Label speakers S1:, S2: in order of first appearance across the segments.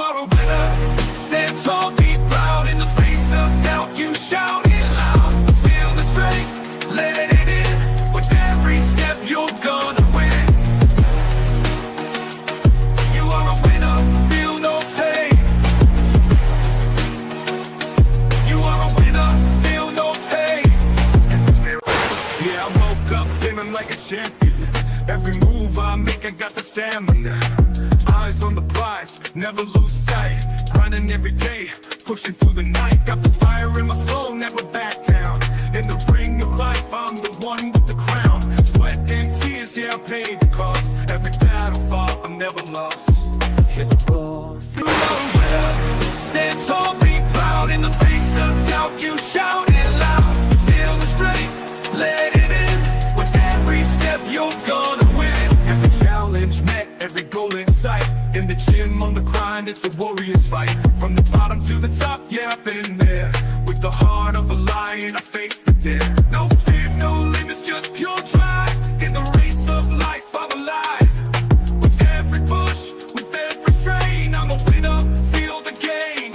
S1: are a winner. Stand tall, be proud. In the face of doubt, you shout it loud. Feel the strength, let it in. With every step, you're gonna win. You are a winner, feel no pain. You are a winner, feel no pain. Yeah, I woke up feeling like a champion. Every move I make, I got the stamina. Eyes on the prize, never lose sight. Grinding every day, pushing through the night. Got the fire in my soul, never back down. In the ring of life, I'm the one with the crown. Sweat and tears, yeah, I paid the cost. Every battle fought, I'm never lost. Hit the road, feel the winner. Stand tall, be proud. In the face of doubt, you shout it loud. Feel the strength, let it in. With every step, you're gonna win. Every challenge met, every goal in sight. In the gym, on the grind, it's a warrior's fight. From the bottom to the top, yeah, I've been there. With the heart of a lion, I face the dare. No fear, no limits, just pure drive. In the race of life, I'm alive. With every push, with every strain, I'm a winner, feel the gain.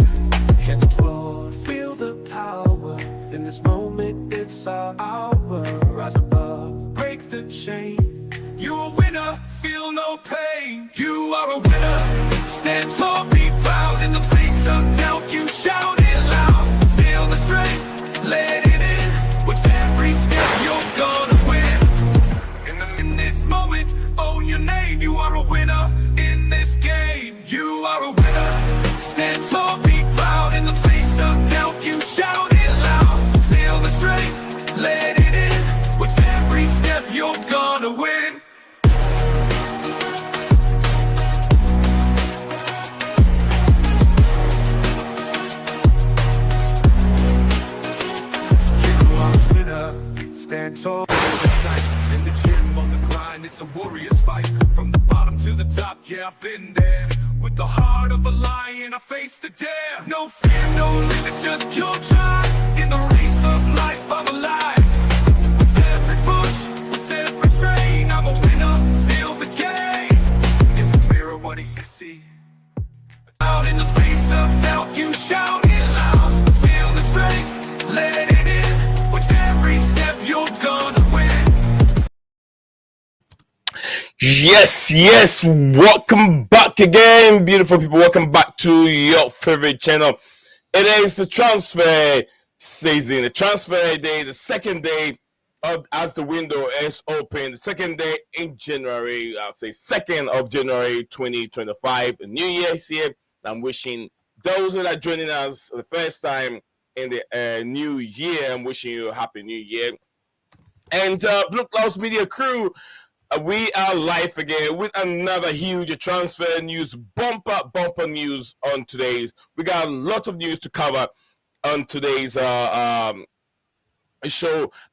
S1: Hit the road, feel the power. In this moment, it's our hour. Rise above, break the chain. You're a winner, feel no pain. You are a winner. Stand tall, be proud. In the face of doubt, you shout it loud. Feel the strength, let it in. With every step, you're gonna win. In this moment, own your name. You are a winner in this game. You are a winner. Stand tall, be proud. In the face of doubt, you shout it loud. Feel the strength, let it in. With every step, you're gonna win. Stand tall, in the gym, on the grind, it's a warrior's fight. From the bottom to the top, yeah, I've been there. With the heart of a lion, I face the dare. No fear, no limits, just pure drive. In the race of life, I'm alive. With every push, with every strain, I'm a winner, feel the game. In the mirror, what do you see? Out in the face of doubt, you shout it loud. Feel the strength, let it in. With every step, you're gonna win.
S2: Yes, welcome back again, beautiful people. Welcome back to your favorite channel. It is the transfer season, the transfer day, the second day as the window is open, the second day in January. I'll say 2nd of January 2025. New Year's here. I'm wishing those that are joining us for the first time in the new year, I'm wishing you a happy new year. And Blueclouds Media crew, we are live again with another huge transfer news, bumper news on today's. We got a lot of news to cover on today's show,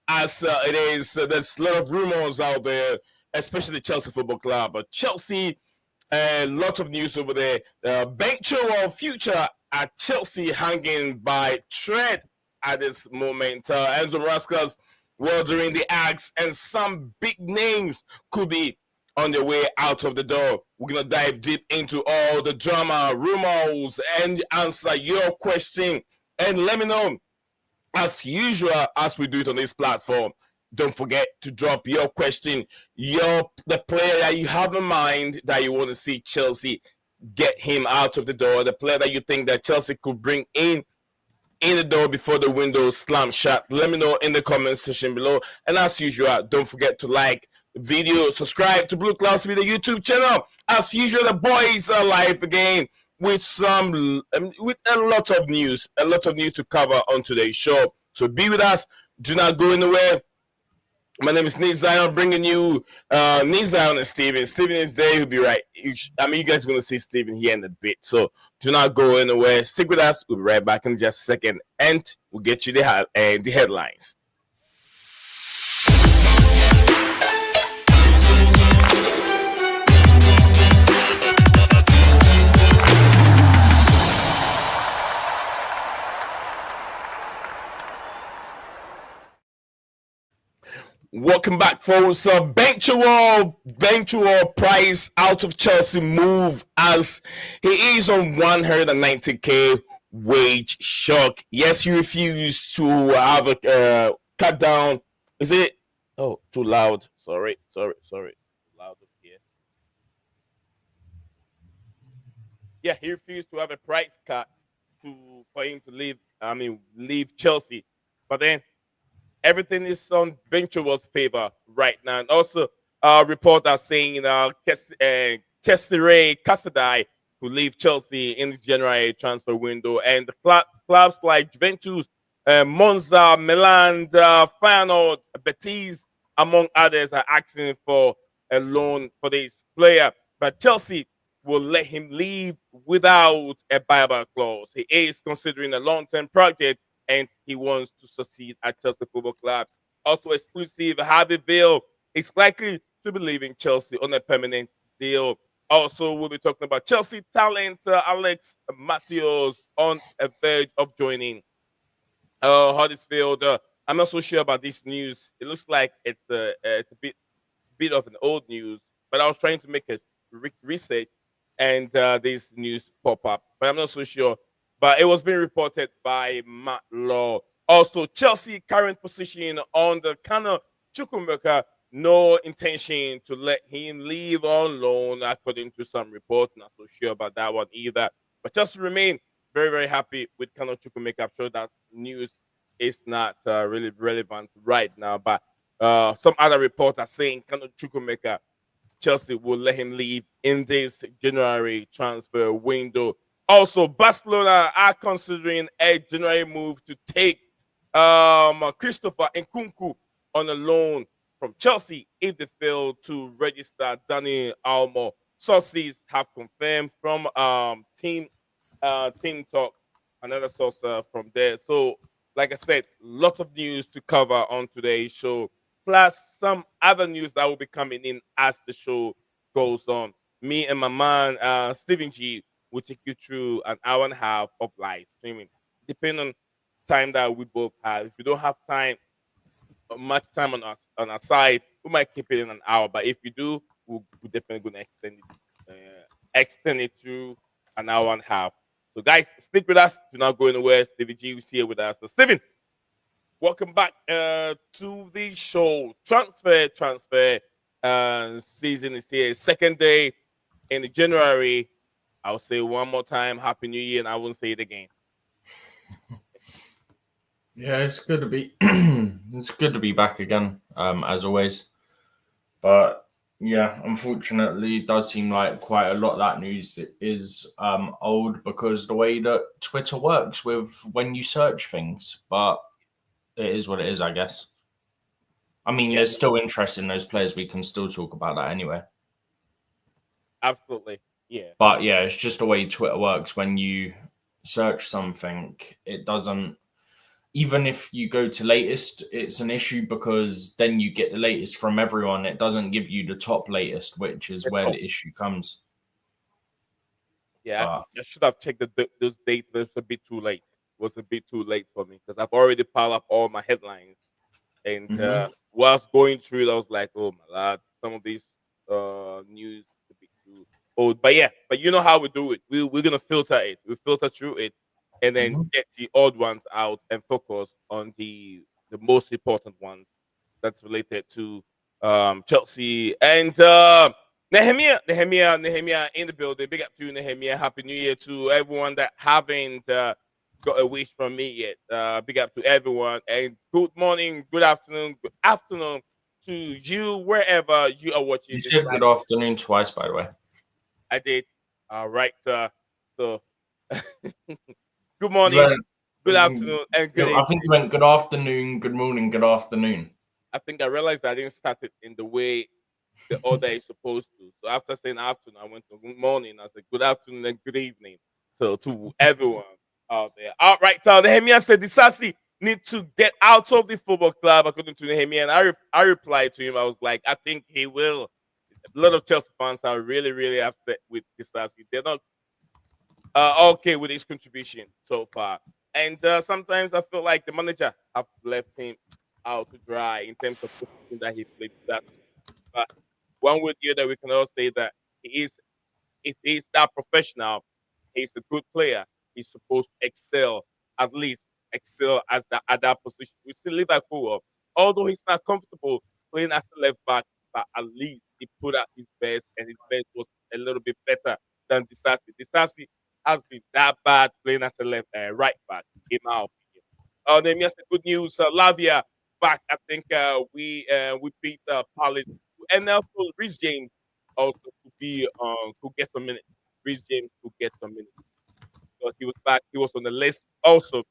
S2: as it is. There's a lot of rumors out there, especially the Chelsea Football Club. But Chelsea, a lot of news over there. Bencho of future at Chelsea hanging by thread at this moment. Enzo Maresca's during the acts, and some big names could be on their way out of the door. We're going to dive deep into all the drama, rumors, and answer your question. And let me know, as usual, as we do it on this platform, don't forget to drop your question, the player that you have in mind that you want to see Chelsea get him out of the door, the player that you think that Chelsea could bring in the door before the window slams shut. Let me know in the comment section below. And as usual, don't forget to like the video, subscribe to Blueclouds Media YouTube channel. As usual, the boys are live again with a lot of news to cover on today's show. So be with us. Do not go anywhere. My name is Nick Zion, bringing you Nick Zion and Steven. Steven is there. He'll be right. You guys are going to see Steven here in a bit. So do not go anywhere. Stick with us. We'll be right back in just a second. And we'll get you the headlines. Welcome back, folks. Benchua price out of Chelsea move as he is on 190k wage shock. Yes, he refused to have a cut down. Is it? Oh, too loud. Sorry. Too loud up here. Yeah, he refused to have a price cut for him to leave. Leave Chelsea. But then everything is on Venture's favor right now. And also, report are saying Casadei who leave Chelsea in the January transfer window, and the clubs like Juventus, Monza, Milan, Feyenoord, Betis, among others, are asking for a loan for this player. But Chelsea will let him leave without a buyback clause. He is considering a long-term project and he wants to succeed at Chelsea Football Club. Also exclusive, Harvey Vale is likely to be leaving Chelsea on a permanent deal. Also, we'll be talking about Chelsea talent Alex Matthews on a verge of joining Huddersfield. I'm not so sure about this news. It looks like it's a bit of an old news, but I was trying to make a research, and this news pop up, but I'm not so sure. But it was being reported by Matt Law. Also, Chelsea current position on the Cano Chukwuemeka, no intention to let him leave on loan, according to some reports. Not so sure about that one either. But Chelsea remain very, very happy with Cano Chukwuemeka. I'm sure that news is not really relevant right now, but some other reports are saying Cano Chukwuemeka, Chelsea will let him leave in this January transfer window. Also, Barcelona are considering a January move to take Christopher Nkunku on a loan from Chelsea if they fail to register Dani Almo. Sources have confirmed from Team Talk, another source from there. So, like I said, lot of news to cover on today's show, plus some other news that will be coming in as the show goes on. Me and my man, Stephen G, will take you through an hour and a half of live streaming, depending on time that we both have. If we don't have time, much time on our side, we might keep it in an hour. But if we do, we're definitely going to extend it to an hour and a half. So, guys, stick with us. Do not go anywhere. Stevie G is here with us. So, Steven, welcome back to the show. Transfer season is here. Second day in January. I'll say one more time, Happy New Year, and I won't say it again.
S3: Yeah, it's good to be it's good to be back again, as always. But yeah, unfortunately, it does seem like quite a lot of that news is old because the way that Twitter works with when you search things. But it is what it is, I guess. I mean, there's still interest in those players. We can still talk about that anyway.
S2: Absolutely, yeah.
S3: But yeah, it's just the way Twitter works. When you search something, it doesn't. Even if you go to latest, it's an issue because then you get the latest from everyone. It doesn't give you the top latest, which is where the issue comes.
S2: Yeah, I should have checked those dates, but it was a bit too late. It was a bit too late for me because I've already piled up all my headlines. And whilst going through it, I was like, oh my lord, some of these news is a bit too old. But yeah, but you know how we do it. We're going to filter it. We filter through it and then get the odd ones out and focus on the most important ones that's related to Chelsea and Nehemiah in the building. Big up to you, Nehemiah. Happy New Year to everyone that haven't got a wish from me yet. Big up to everyone and good morning, good afternoon to you wherever you are watching.
S3: You said good afternoon twice, by the way.
S2: I did. All right. So good morning, good afternoon, and good evening.
S3: I think you went good afternoon, good morning, good afternoon.
S2: I think I realized that I didn't start it in the way the order is supposed to. So after saying afternoon, I went to good morning. I said good afternoon and good evening. So to everyone out there. All right, so Nehemiah said Disasi need to get out of the football club, according to Nehemiah. And I replied to him, I was like, I think he will. A lot of Chelsea fans are really, really upset with Disasi. They're not okay with his contribution so far. And sometimes I feel like the manager have left him out to dry in terms of position that he played. But one way or the other, we can all say that he is, if he's that professional, he's a good player. He's supposed to excel, at least excel as that at that position. We see Liverpool, although he's not comfortable playing as a left back, but at least he put out his best, and his best was a little bit better than Disasi. Disasi has been that bad playing as a left right back, in my opinion. Then yes, good news. Lavia back. I think we beat Palace, and also Rhys James also could get some minutes. Rhys James could get some minutes because he was back. He was on the list also.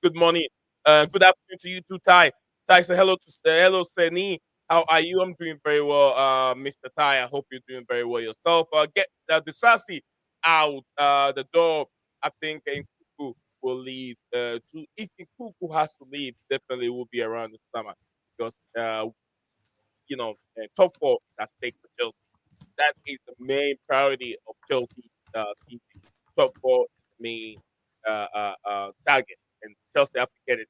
S2: Good morning. Good afternoon to you too, Ty. Ty, say hello to hello, Seni. How are you? I'm doing very well, Mr. Ty. I hope you're doing very well yourself. Get the Sassy out the door. I think Nkuku will leave. To if Nkuku has to leave, definitely will be around the summer because top four is at stake for Chelsea. That is the main priority of Chelsea season. Top four is the main target, and Chelsea have to get it.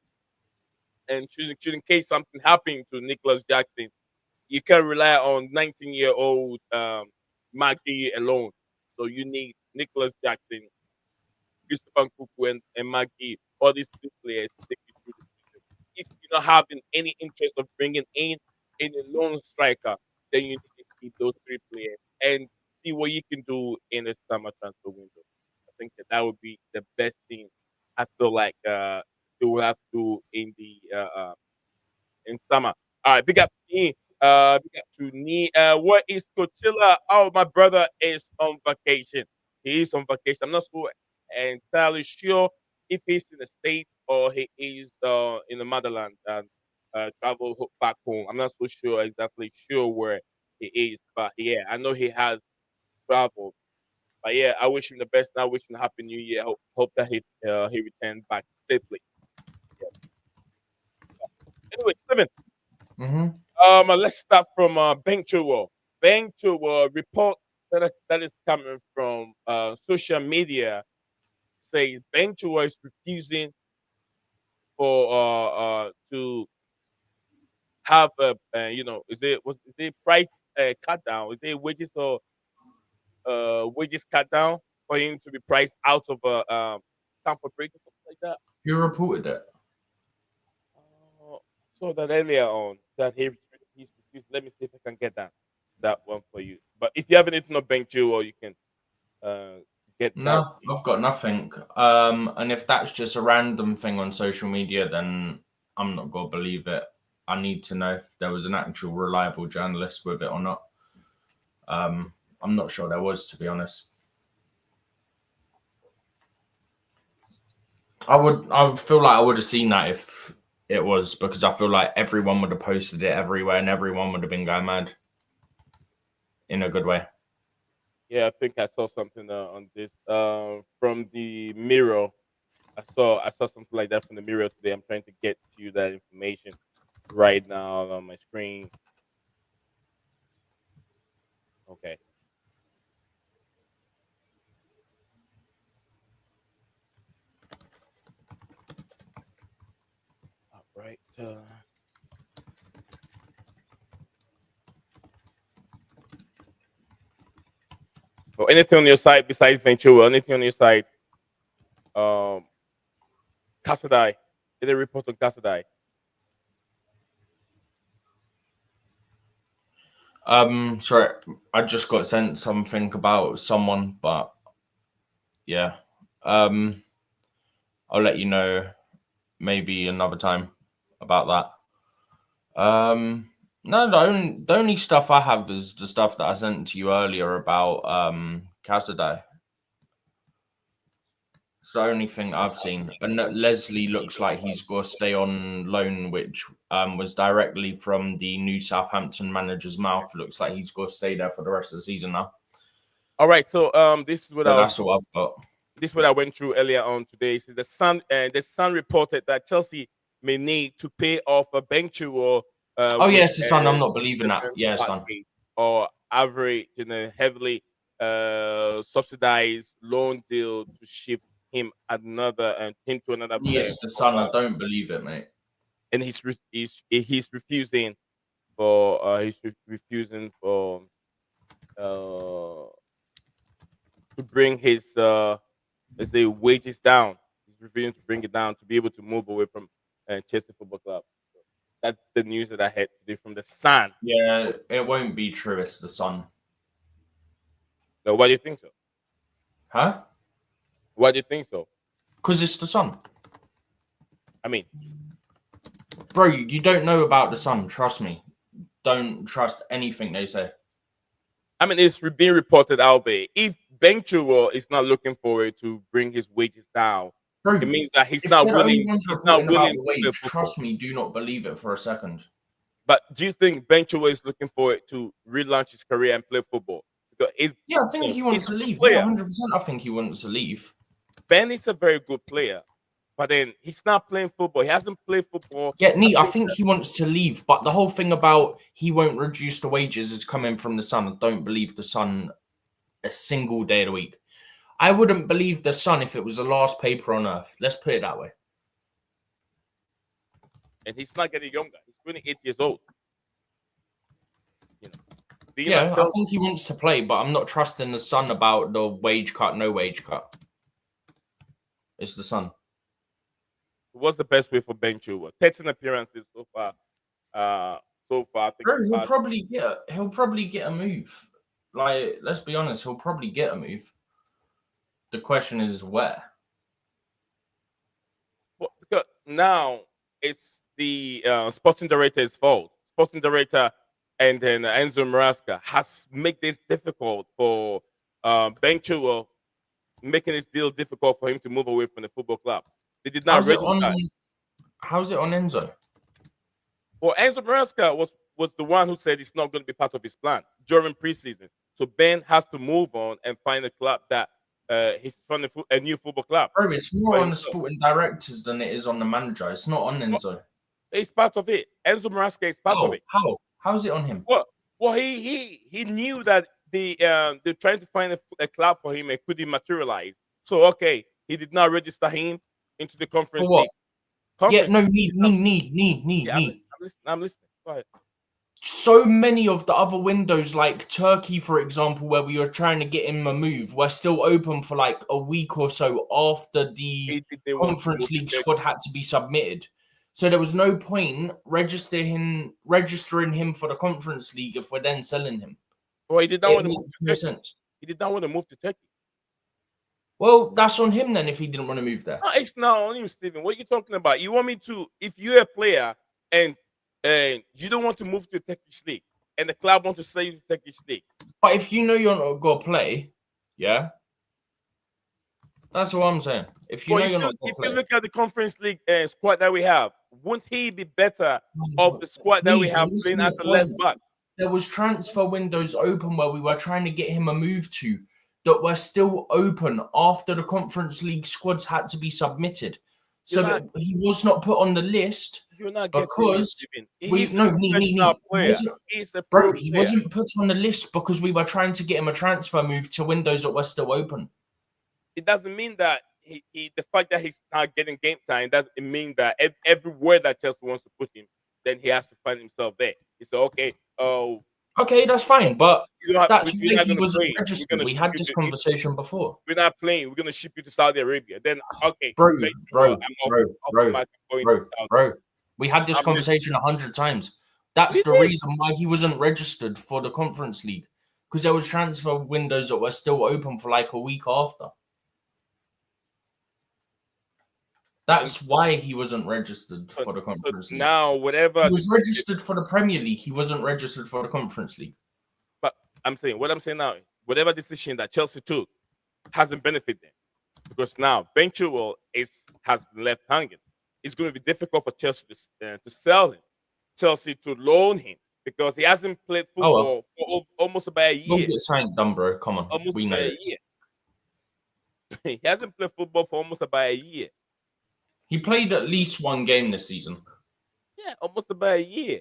S2: And should in case something happened to Nicholas Jackson, you can't rely on 19-year-old Maggie alone. So you need Nicholas Jackson, Christopher Nkuku, and Maggie, all these three players to take you through the season. If you're not having any interest of bringing in a lone striker, then you need to keep those three players and see what you can do in the summer transfer window. I think that would be the best thing. I feel like they will have to do in summer. All right, big up to me. Big up to me. What is Coachella? Oh, my brother is on vacation. He is on vacation. I'm not so entirely sure if he's in the States or he is in the motherland and back home. I'm not so sure exactly sure where he is, but yeah, I know he has traveled. But yeah, I wish him the best. And I wish him a happy new year. Hope that he returned back safely. Yeah. Anyway, Simon.
S3: Mm-hmm.
S2: Let's start from Ben Chilwell. Ben Chilwell report that is coming from social media says Ben Chilwell is refusing for to have a is it price cut down? Is it wages or wages cut down for him to be priced out of a Stamford Bridge or something like that?
S3: Who reported it?
S2: So that earlier on that he's refused. Let me see if I can get that one for you. But if you have anything on Ben Chilwell, you can get that.
S3: No, I've got nothing. And if that's just a random thing on social media, then I'm not gonna believe it. I need to know if there was an actual reliable journalist with it or not. I'm not sure there was, to be honest. I feel like I would have seen that if it was, because I feel like everyone would have posted it everywhere and everyone would have been going mad in a good way.
S2: Yeah, I think I saw something on this from the Mirror. I saw something like that from the Mirror today. I'm trying to get you that information right now on my screen. Okay. All right. So anything on your side besides Ventura? Anything on your side? Um, Casadei. Did they report on Casadei?
S3: Sorry, I just got sent something about someone, but yeah. I'll let you know maybe another time about that. No, the only stuff I have is the stuff that I sent to you earlier about Casadei. It's the only thing I've seen. And Leslie looks like he's going to stay on loan, which was directly from the new Southampton manager's mouth. Looks like he's going to stay there for the rest of the season now.
S2: All right. So this is what
S3: that's all I've got.
S2: This is what I went through earlier on today. So the Sun reported that Chelsea may need to pay off a Ben Chilwell.
S3: Yes, the Sun. I'm not believing that. Yeah, it's done.
S2: Or average, heavily subsidized loan deal to shift him to another player.
S3: Yes, the Sun. I don't believe it, mate.
S2: and he's refusing for refusing for to bring his let's say wages down. He's refusing to bring it down to be able to move away from Chelsea Football Club. That's the news that I had today from the Sun.
S3: Yeah, it won't be true. It's the Sun.
S2: So why do you think so?
S3: Huh?
S2: Why do you think so?
S3: Because it's the Sun.
S2: I mean,
S3: Bro, you don't know about the Sun. Trust me. Don't trust anything they say.
S2: it's being reported out there. If Ben Chilwell is not looking forward to bring his wages down,
S3: Bro,
S2: it means that he's
S3: if
S2: not
S3: they're the only
S2: willing.
S3: ones
S2: He's not
S3: reporting about
S2: willing
S3: the
S2: to play
S3: wage,
S2: football.
S3: trust me, do not believe it for a second.
S2: But do you think Ben Chilwell is looking forward to relaunch his career and play football? Because
S3: Yeah, I think he wants to
S2: he's a good
S3: leave.
S2: player.
S3: Yeah, 100%. I think he wants to leave.
S2: Ben is a very good player, but then he's not playing football. He hasn't played football.
S3: Yeah, I think he wants to leave, but the whole thing about he won't reduce the wages is coming from the Sun. I don't believe the Sun a single day of the week. I wouldn't believe the Sun if it was the last paper on earth. Let's put it that way.
S2: And he's not getting younger. He's 28 years old.
S3: Yeah, I think he wants to play, but I'm not trusting the Sun about the wage cut, no wage cut. It's the Sun.
S2: What's the best way for Ben Chilwell? 13 appearances so far. I think
S3: Bro, he'll probably get a move. Like, let's be honest, he'll probably get a move. The question is where.
S2: Well, because now it's the sporting director's fault. Sporting director and then Enzo Maresca has made this difficult for Ben Chilwell, making this deal difficult for him to move away from the football club. They did not register.
S3: How's it on Enzo?
S2: Well, Enzo Maresca was the one who said it's not going to be part of his plan during preseason. So Ben has to move on and find a club that he's finding a new football club.
S3: Bro, it's more on the sporting directors than it is on the manager. It's not on Enzo.
S2: It's part of it. Enzo Maresca is part of it.
S3: How's it on him?
S2: Well, he knew that they're trying to find a club for him and couldn't materialize. So okay, he did not register him into the conference league.
S3: Need.
S2: I'm listening. Go ahead.
S3: So many of the other windows, like Turkey, for example, where we were trying to get him a move, were still open for like a week or so after the Conference League squad had to be submitted. So there was no point registering him for the Conference League if we're then selling him.
S2: Well, he did not want to move to Turkey. He did not want to move to Turkey.
S3: Well, that's on him then if he didn't want to move there.
S2: No, it's not on you, Stephen. What are you talking about? You want me to, if you're a player and you don't want to move to Turkish league and the club wants to sell you to Turkish league.
S3: But if you know you're not going to play, yeah? That's what I'm saying. If you know you're not going to play.
S2: If you look at the Conference League squad that we have, wouldn't he be better of the squad that we have playing at the left back?
S3: There was transfer windows open where we were trying to get him a move to that were still open after the Conference League squads had to be submitted. So that he was not put on the list because
S2: he's a professional player. He's a pro player.
S3: He wasn't put on the list because we were trying to get him a transfer move to windows that were still open.
S2: It doesn't mean that the fact that he's not getting game time doesn't mean that everywhere that Chelsea wants to put him, then he has to find himself there. He said, okay,
S3: that's fine, but that's why he wasn't
S2: play.
S3: registered. We had this conversation before.
S2: We're not playing. We're gonna ship you to Saudi Arabia. Then okay,
S3: bro. We had this conversation 100 times. That's the reason why he wasn't registered for the Conference League, because there was transfer windows that were still open for like a week after. That's why he wasn't registered for the Conference League.
S2: Now, whatever
S3: he was registered for the Premier League, he wasn't registered for the Conference League.
S2: But what I'm saying now, whatever decision that Chelsea took hasn't benefited them, because now Ben Chilwell has been left hanging. It's going to be difficult for Chelsea to sell him, Chelsea to loan him, because he hasn't played football for almost about a year.
S3: We'll get signed done, bro. Come on,
S2: we know a year. He hasn't played football for almost about a year.
S3: He played at least one game this season.
S2: Yeah, almost about a year.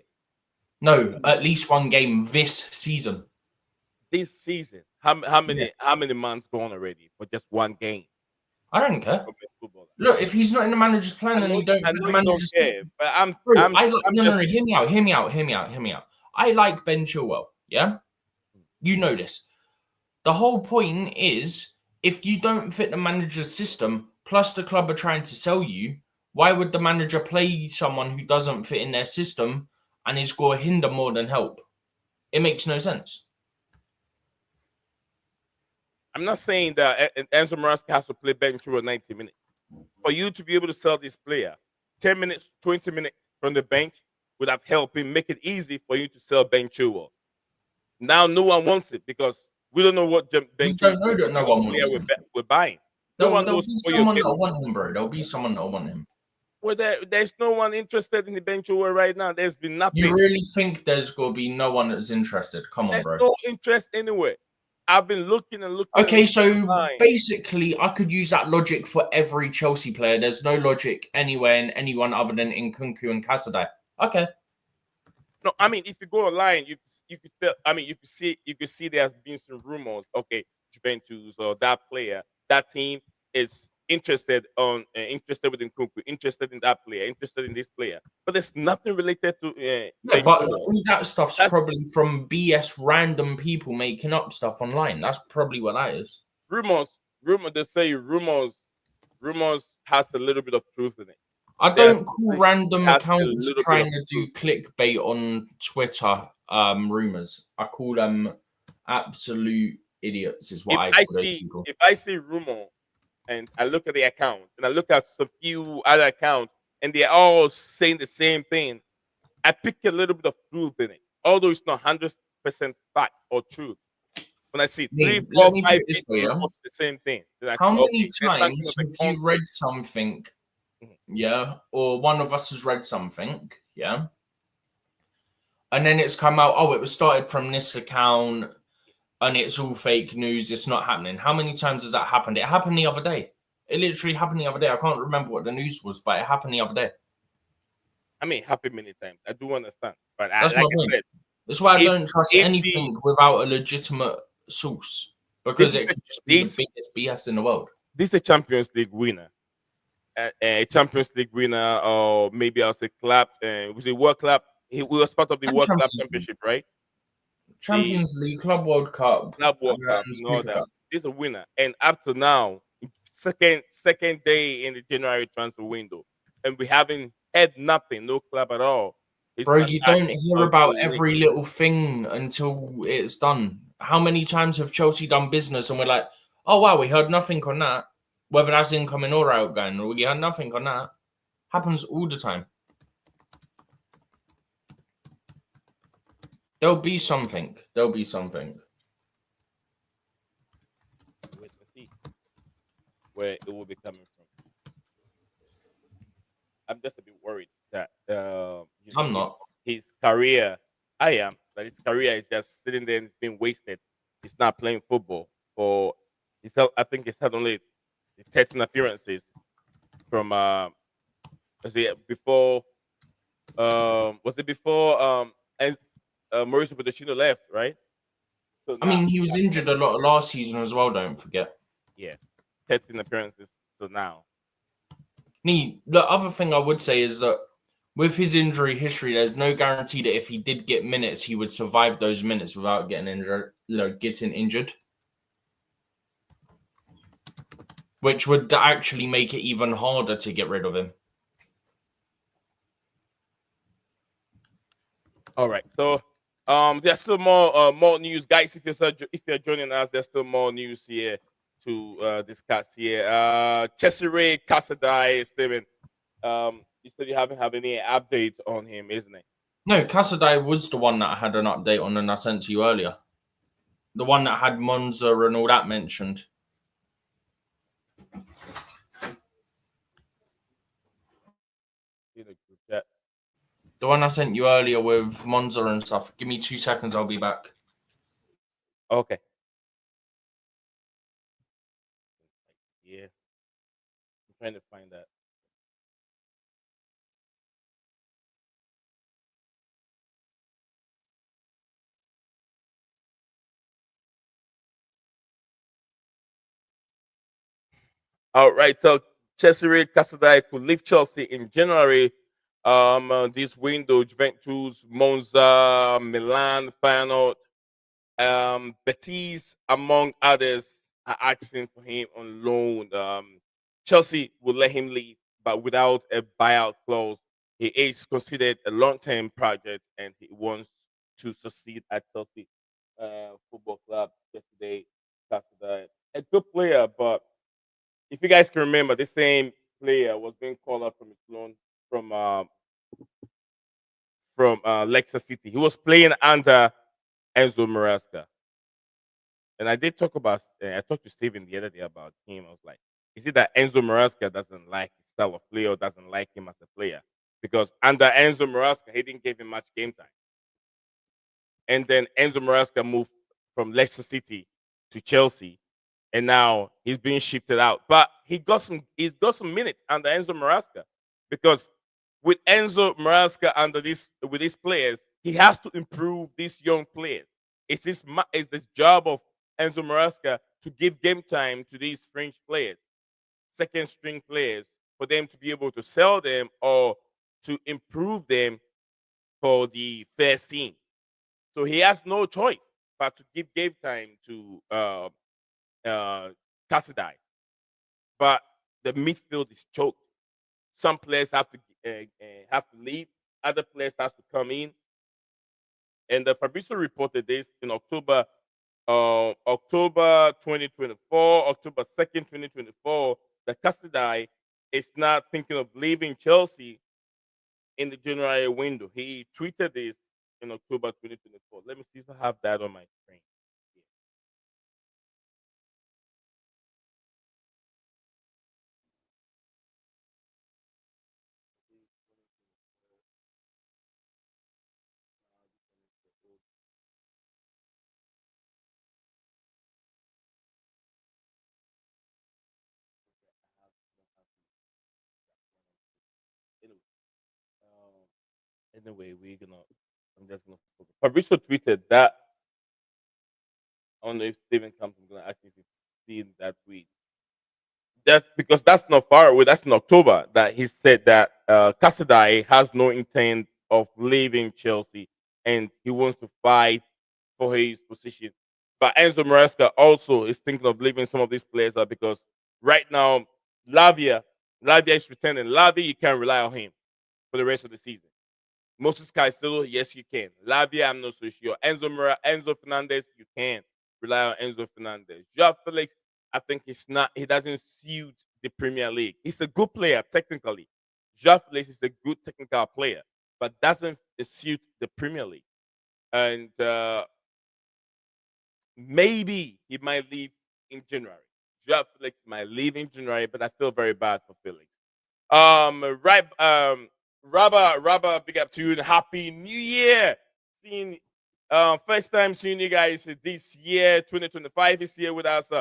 S3: No, at least one game this season.
S2: This season, how many months gone already for just one game?
S3: I don't care.
S2: Footballer.
S3: Look, if he's not in the manager's plan and you don't
S2: I
S3: fit
S2: know
S3: the
S2: you don't
S3: manager's
S2: care,
S3: system,
S2: but
S3: bro,
S2: I'm
S3: no,
S2: just
S3: hear me out, hear me out, hear me out, hear me out. I like Ben Chilwell, yeah? You know this. The whole point is, if you don't fit the manager's system, plus the club are trying to sell you, why would the manager play someone who doesn't fit in their system and is going to hinder more than help? It makes no sense.
S2: I'm not saying that Enzo Maresca has to play Ben Chilwell 90 minutes. For you to be able to sell this player, 10 minutes, 20 minutes from the bench would have helped him make it easy for you to sell Ben Chilwell. Now no one wants it because we don't know what Ben
S3: We
S2: Chilwell
S3: don't know that no one wants
S2: player
S3: him.
S2: we're buying. No
S3: There'll
S2: one knows
S3: be
S2: what you're
S3: someone
S2: getting.
S3: that'll want him, bro. There'll be someone that'll want him.
S2: Well, there's no one interested in the Ben Chilwell right now. There's been nothing.
S3: You really think there's going to be no one that's interested? Come on,
S2: There's
S3: bro.
S2: no interest anywhere. I've been looking and looking.
S3: Okay,
S2: and
S3: so
S2: online.
S3: basically, I could use that logic for every Chelsea player. There's no logic anywhere in anyone other than in Nkunku and Casadei. Okay.
S2: No, I mean, if you go online, you could tell. I mean, you could see there's been some rumors. Okay, Juventus or that player, that team is interested with Nkunku, interested in that player, interested in this player. But there's nothing related to
S3: Yeah,
S2: Ben
S3: but
S2: Chilwell.
S3: all that stuff's
S2: That's
S3: probably from BS random people making up stuff online. That's probably what that is.
S2: rumors. They say rumors has a little bit of truth in it.
S3: I don't call random
S2: has a
S3: accounts
S2: little bit
S3: trying
S2: of
S3: to do
S2: truth.
S3: clickbait on Twitter rumors. I call them absolute idiots, is what I call those people.
S2: If I see rumor and I look at the account and I look at a few other accounts and they're all saying the same thing, I pick a little bit of truth in it, although it's not 100% fact or truth. When I see three,
S3: Let
S2: four,
S3: me put
S2: five
S3: it this way,
S2: people
S3: yeah?
S2: post the same thing, then I
S3: How
S2: say,
S3: many
S2: okay, there's something
S3: times
S2: of the
S3: have you read
S2: concept.
S3: something,
S2: Mhm.
S3: yeah, or one of us has read something, yeah, and then it's come out, oh, it was started from this account and it's all fake news, it's not happening. How many times has that happened? It happened the other day. It literally happened the other day. I can't remember what the news was, but it happened the other day.
S2: I mean, happy many times. I do understand, but
S3: That's my
S2: like I
S3: point.
S2: said,
S3: That's why I
S2: if
S3: don't trust
S2: if the
S3: anything without a legitimate source
S2: this
S3: because
S2: is
S3: it
S2: a,
S3: could just be the
S2: this
S3: biggest BS in the world.
S2: this is a Champions League winner. A Champions League winner, or maybe I'll say club. Was it World Club? He was part of the
S3: And
S2: World Club
S3: Champions League.
S2: Championship, right? The
S3: Champions League, Club World Cup,
S2: Club World Cup
S3: and
S2: and all
S3: Super
S2: that.
S3: Cup.
S2: He's a winner, and up to now, second day in the January transfer window, and we haven't had nothing, no club at all. It's
S3: Bro,
S2: not
S3: you don't
S2: asking
S3: hear
S2: for
S3: about
S2: the link.
S3: every little thing until it's done. How many times have Chelsea done business and we're like, oh wow, we heard nothing on that, whether that's incoming or outgoing, or we heard nothing on that. Happens all the time. There'll be something. There'll be something.
S2: Wait and see where it will be coming from. I'm just a bit worried that
S3: I'm not.
S2: his career. I am that his career is just sitting there and it's being wasted. He's not playing football for. I think he's had only 13 appearances from. Was it before? Was it before? And Mauricio Pochettino left, right? So
S3: I
S2: now,
S3: mean, he was injured a lot last season as well, don't forget.
S2: yeah, 13 appearances. So now,
S3: The other thing I would say is that with his injury history, there's no guarantee that if he did get minutes, he would survive those minutes without getting injured. Which would actually make it even harder to get rid of him.
S2: all right. So there's still more news, guys. If you're joining us, there's still more news here to discuss here. Cesare Casadei, Steven. You said you haven't had any update on him, isn't it?
S3: No, Casadei was the one that I had an update on and I sent to you earlier. The one that had Monza and all that mentioned.
S2: In the group chat.
S3: The one I sent you earlier with Monza and stuff. Give me 2 seconds, I'll be back.
S2: Okay. Yeah. I'm trying to find that. All right, so Cesare Casadei could leave Chelsea in January. This window, Juventus, Monza, Milan, Feyenoord, Betis, among others, are asking for him on loan. Chelsea will let him leave, but without a buyout clause. He is considered a long-term project, and he wants to succeed at Chelsea Football Club. Yesterday, Saturday, a good player, but if you guys can remember, the same player was being called up from his loan from Leicester City. He was playing under Enzo Maresca. And I did talk about, I talked to Steven the other day about him. I was like, is it that Enzo Maresca doesn't like his style of play or doesn't like him as a player? Because under Enzo Maresca, he didn't give him much game time. And then Enzo Maresca moved from Leicester City to Chelsea, and now he's being shifted out. But he's got some minutes under Enzo Maresca because with Enzo Maresca under this with these players, he has to improve these young players. It's this job of Enzo Maresca to give game time to these French players, second string players, for them to be able to sell them or to improve them for the first team. So he has no choice but to give game time to Casadei. But the midfield is choked. Some players have to leave. Other players have to come in. And the Fabrizio reported this in October 2024, October 2nd, 2024. That Casadei is not thinking of leaving Chelsea in the January window. He tweeted this in October 2024. Let me see if I have that on my screen. Anyway, anyway, we're gonna. I'm just gonna. Fabrizio tweeted that. I don't know if Steven comes. I'm gonna ask if he's seen that tweet. That's because that's not far away. That's in October that he said that Casadei has no intent of leaving Chelsea and he wants to fight for his position. But Enzo Maresca also is thinking of leaving some of these players because right now Lavia, Lavia is returning. Lavia, you can't rely on him for the rest of the season. Moses Caicedo, yes, you can. Lavia, I'm not so sure. Enzo Fernandez, you can rely on Enzo Fernandez. Joao Felix, I think he doesn't suit the Premier League. He's a good player technically. Joao Felix is a good technical player, but doesn't suit the Premier League. And maybe he might leave in January. Joao Felix might leave in January, but I feel very bad for Felix. Right. Rabba, big up to you and happy New Year. Seeing, first time seeing you guys this year, 2025 is here with us.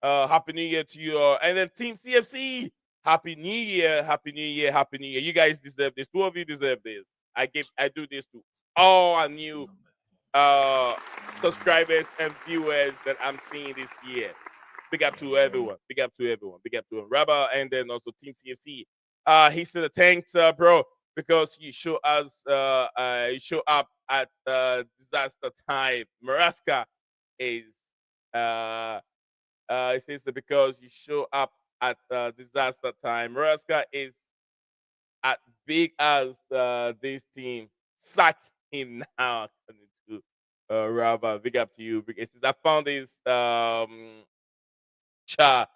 S2: Happy New Year to you, and then Team CFC. Happy New Year, Happy New Year, Happy New Year. You guys deserve this. Two of you deserve this. I do this to all our new uh subscribers and viewers that I'm seeing this year. Big up to everyone. Big up to everyone. Big up to Rabba and then also Team CFC. He said thanks, bro, because you show up at disaster time. Maresca is it says that because you show up at disaster time. Maresca is as big as this team. Sack him now. According to Rabba. Big up to you. It says I found this chat.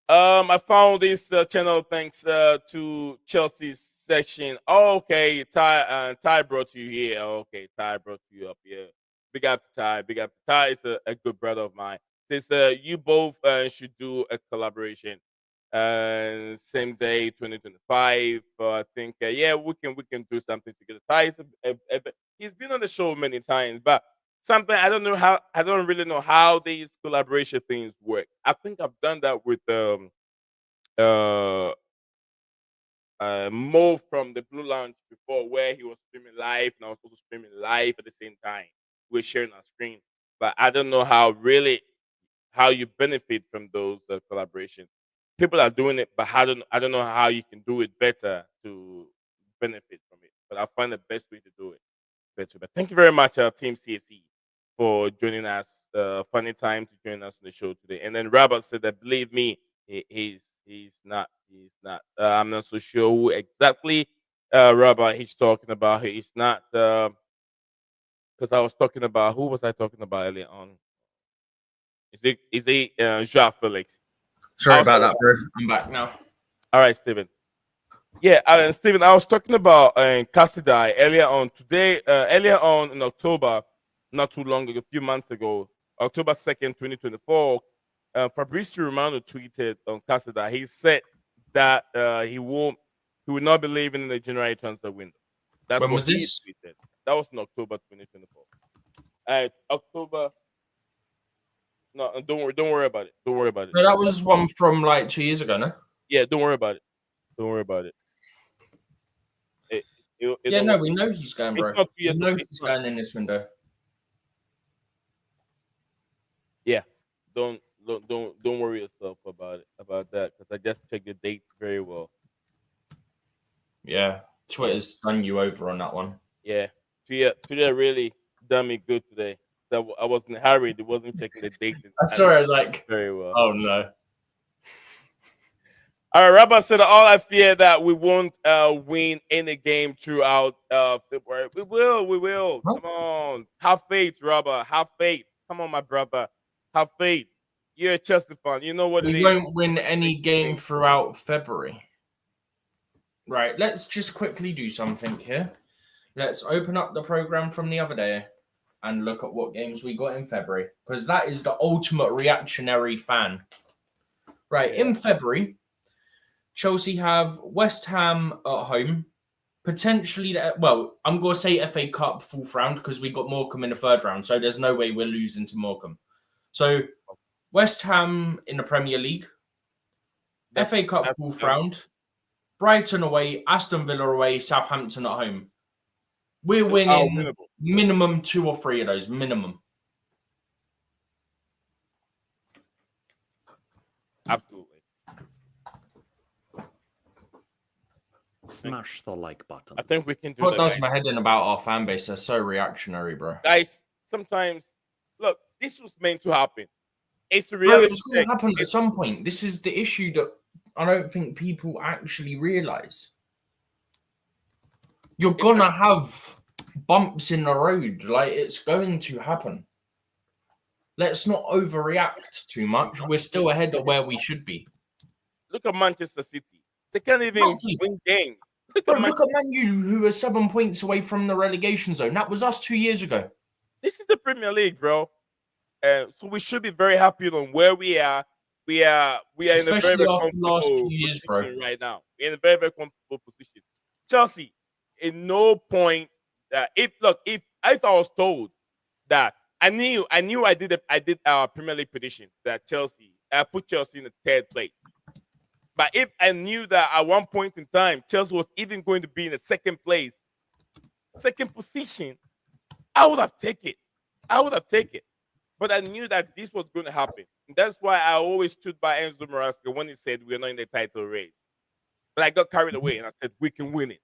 S2: I found this channel thanks to Chelsea's section. Oh, okay, Ty brought you here. Okay, Ty brought you up here. Big up to Ty. Big up to Ty. Is a good brother of mine. Says you both should do a collaboration. Same day, 2025. I think yeah, we can do something together. Ty is he's been on the show many times, but something I don't really know how these collaboration things work. I think I've done that with uh Mo from the Blue Lounge before, where he was streaming live and I was also streaming live at the same time. We're sharing our screen, but I don't know how you benefit from those collaborations. people are doing it, but I don't know how you can do it better to benefit from it. But I find the best way to do it better. But thank you very much, Team CFC, for joining us. Funny time to join us on the show today. And then Robert said that believe me, he's not I'm not so sure who exactly Robert he's talking about. He's not because I was talking about who was I talking about earlier on? Is it Joao Felix?
S3: Sorry about that, bro. I'm back now.
S2: All right, Steven. Yeah, Steven, I was talking about Casadei earlier on today, earlier on in October, not too long ago, a few months ago, October 2nd, 2024, Fabrizio Romano tweeted on Casadei. He said that he will not be leaving in the January transfer window. That's
S3: When
S2: what
S3: was
S2: he
S3: this?
S2: tweeted. That was in October 2024. October. No, don't worry about it. Don't worry about it.
S3: No, that was one from like 2 years ago, no?
S2: Yeah, don't worry about it. Don't worry about it.
S3: Yeah, no, we know he's going, bro.
S2: It's not 2
S3: We
S2: years.
S3: know he's going in this window.
S2: Yeah, don't worry yourself about that because I just checked the date very well.
S3: Yeah, Twitter's done you over on that one.
S2: Yeah, Twitter really done me good today. So I wasn't hurried. It wasn't checking the date.
S3: I saw it, I was like,
S2: very well.
S3: oh no.
S2: All right, Rabba said, all I fear that we won't win any game throughout February. We will.
S3: Huh?
S2: Come on. Have faith, Rabba. Have faith. Come on, my brother. Have faith. You're a Chelsea fan. You know what it is.
S3: We won't win any game throughout February. Right, let's just quickly do something here. Let's open up the program from the other day and look at what games we got in February, because that is the ultimate reactionary fan. Right, in February, Chelsea have West Ham at home. Potentially, well, I'm going to say FA Cup fourth round because we got Morecambe in the third round, so there's no way we're losing to Morecambe. So, West Ham in the Premier League, FA Cup fourth round, Brighton away, Aston Villa away, Southampton at home. We're winning minimum 2 or 3 of those, minimum.
S2: Absolutely.
S4: Smash the like button.
S2: I think we can do
S3: What
S2: that.
S3: does
S2: guys.
S3: my head in about our fan base? They're so reactionary, bro.
S2: Guys, sometimes, look, this was meant to happen. It's
S3: Bro,
S2: really
S3: it was going to happen at some point. This is the issue that I don't think people actually realize. You're going to have bumps in the road. Like, it's going to happen. Let's not overreact too much. We're still ahead of where we should be.
S2: Look at Manchester City. They can't even win games.
S3: Look at Man U, who are 7 points away from the relegation zone. That was us 2 years ago.
S2: This is the Premier League, bro. So we should be very happy on where we are. We are in a very, very comfortable position right now. We're in a very, very comfortable position. Chelsea, in no point that if I was told that I did our Premier League prediction that I put Chelsea in the third place. But if I knew that at one point in time Chelsea was even going to be in the second position, I would have taken it. But I knew that this was going to happen. And that's why I always stood by Enzo Maresca when he said we're not in the title race. But I got carried away and I said we can win it.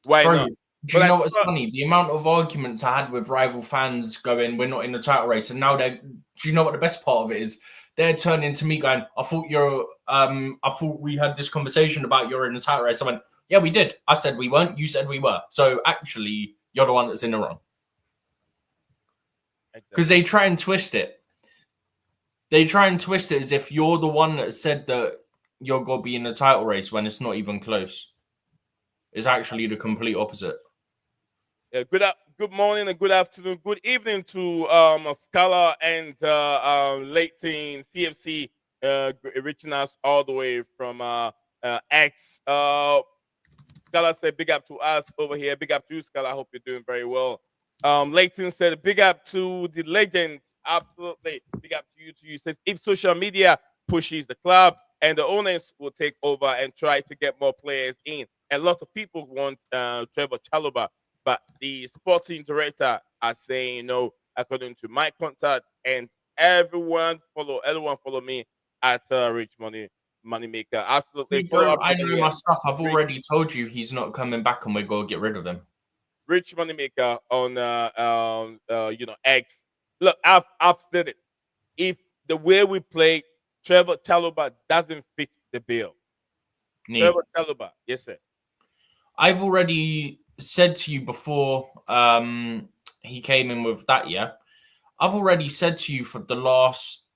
S2: Why not?
S3: Do you know what's funny? The amount of arguments I had with rival fans going, we're not in the title race, and now do you know what the best part of it is? They're turning to me going, I thought we had this conversation about you're in the title race. I went, yeah, we did. I said we weren't. You said we were. So actually, you're the one that's in the wrong. Because they try and twist it. They try and twist it as if you're the one that said that you're going to be in the title race when it's not even close. It's actually the complete opposite.
S2: Yeah, good morning and good afternoon, good evening to Scala and late teen CFC reaching us all the way from X. Scala said big up to us over here. Big up to you, Scala. I hope you're doing very well. Leighton said big up to the legends. Absolutely. Big up to you too. He says if social media pushes the club and the owners will take over and try to get more players in. A lot of people want Trevor Chalobah, but the sporting director are saying no, according to my contact, and everyone follow me at Rich Money Moneymaker. Absolutely.
S3: See,
S2: Follow
S3: bro,
S2: up
S3: I know
S2: here.
S3: my stuff. I've already told you he's not coming back, and we're gonna get rid of him.
S2: Rich Moneymaker on X. Look, I've said it. If the way we play, Trevor Chalobah doesn't fit the bill. Trevor Chalobah, yes sir.
S3: I've already said to you before he came in with that, yeah. I've already said to you for the last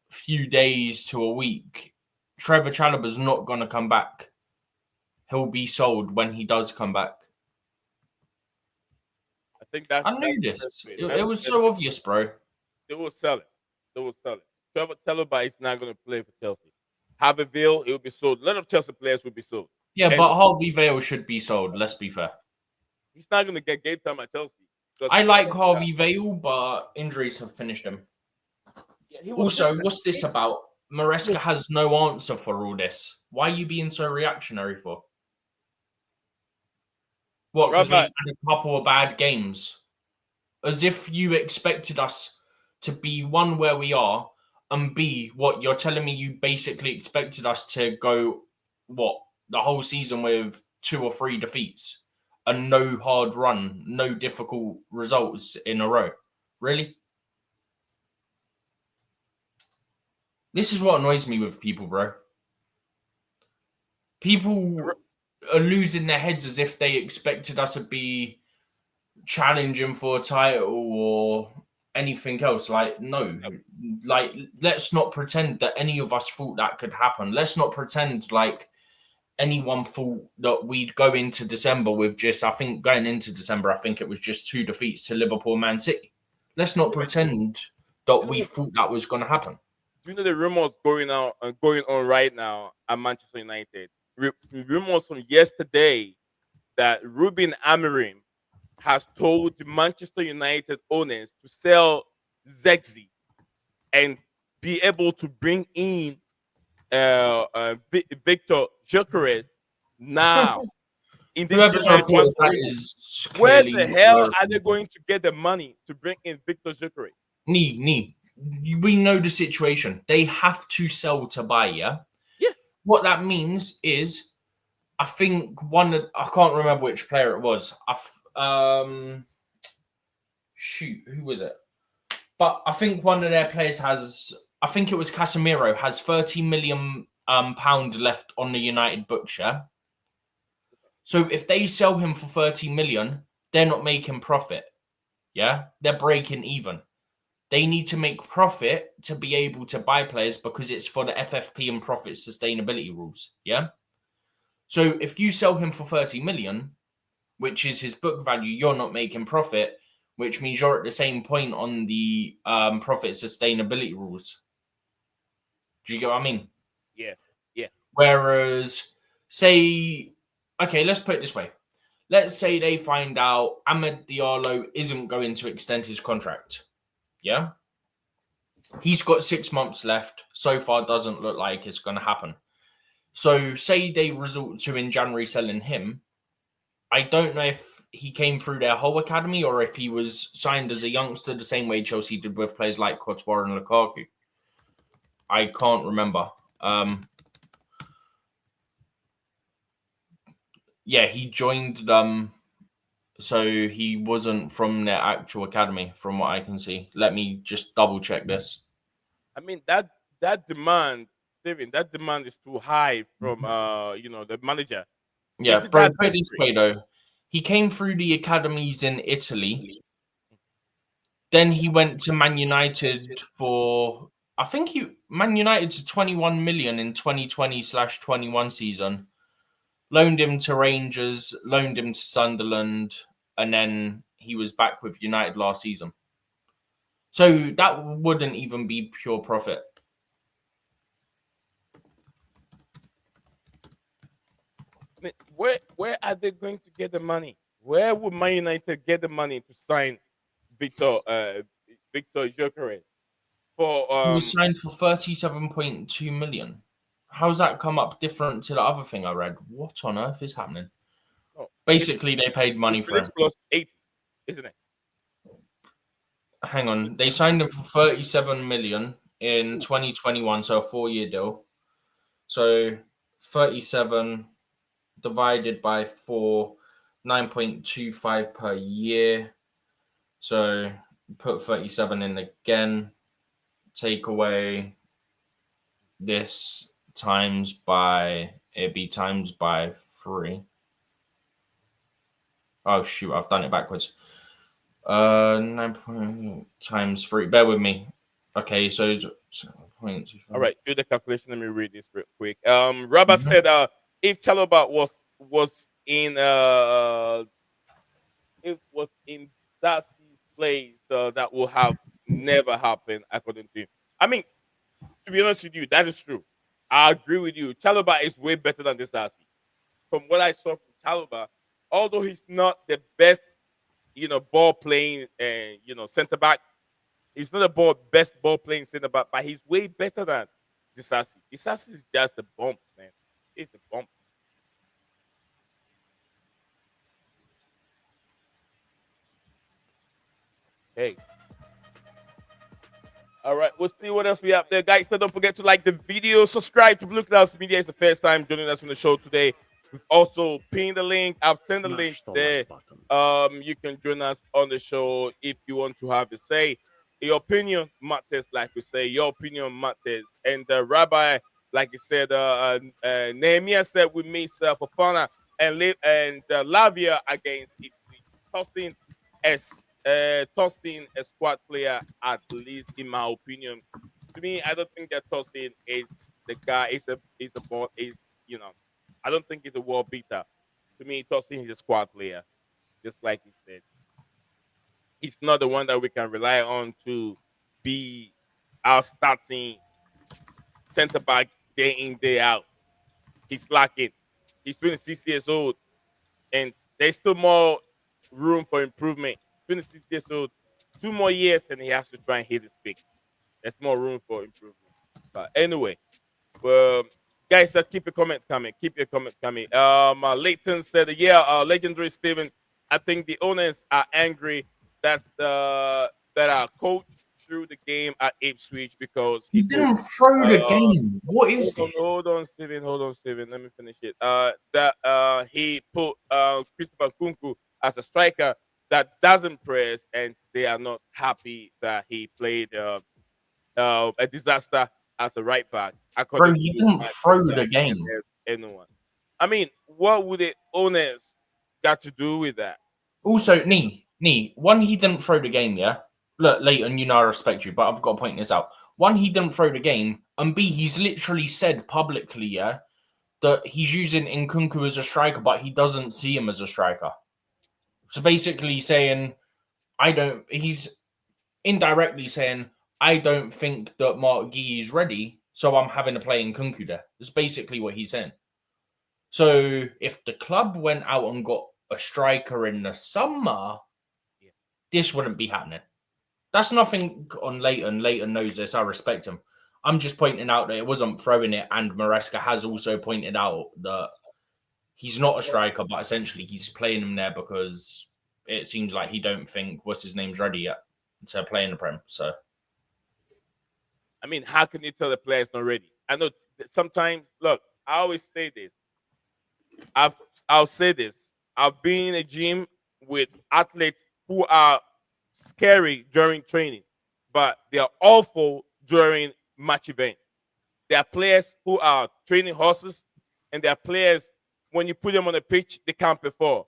S3: few days to a week, Trevor Chalobah's not going to come back. He'll be sold when he does come back.
S2: I think that's.
S3: I knew this. It was so obvious, bro.
S2: They will sell it. They will sell it. Trevor Chalobah is not going to play for Chelsea. Harveyville, it will be sold. A lot of Chelsea players will be sold.
S3: Yeah, but Harvey Vale should be sold. Let's be fair.
S2: He's not going to get game time at Chelsea.
S3: I like Harvey Vale, but injuries have finished him.
S2: Yeah,
S3: also, what's this about? Maresca has no answer for all this. Why are you being so reactionary for? What, because we've had a couple of bad games? As if you expected us to be, one, where we are, and B, what, you're telling me you basically expected us to go, what, the whole season with 2 or 3 defeats and no hard run, no difficult results in a row? Really? This is what annoys me with people, bro. People are losing their heads as if they expected us to be challenging for a title or anything else. Like, no. Like, let's not pretend that any of us thought that could happen. Let's not pretend like anyone thought that we'd go into December with just, I think it was just 2 defeats to Liverpool and Man City. Let's not pretend that we thought that was going to happen.
S2: Do you know the rumors going on right now at Manchester United? Rumors from yesterday that Ruben Amorim has told the Manchester United owners to sell Zexi and be able to bring in Victor Gyökeres now. In this
S3: report,
S2: where the hell are they going to get the money to bring in Victor Gyökeres?
S3: We know the situation. They have to sell to buy, yeah?
S2: Yeah.
S3: What that means is, I think I can't remember which player it was. Who was it? But I think one of their players I think it was Casemiro, has 30 million pound left on the United books, yeah? So if they sell him for 30 million, they're not making profit, yeah? They're breaking even. They need to make profit to be able to buy players because it's for the FFP and profit sustainability rules, yeah? So if you sell him for 30 million, which is his book value, you're not making profit, which means you're at the same point on the profit sustainability rules. Do you get what I mean?
S2: Yeah.
S3: Whereas, let's put it this way. Let's say they find out Amad Diallo isn't going to extend his contract. Yeah? He's got 6 months left. So far, doesn't look like it's going to happen. So, say they resort to in January selling him. I don't know if he came through their whole academy or if he was signed as a youngster the same way Chelsea did with players like Courtois and Lukaku. I can't remember. He joined them. So he wasn't from their actual academy, from what I can see. Let me just double check this.
S2: I mean, that demand, Steven, that demand is too high from the manager.
S3: Yeah, bro, put it this way though. He came through the academies in Italy. Then he went to Man United for, I think Man United's 21 million in 2020/21 season. Loaned him to Rangers, loaned him to Sunderland, and then he was back with United last season. So that wouldn't even be pure profit.
S2: Where are they going to get the money? Where would Man United get the money to sign Victor Gyökeres?
S3: He was signed for 37.2 million. How's that come up different to the other thing I read? What on earth is happening? Basically, they paid money for him.
S2: Plus 80, isn't it?
S3: Hang on. They signed him for 37 million in 2021, so a 4-year deal. So 37 divided by 4, 9.25 per year. So put 37 in again. Take away this times by, it'd be times by 3. Oh shoot, I've done it backwards. 9 times 3. Bear with me. Okay, so 7.25.
S2: All right, do the calculation. Let me read this real quick. Robert said, if Chalobah was in it was in Darcy's place, that will have never happened, according to him. I mean, to be honest with you, that is true. I agree with you. Chalobah is way better than this Darcy. From what I saw from Chalobah, although he's not the best, ball playing and center back, he's not the best ball playing center back, but he's way better than Disasi. Disasi is just a bump, man. It's a bump. Hey. All right, we'll see what else we have there, guys. So don't forget to like the video, subscribe to Blueclouds Media. It's the first time joining us on the show today. We've also pinned the link. I've sent the link there. You can join us on the show if you want to have a say. Your opinion matters, like we say. Your opinion matters. And the Rabbi, like you said, Nehemiah said we miss Fofana and Lavia against Ipswich, tossing a squad player, at least in my opinion. To me, I don't think that tossing is the guy. Is a ball. I don't think he's a world beater. To me, tossing is a squad player, just like he said. He's not the one that we can rely on to be our starting center back day in, day out. He's lacking. He's 26 years old, and there's still more room for improvement. 26 years old, 2 more years, and he has to try and hit his peak. There's more room for improvement. But anyway, guys, keep your comments coming. Keep your comments coming. Leighton said, legendary Steven. I think the owners are angry that our coach threw the game at Ipswich because
S3: he didn't throw the game. What is this?
S2: Hold on, Steven. Let me finish it. That he put Christopher Nkunku as a striker that doesn't press, and they are not happy that he played a disaster as a right back.
S3: Bro, he didn't throw the game.
S2: Anyone. I mean, what would the owners got to do with that?
S3: Also, one, he didn't throw the game, yeah? Look, Leighton, I respect you, but I've got to point this out. One, he didn't throw the game, and B, he's literally said publicly, yeah, that he's using Nkunku as a striker, but he doesn't see him as a striker. So basically saying, he's indirectly saying, I don't think that Mark Gee is ready, so I'm having to play Nkunku there. That's basically what he's saying. So if the club went out and got a striker in the summer, this wouldn't be happening. That's nothing on Leighton. Leighton knows this. I respect him. I'm just pointing out that it wasn't throwing it, and Maresca has also pointed out that he's not a striker, but essentially he's playing him there because it seems like he don't think what's his name's ready yet to play in the Prem. So,
S2: I mean, how can you tell the player's not ready? I know sometimes. Look, I always say this. I'll say this. I've been in a gym with athletes who are scary during training, but they are awful during match event. There are players who are training horses, and there are players, when you put them on the pitch, they can't perform.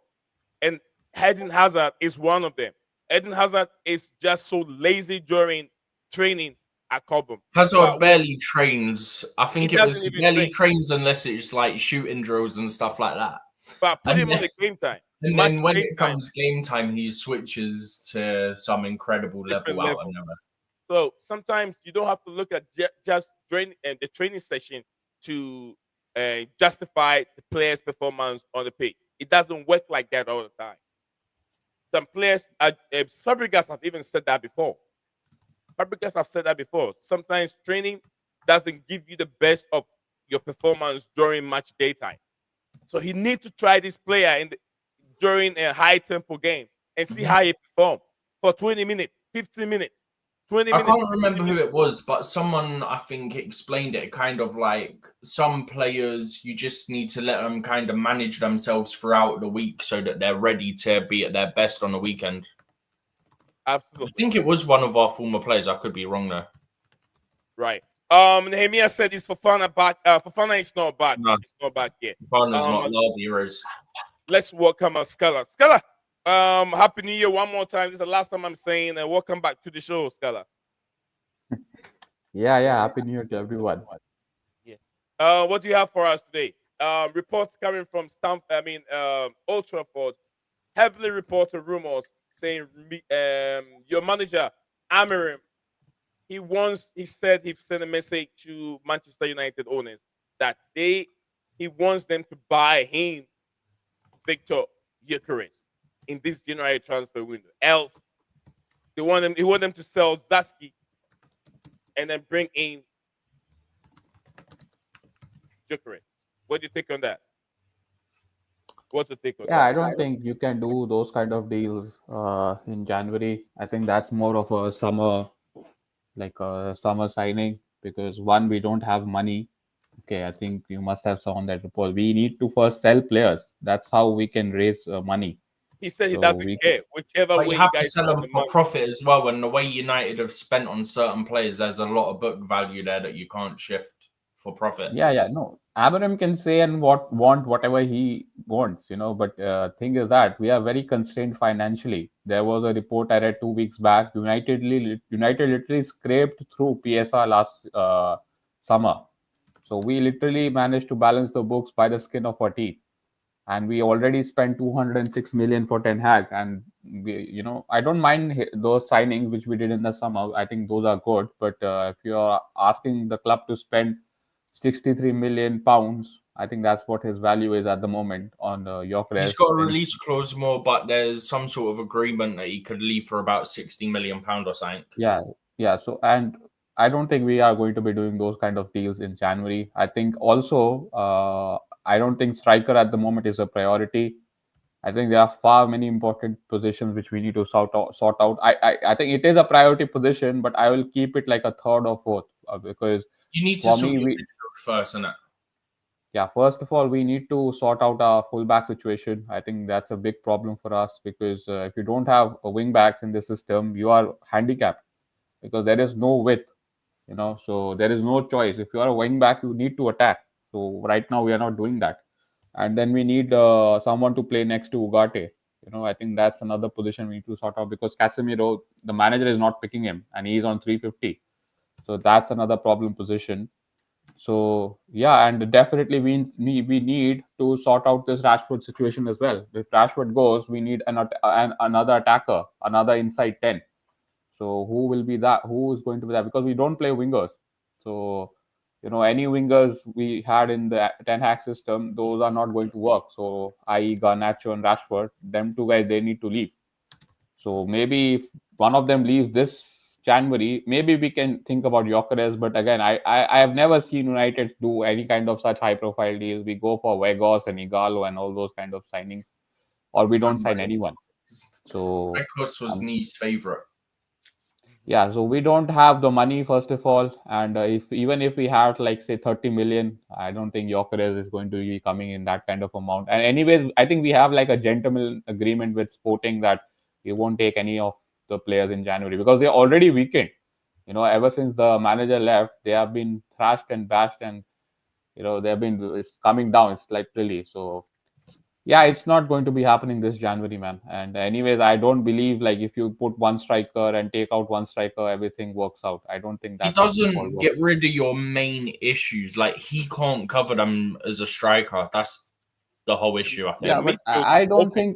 S2: And Eden Hazard is one of them. Eden Hazard is just so lazy during training at Cobham.
S3: Hazard barely trains. I think it was barely trains unless it's like shooting drills and stuff like that.
S2: But put him on the game time.
S3: And then when it comes game time, he switches to some incredible level out of nowhere.
S2: So sometimes you don't have to look at just the training session to justify the player's performance on the pitch. It doesn't work like that all the time. Some players, Fabregas have even said that before. Sometimes training doesn't give you the best of your performance during match day time. So he needs to try this player during a high tempo game and see how he performs for 20 minutes, 15 minutes. 20
S3: I
S2: minutes.
S3: can't remember who it was, but someone I think explained it kind of like some players, you just need to let them kind of manage themselves throughout the week so that they're ready to be at their best on the weekend. I
S2: Absolutely.
S3: think it was one of our former players. I could be wrong though.
S2: Right. Nehemiah said is Fofana back. Fofana is not back.
S3: No.
S2: He's not back yet.
S3: Fofana's not allowed, he is.
S2: Let's welcome Scala. Scala, Happy New Year one more time. This is the last time I'm saying, and welcome back to the show, Scala.
S4: Yeah, Happy New Year to everyone.
S2: Yeah. What do you have for us today? Reports coming from Old Trafford heavily reported rumors saying your manager Amorim, he said he sent a message to Manchester United owners that he wants them to buy him Victor Gyökeres in this January transfer window. Else, he want them to sell Zaski and then bring in Gyökeres. What do you think on that? What's your take on that?
S4: Yeah, I don't think you can do those kind of deals in January. I think that's more of a summer, like a summer signing, because one, we don't have money. Okay, I think you must have saw on that report. We need to first sell players. That's how we can raise money.
S2: He said he
S4: So
S2: doesn't care. Whichever
S3: But
S2: way
S3: you have
S2: you
S3: to
S2: guys
S3: sell
S2: want
S3: them
S2: the
S3: for
S2: money.
S3: profit as well. And the way United have spent on certain players, there's a lot of book value there that you can't shift for profit.
S4: Yeah, no. Abraham can say and want whatever he wants, But thing is that we are very constrained financially. There was a report I read 2 weeks back. United literally scraped through PSR last summer. So we literally managed to balance the books by the skin of our teeth. And we already spent 206 million for Ten Hag. And I don't mind those signings which we did in the summer. I think those are good. But if you're asking the club to spend 63 million pounds, I think that's what his value is at the moment on Gyökeres.
S3: He's got a release clause more, but there's some sort of agreement that he could leave for about £60 million or something.
S4: Yeah. So, and I don't think we are going to be doing those kind of deals in January. I think also, I don't think striker at the moment is a priority. I think there are far many important positions which we need to sort out. I think it is a priority position, but I will keep it like a third or fourth because
S3: you need to
S4: for
S3: sort
S4: me,
S3: your midfield first, isn't it?
S4: Yeah, first of all, we need to sort out our fullback situation. I think that's a big problem for us because if you don't have a wing backs in the system, you are handicapped because there is no width, so there is no choice. If you are a wing back, you need to attack. So right now we are not doing that. And then we need someone to play next to Ugarte. I think that's another position we need to sort out because Casemiro, the manager is not picking him and he's on 350. So that's another problem position. So yeah, and definitely we need to sort out this Rashford situation as well. If Rashford goes, we need another attacker, another inside 10. So who will be that? Who is going to be that? Because we don't play wingers. So any wingers we had in the Ten Hag system, those are not going to work. So i.e. Garnacho and Rashford, them two guys, they need to leave. So maybe if one of them leaves this January, maybe we can think about Gyökeres. But again, I have never seen United do any kind of such high-profile deals. We go for Weghorst and Igalo and all those kind of signings, or we don't sign anyone. So
S3: Weghorst was Nee's favorite.
S4: Yeah, so we don't have the money first of all, and even if we have like say 30 million, I don't think Gyökeres is going to be coming in that kind of amount. And anyways, I think we have like a gentleman agreement with Sporting that we won't take any of the players in January because they're already weakened. Ever since the manager left, they have been thrashed and bashed, and it's coming down. It's like really so. Yeah, it's not going to be happening this January, man. And anyways, I don't believe like if you put one striker and take out one striker, everything works out. I don't think that
S3: he doesn't get rid of your main issues. Like he can't cover them as a striker. That's the whole issue, I think.
S4: Yeah, but I don't think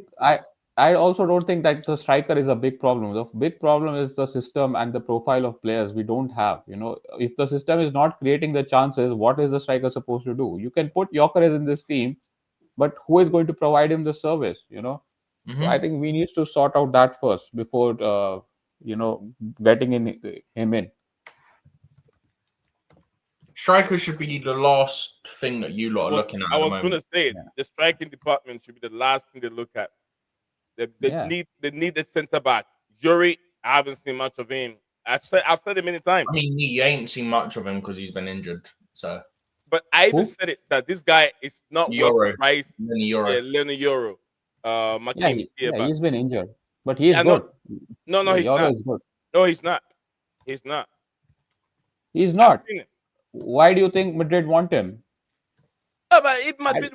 S4: I also don't think that the striker is a big problem. The big problem is the system and the profile of players we don't have. If the system is not creating the chances, what is the striker supposed to do? You can put Gyökeres in this team, but who is going to provide him the service? So I think we need to sort out that first before getting him in.
S2: Striker should be the last thing that you lot are looking at. I was going to say the striking department should be the last thing they look at. They need a centre back. Yuri, I haven't seen much of him. I've said it many times.
S3: I mean, you ain't seen much of him because he's been injured. So,
S2: But I even
S4: Who?
S2: said it that this guy is not worth the
S3: Euro,
S2: price.
S3: many Euro.
S2: Yeah, Leonard Euro.
S4: Yeah,
S2: Makim
S4: he's been injured, but he's
S2: I
S4: good.
S2: know. No, he's
S4: Euro
S2: not.
S4: is good.
S2: No, he's not. He's not.
S4: He's
S2: I've
S4: not.
S2: seen it.
S4: Why do you think Madrid want him?
S2: Oh, but if Madrid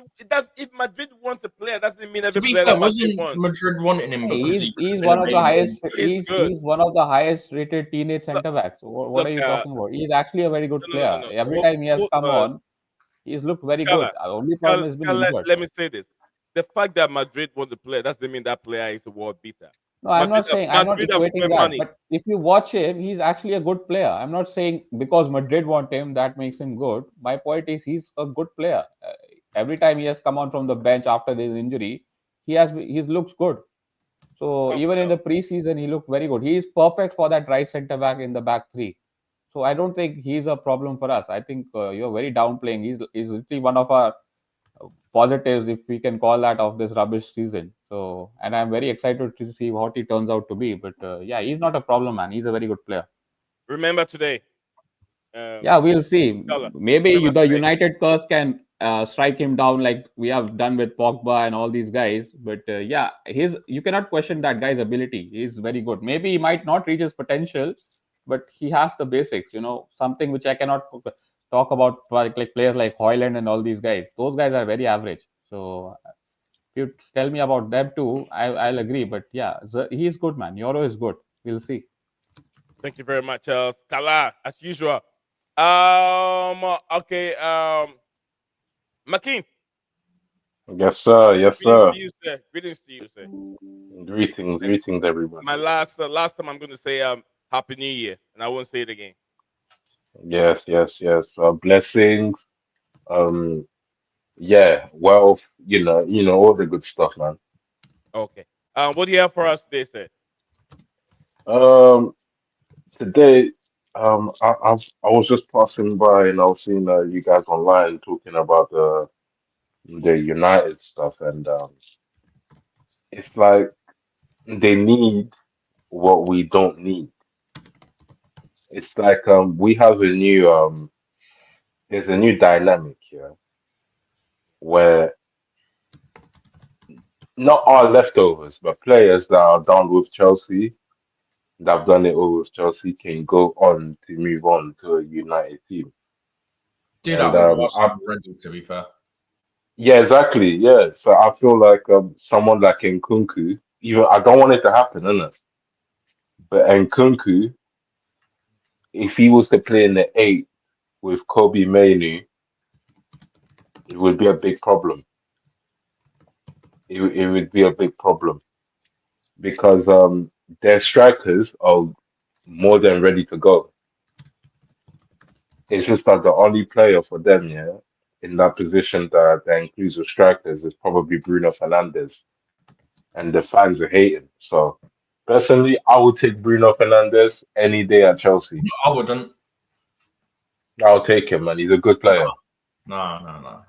S2: wants a player, doesn't mean
S3: To
S2: every
S3: be
S2: player
S3: fair,
S2: that Madrid
S3: wasn't
S2: wants.
S3: Madrid wanting him because
S4: He's one of the highest.
S2: He's good.
S4: He's one of the highest rated teenage
S2: Look,
S4: centre backs. What
S2: look,
S4: are you talking about? He's actually a very good player.
S2: no.
S4: Every time he has come on, he's looked very good.
S2: Kala,
S4: The only problem has been injured.
S2: let me say this: the fact that Madrid wants the player doesn't mean that player is a world beater.
S4: No, I'm not saying. I'm not
S2: Madrid have
S4: equating
S2: spent
S4: that.
S2: money.
S4: But if you watch him, he's actually a good player. I'm not saying because Madrid want him that makes him good. My point is he's a good player. Every time he has come on from the bench after this injury, he's looks good. So even in the preseason, he looked very good. He is perfect for that right centre back in the back three. So I don't think he's a problem for us. I think you're very downplaying. He's literally one of our positives, if we can call that, of this rubbish season. So, and I'm very excited to see what he turns out to be. But yeah, he's not a problem, man. He's a very good player.
S2: Remember today.
S4: Yeah, we'll see. Maybe the
S2: today.
S4: United curse can strike him down like we have done with Pogba and all these guys. But yeah, you cannot question that guy's ability. He's very good. Maybe he might not reach his potential, but he has the basics. Something which I cannot talk about, like players like Hoyland and all these guys. Those guys are very average. So if you tell me about them too, I'll agree. But yeah, he's good, man. Euro is good. We'll see.
S2: Thank you very much, Scala, as usual. Okay. Makin.
S5: Yes, sir. Yes, sir.
S2: Greetings to you, sir.
S5: Greetings, everybody.
S2: My last time I'm going to say Happy New Year, and I won't say it again.
S5: Yes. Blessings. Yeah. Wealth. All the good stuff, man.
S2: Okay. What do you have for us today, sir?
S5: Today, I was just passing by and I was seeing you guys online talking about the United stuff, and it's like they need what we don't need. It's like we have there's a new dynamic here where not our leftovers, but players that are done with Chelsea, that have done it all with Chelsea, can go on to move on to a United team.
S3: Do
S5: And
S3: that with Arsenal already, to be fair.
S5: yeah, exactly. Yeah, so I feel like someone like Nkunku, even I don't want it to happen, innit? But Nkunku, if he was to play in the 8 with Kobe Mainoo, it would be a big problem. It would be a big problem because their strikers are more than ready to go. It's just that the only player for them, yeah, in that position that includes the strikers is probably Bruno Fernandes, and the fans are hating. So personally, I would take Bruno Fernandes any day at Chelsea.
S3: I wouldn't.
S5: I'll take him, man. He's a good player.
S3: No.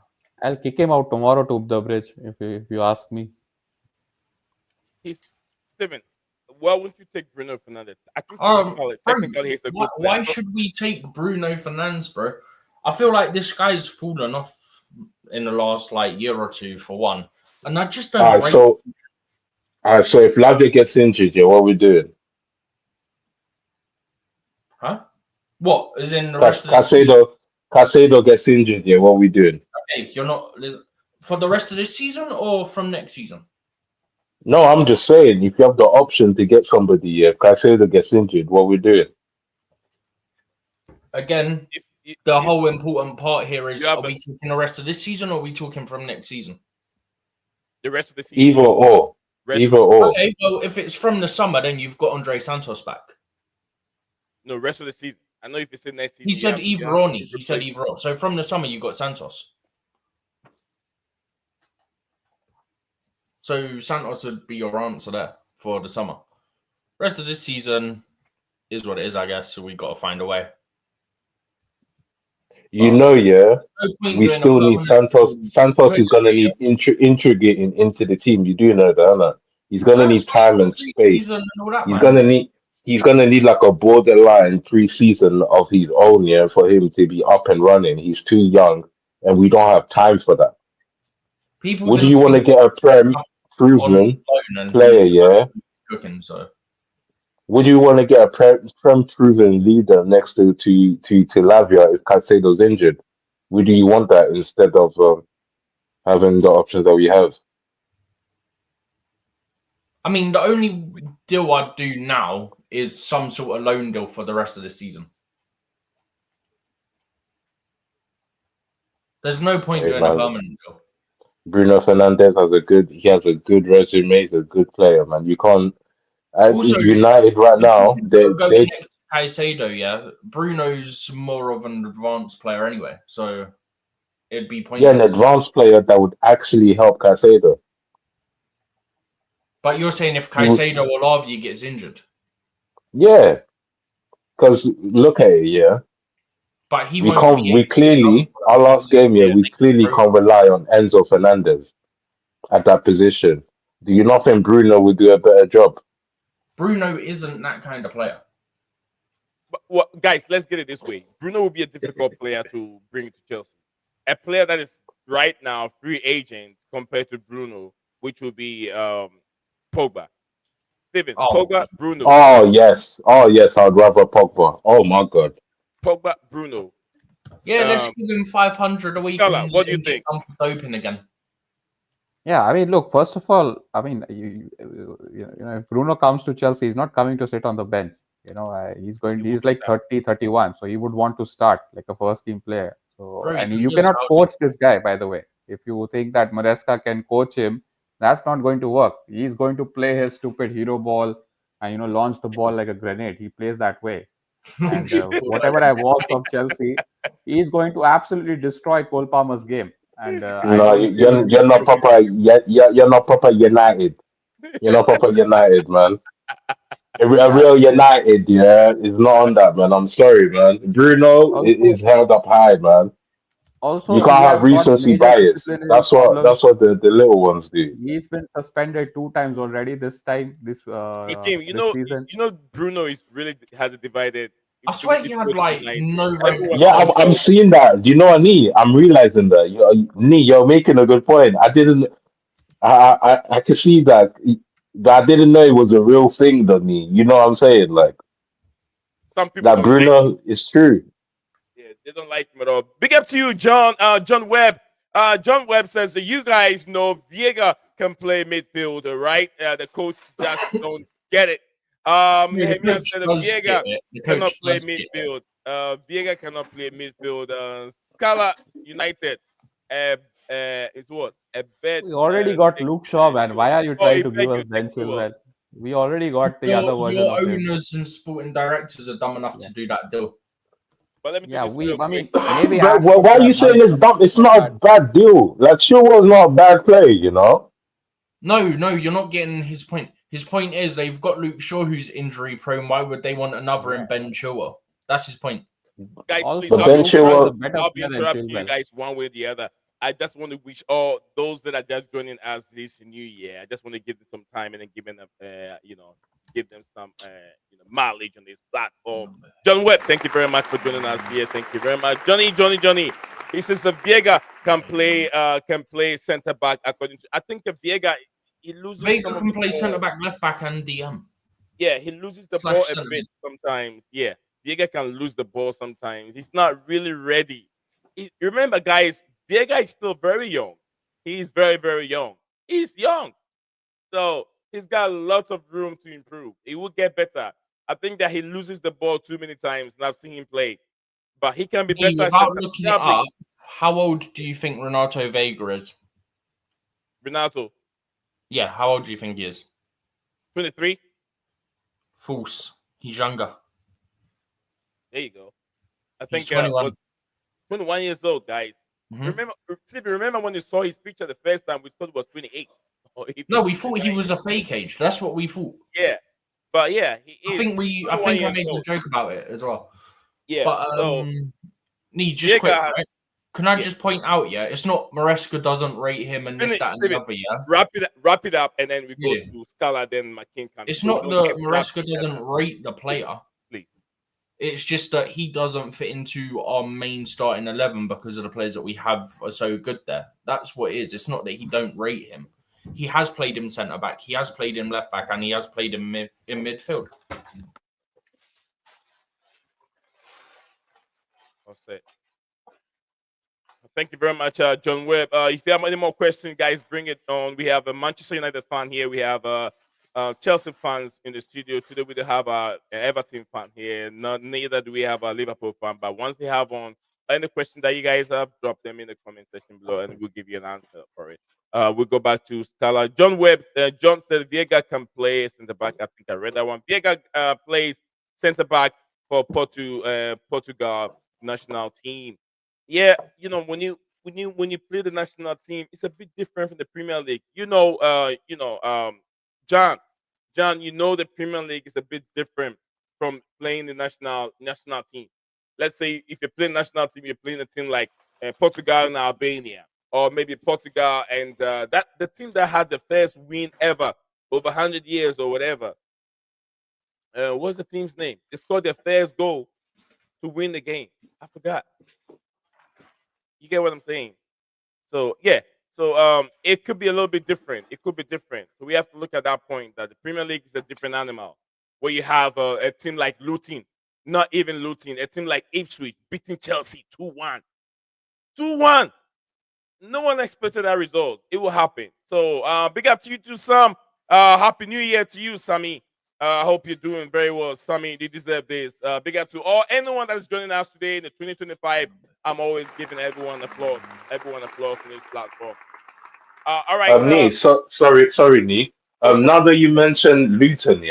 S4: I'll kick him out tomorrow to the bridge if you ask me.
S2: Steven, why wouldn't you take Bruno Fernandes? I think technically he's a good player.
S3: Why should we take Bruno Fernandes, bro? I feel like this guy's fallen off in the last year or two for one, and I just don't.
S5: All right, so if Lavia gets injured, yeah, what are we doing?
S3: Huh? What is in the rest of the
S5: season? Casadei gets injured, yeah, what are we doing?
S3: Okay, you're not for the rest of this season or from next season?
S5: No, I'm just saying, if you have the option to get somebody, if Casadei gets injured, what are we doing?
S3: Again, the whole important part here is: are we talking the rest of this season, or are we talking from next season?
S2: The rest of the season.
S5: Either or.
S3: Okay, well, if it's from the summer, then you've got Andre Santos back.
S2: No, rest of the season. I know if it's in next season.
S3: He said either or. He said either or. So from the summer, you've got Santos. So Santos would be your answer there for the summer. Rest of this season is what it is, I guess. So we got to find a way.
S5: Yeah, we still need Santos. Santos is going to need integrating into the team. You do know that, Anna. He's going to need time and space. He's going to need. he's gonna need like a borderline pre-season of his own, yeah, for him to be up and running. He's too young, and we don't have time for that.
S3: People
S5: Would
S3: didn't
S5: you want to
S3: think
S5: get a prem
S3: on
S5: proven
S3: loan and
S5: player,
S3: he's
S5: yeah?
S3: cooking. So
S5: Would you want to get a prem proven leader next to Lavia if Caicedo's injured? Would you want that instead of having the options that we have?
S3: I mean, the only deal I'd do now is some sort of loan deal for the rest of the season. There's no point
S5: Hey,
S3: doing a
S5: man,
S3: permanent deal.
S5: Bruno Fernandez has a good resume. He's a good player, man. You can't. At
S3: Also,
S5: United right now,
S3: going
S5: they
S3: next to Caicedo, yeah, Bruno's more of an advanced player anyway, so it'd be
S5: yeah, an
S3: pointless.
S5: advanced player that would actually help Caicedo.
S3: But you're saying if
S5: He would,
S3: Caicedo or Lavia gets injured,
S5: yeah, because look at it, yeah.
S3: but he
S5: We
S3: won't
S5: can't.
S3: be
S5: We
S3: able
S5: clearly our last game, yeah. We clearly
S3: to
S5: can't rely on Enzo Fernandez at that position. Do you not think Bruno would do a better job?
S3: Bruno isn't that kind of player.
S2: But, well, guys, let's get it this way. Bruno will be a difficult player to bring to Chelsea. A player that is right now free agent compared to Bruno, which will be Pogba. Steven,
S3: Oh,
S2: Pogba, Bruno.
S5: Oh yes, I'd rather Pogba. Oh my god.
S2: Pogba, Bruno.
S3: yeah, let's give him 500 a week
S2: Scala,
S3: and
S2: what do you
S3: let him get
S2: think?
S3: done for doping again.
S4: Yeah, I mean, look. First of all, I mean, if Bruno comes to Chelsea, he's not coming to sit on the bench. He's going.
S2: He will
S4: He's
S2: be
S4: like
S2: back.
S4: 30, 31, so he would want to start like a first team player. So,
S3: Bro,
S4: and
S3: he
S4: you
S3: can
S4: cannot
S3: start.
S4: coach this guy, by the way. If you think that Maresca can coach him, that's not going to work. He's going to play his stupid hero ball and launch the ball like a grenade. He plays that way. And whatever I watched of Chelsea, he's going to absolutely destroy Cole Palmer's game. And I
S5: No,
S4: don't think
S5: you're not proper. You're not proper United. You're not proper United, man. A real United, yeah, is not on that, man. I'm sorry, man. Bruno
S4: also
S5: is held up high, man. You
S4: also
S5: can't
S4: he
S5: have
S4: has got
S5: recency
S4: major
S5: bias.
S4: disciplinary
S5: That's what
S4: problems.
S5: the little ones do.
S4: He's been suspended 2 times already. This
S2: Hakeem,
S4: this season.
S2: Bruno is really has a divided.
S3: I swear he had like no red
S2: Everyone
S5: Yeah,
S2: loves
S5: I'm
S2: him.
S5: seeing that. Do you know what, Nee? I'm realizing that. You're making a good point. I didn't. I can see that, but I didn't know it was a real thing, though, Nee. You know what I'm saying? Like
S2: Some people
S5: that
S2: don't like.
S5: Bruno is true.
S2: Yeah, they don't like him at all. Big up to you, John. John Webb. John Webb says that you guys know Viega can play midfielder, right? The coach just don't get it.
S3: The
S2: Nehemiah
S3: coach
S2: said that
S3: does
S2: Viega
S3: get it. The
S2: cannot
S3: coach
S2: play
S3: does get it.
S2: midfield. Viega cannot play midfield. Scala United is what? A bed.
S4: We already got Luke Shaw, man. Why are you
S2: Oh,
S4: trying to give us Ben Chilwell? We already got the other version
S3: Your
S4: of him.
S3: owners and sporting directors are dumb enough to do that deal.
S2: But let me
S4: Yeah,
S2: do this real
S4: I
S2: quick.
S4: mean, maybe
S5: But
S4: Ashford
S5: why are
S4: could
S5: you
S4: have
S5: saying
S4: done
S5: it's dumb? It's
S4: something
S5: not a
S4: like that.
S5: bad deal. Like Chilwell's not a bad player, you know.
S3: No, you're not getting his point. His point is they've got Luke Shaw who's injury prone. Why would they want another in Ben Chilwell? That's his point.
S2: Guys,
S4: Also,
S2: please,
S5: But
S2: I'll
S5: Ben
S2: be
S4: Luke Shaw is a
S5: Chilwell,
S4: better
S2: I'll be
S4: player than
S2: interrupting you
S4: Chilwell.
S2: guys one way or the other. I just want to wish all those that are just joining us this new year. I just want to give them some time and then give them, give them some, mileage on this platform. John Webb, thank you very much for joining us here. Thank you very much, Johnny. He says that Viega can play center back. According to, I think that Viega he loses.
S3: Vega
S2: some of
S3: can
S2: the
S3: play
S2: ball.
S3: centre back, left back, and DM.
S2: Yeah, he loses the
S3: Slash
S2: ball a
S3: centre
S2: bit
S3: mid.
S2: sometimes. Yeah, Viega can lose the ball sometimes. He's not really ready. Remember, guys, Viega is still very young. He's very, very young. He's young. So he's got lots of room to improve. He will get better. I think that he loses the ball too many times, and I've seen him play. But he can be
S3: Me,
S2: better.
S3: without looking it up, how old do you think Renato Vega is?
S2: Renato,
S3: Yeah, how old do you think he is?
S2: 23.
S3: False. He's younger.
S2: There you go. I
S3: He's
S2: think
S3: 21.
S2: 21 years old, guys.
S3: Mhm.
S2: Remember when you saw his picture the first time, we thought it was 28.
S3: No, we thought he was a fake age. That's what we thought.
S2: Yeah, but yeah, he is.
S3: I think I made a joke about it as well.
S2: Yeah,
S3: But
S2: so
S3: Nee, just quick,
S2: Viega,
S3: right? Can I just point out, it's not Maresca doesn't rate him and this, that, and the other,
S2: Wrap it up, and then we go
S3: Yeah.
S2: to Scala, then McKean can.
S3: It's
S2: so
S3: not
S2: we don't
S3: that
S2: get blood
S3: Maresca
S2: together.
S3: doesn't rate the player.
S2: Please.
S3: It's just that he doesn't fit into our main starting 11 because of the players that we have are so good there. That's what it is. It's not that he don't rate him. He has played him centre back, he has played him left back, and he has played him in midfield.
S2: That's it. Thank you very much, John Webb. If you have any more questions, guys, bring it on. We have a Manchester United fan here. We have Chelsea fans in the studio. Today we don't have an Everton fan here. Neither do we have a Liverpool fan. But once they have on any question that you guys have, drop them in the comment section below, and we'll give you an answer for it. We'll go back to Scala. John Webb. John said Viega can play centre back. I think I read that one. Viega plays centre back for Portugal national team. Yeah, when you play the national team, it's a bit different from the Premier League. John, the Premier League is a bit different from playing the national team. Let's say if you're playing national team, you're playing a team like Portugal and Albania, or maybe Portugal and that the team that had the first win ever over 100 years or whatever. What's the team's name? They scored their first goal to win the game. I forgot. You get what I'm saying? So yeah. So it could be a little bit different. It could be different. So we have to look at that point that the Premier League is a different animal, where you have a team like Luton, not even Luton, a team like Ipswich beating Chelsea 2-1. 2-1. No one expected that result. It will happen. So big up to you too, Sam. Happy New Year to you, Sammy. I hope you're doing very well, Sammy. You deserve this. Big up to anyone that is joining us today in the 2025. I'm always giving everyone applause. Everyone applause on this platform. All right.
S5: Nee, sorry, Nee. Now that you mentioned Luton,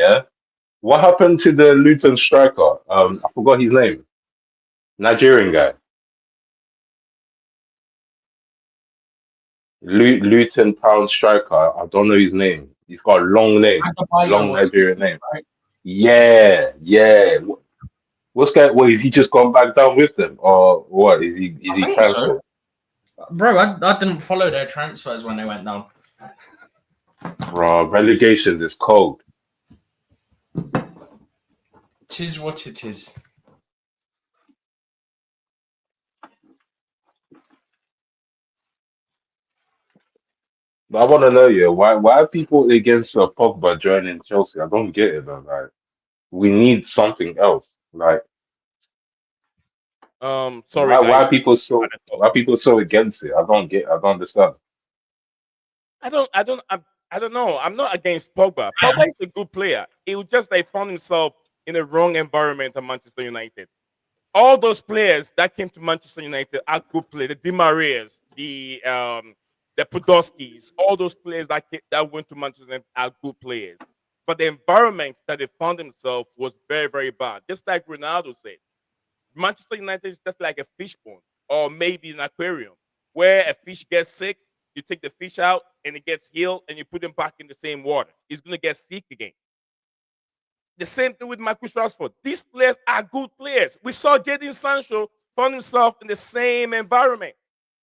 S5: what happened to the Luton striker? I forgot his name. Nigerian guy. Luton Town striker. I don't know his name. He's got a long name, long Nigerian name.
S3: Right?
S5: Yeah. What's going? What is he just gone back down with them, or what? Is he transferred?
S3: So. Bro, I didn't follow their transfers when they went down.
S5: Bro, relegation is cold.
S3: Tis what it is.
S5: But I want to know, why are people against Pogba joining Chelsea? I don't get it, though. Like, we need something else. Like,
S2: sorry,
S5: why
S2: guys.
S5: are people so against it? I don't understand.
S2: I don't know. I'm not against Pogba. Pogba is a good player. He was just found himself in the wrong environment at Manchester United. All those players that came to Manchester United are good players. The Di Marias, the Podolskis, all those players that went to Manchester United are good players. But the environment that they found themselves was very, very bad. Just like Ronaldo said, Manchester United is just like a fish pond or maybe an aquarium where a fish gets sick, you take the fish out and it gets healed and you put him back in the same water. He's going to get sick again. The same thing with Marcus Rashford. These players are good players. We saw Jadon Sancho found himself in the same environment.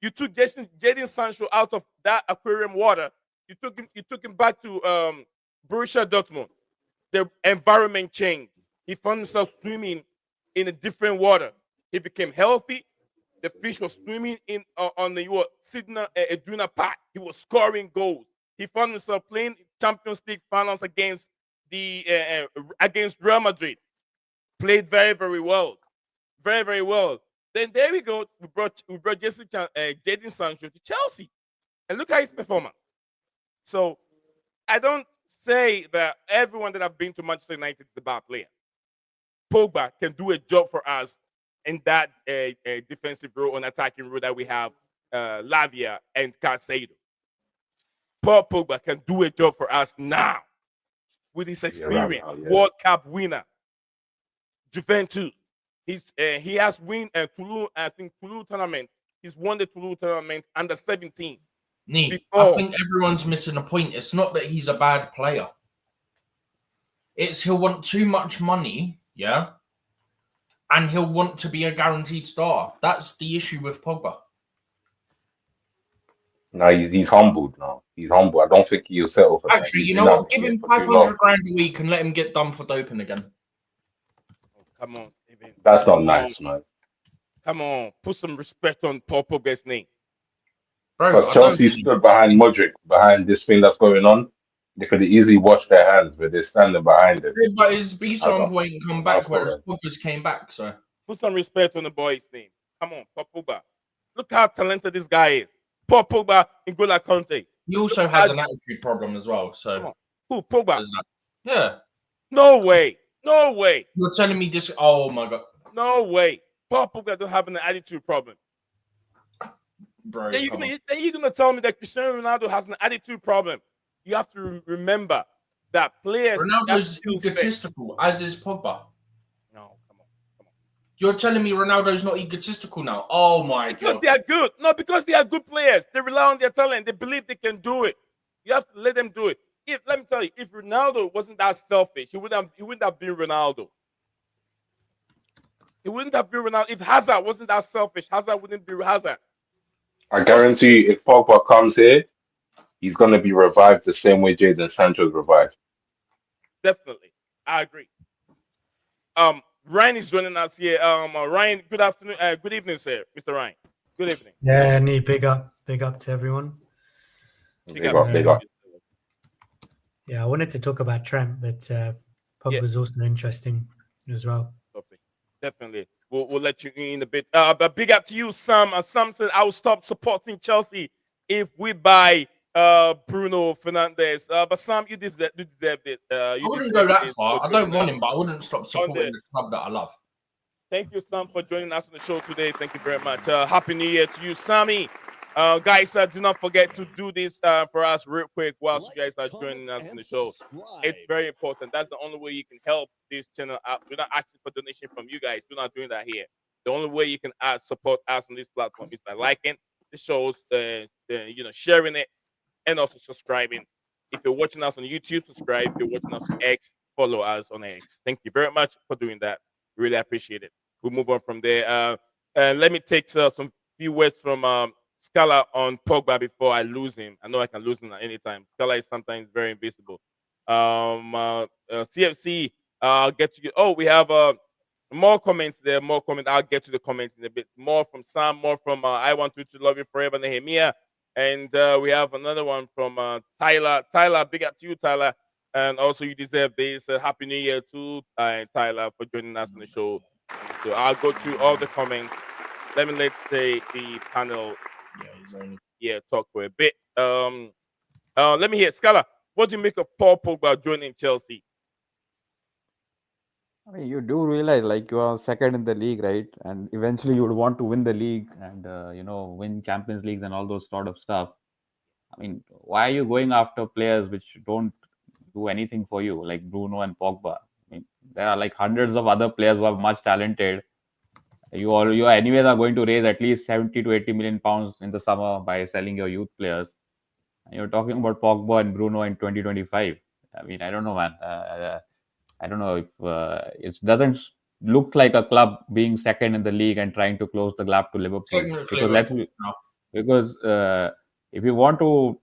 S2: You took Jadon Sancho out of that aquarium water. You took him back to Borussia Dortmund. The environment changed. He found himself swimming in a different water. He became healthy. The fish was swimming in on the Sydney Iduna Park. He was scoring goals. He found himself playing Champions League finals against against Real Madrid. Played very, very well, very, very well. Then there we go. We brought Jadon Sancho to Chelsea, and look at his performance. So I don't say that everyone that have been to Manchester United is a bad player. Pogba can do a job for us in that defensive role, on attacking role that we have Lavia and Casadei. Paul Pogba can do a job for us now with his experience, World Cup winner, Juventus. He has won Toulouse, I think Toulouse tournament. He's won the Toulouse tournament under 17.
S3: I think everyone's missing a point. It's not that he's a bad player. It's he'll want too much money, and he'll want to be a guaranteed starter. That's the issue with Pogba.
S5: Now he's humbled now. He's humble. I don't think he'll settle for that.
S3: Actually,
S5: He's
S3: you
S5: been
S3: know
S5: at
S3: what? Give
S5: Palace
S3: him
S5: for too long.
S3: 500 grand a week and let him get done for doping again.
S2: Oh, come on, Steven.
S5: That's not
S2: Come on.
S5: nice, man.
S2: Come on. Put some respect on Paul Pogba's name.
S3: Bro,
S5: Because
S3: I don't.
S5: Chelsea stood behind Modric, behind this thing that's going on. They could easily wash their hands, but they're standing behind him.
S3: But his beast
S5: I
S3: on
S5: don't,
S3: point come
S5: I'm
S3: back,
S5: not for
S3: whereas
S5: it.
S3: Pogba's came back. So
S2: Put some respect on the boy's name. Come on, Paul Pogba. Look how talented this guy is. Paul Pogba in N'Golo Conte.
S3: he also has an attitude problem as well.
S2: Come
S3: So
S2: on. Who, Pogba?
S3: there's that. Yeah,
S2: No way. No way.
S3: you're telling me this? Oh my god,
S2: No way. Paul Pogba don't have an attitude problem.
S3: bro!
S2: Then
S3: Come on.
S2: you're gonna tell me that Cristiano Ronaldo has an attitude problem. You have to remember that players.
S3: Ronaldo's egotistical, as is Pogba.
S2: No, come on.
S3: You're telling me Ronaldo's not egotistical now? Oh my
S2: Because
S3: god!
S2: they are good. No, because they are good players. They rely on their talent. They believe they can do it. You have to let them do it. Let me tell you, if Ronaldo wasn't that selfish, he wouldn't have been Ronaldo. He wouldn't have been Ronaldo. If Hazard wasn't that selfish, Hazard wouldn't be Hazard.
S5: I guarantee you, if Pogba comes here, he's going to be revived the same way Jadon Sancho's revived.
S2: Definitely. I agree. Ryan is joining us here. Ryan, good afternoon. Good evening, sir. Mr. Ryan. Good evening.
S6: Yeah, big up to everyone.
S5: Big up.
S6: Yeah, I wanted to talk about Trent, but Pogba was also interesting as well.
S2: Definitely. We'll let you in a bit. But big up to you, Sam. Sam said, I will stop supporting Chelsea if we buy Bruno Fernandes. But Sam, you deserve it.
S3: I wouldn't go that far. I don't want him, but I wouldn't stop supporting the club that I love.
S2: Thank you, Sam, for joining us on the show today. Thank you very much. Happy New Year to you, Sammy. Guys, do not forget to do this for us real quick whilst you guys are joining us on the show. It's very important. That's the only way you can help this channel out. We're not asking for donation from you guys. We're not doing that here. The only way you can support us on this platform is by liking the shows, sharing it, and also subscribing. If you're watching us on YouTube, subscribe. If you're watching us on X, follow us on X. Thank you very much for doing that. Really appreciate it. We'll move on from there. Let me take some few words from Scala on Pogba before I lose him. I know I can lose him at any time. Scala is sometimes very invisible. CFC, I'll get to you. Oh, we have more comments there. More comments. I'll get to the comments in a bit. More from Sam. More from I Want You to Love You Forever, Nehemiah. And we have another one from Tyler. Tyler, big up to you, Tyler. And also, you deserve this. Happy New Year to Tyler for joining us on the show. So I'll go through all the comments. Let me let the panel talk for a bit. Let me hear Scala. What do you make of Paul Pogba joining Chelsea?
S4: I mean, you do realize like you are second in the league, right? And eventually you would want to win the league and win Champions Leagues and all those sort of stuff. I mean, why are you going after players which don't do anything for you, like Bruno and Pogba? I mean, there are like hundreds of other players who are much talented. You anyways are going to raise at least 70 to 80 million pounds in the summer by selling your youth players. And you're talking about Pogba and Bruno in 2025. I mean, I don't know, man. I don't know if it doesn't look like a club being second in the league and trying to close the gap to Liverpool. Because if you want to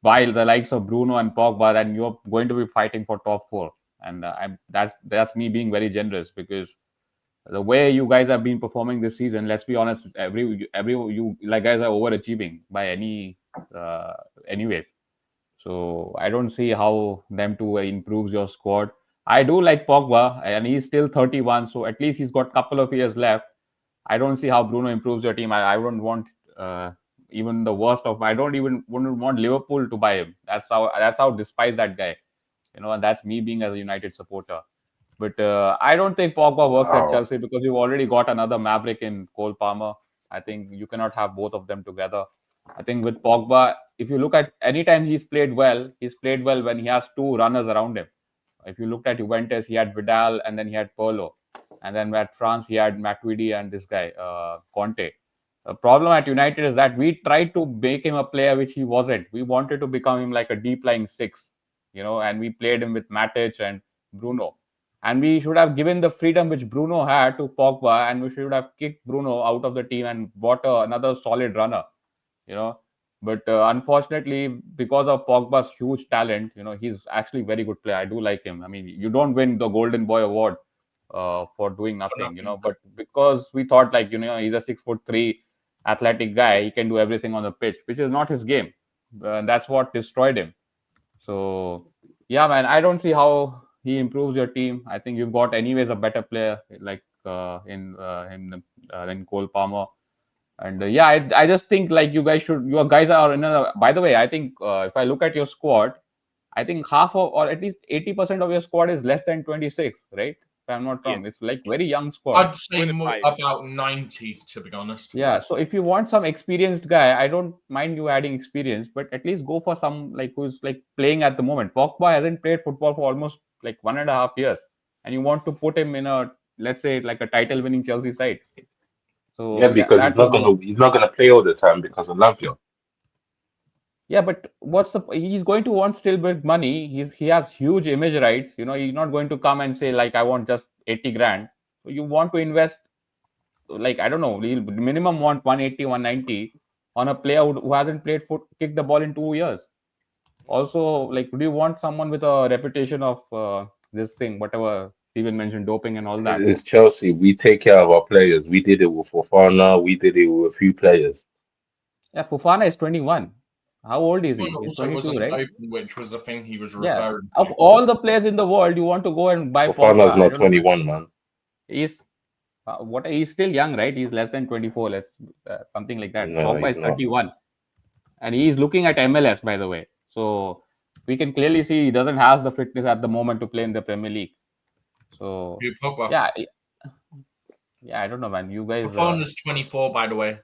S4: buy the likes of Bruno and Pogba, then you're going to be fighting for top four. And that's me being very generous, because the way you guys have been performing this season, let's be honest, every you like guys are overachieving by anyways. So I don't see how them two improves your squad. I do like Pogba, and he's still 31, so at least he's got a couple of years left. I don't see how Bruno improves your team. I don't want even the worst of. I don't even wouldn't want Liverpool to buy him. That's how despise that guy. And that's me being as a United supporter. But I don't think Pogba works at Chelsea, because you've already got another maverick in Cole Palmer. I think you cannot have both of them together. I think with Pogba, if you look at any time he's played well when he has two runners around him. If you looked at Juventus, he had Vidal and then he had Pirlo. And then at France, he had Matuidi and this guy, Conte. The problem at United is that we tried to make him a player which he wasn't. We wanted to become him like a deep-lying six, and we played him with Matic and Bruno. And we should have given the freedom which Bruno had to Pogba, and we should have kicked Bruno out of the team and bought another solid runner, But unfortunately, because of Pogba's huge talent, he's actually a very good player. I do like him. I mean, you don't win the Golden Boy award for doing nothing,
S3: nothing.
S4: But because we thought like, he's a 6'3" athletic guy, he can do everything on the pitch, which is not his game. That's what destroyed him. So yeah, man, I don't see how he improves your team. I think you've got anyways a better player like in Cole Palmer. And yeah, I just think like your guys are in a. By the way, I think if I look at your squad, I think half of or at least 80% of your squad is less than 26, right? If I'm not
S2: Yeah.
S4: wrong, it's like very young squad.
S3: I'd say more
S2: 25.
S3: about 90, to be honest.
S4: Yeah, so if you want some experienced guy, I don't mind you adding experience, but at least go for some like who's like playing at the moment. Pogba hasn't played football for almost like 1.5 years, and you want to put him in a, let's say, like a title-winning Chelsea side. So
S5: Yeah, because
S4: that would work.
S5: he's not gonna play all the time because of Lampion.
S4: Yeah, but he's going to want still big money. He has huge image rights. He's not going to come and say like I want just 80 grand. So you want to invest like I don't know, he'll minimum want 180, 190 on a player who hasn't played kick the ball in 2 years. Also, like, do you want someone with a reputation of this thing, whatever Steven mentioned, doping and all that?
S5: It's Chelsea. We take care of our players. We did it with Fofana. We did it with a few players.
S4: Yeah, Fofana is 21. How old is he?
S3: Fofana
S4: He's
S3: also
S4: 22,
S3: wasn't
S4: right?
S3: open, which was the thing he was
S4: Yeah.
S3: referring
S4: Of
S3: to.
S4: all the players in the world, you want to go and buy
S5: Fofana's
S4: Pogba? I
S5: not
S4: don't know, man.
S5: 21, man.
S4: He's he's still young, right? He's less than 24, something like that.
S5: No,
S4: Pogba
S5: he's
S4: is
S5: not.
S4: 31, and he's looking at MLS, by the way. So we can clearly see he doesn't have the fitness at the moment to play in the Premier League. So
S3: Pogba.
S4: yeah, I don't know, man. You guys,
S3: Fofana's 24, by the way.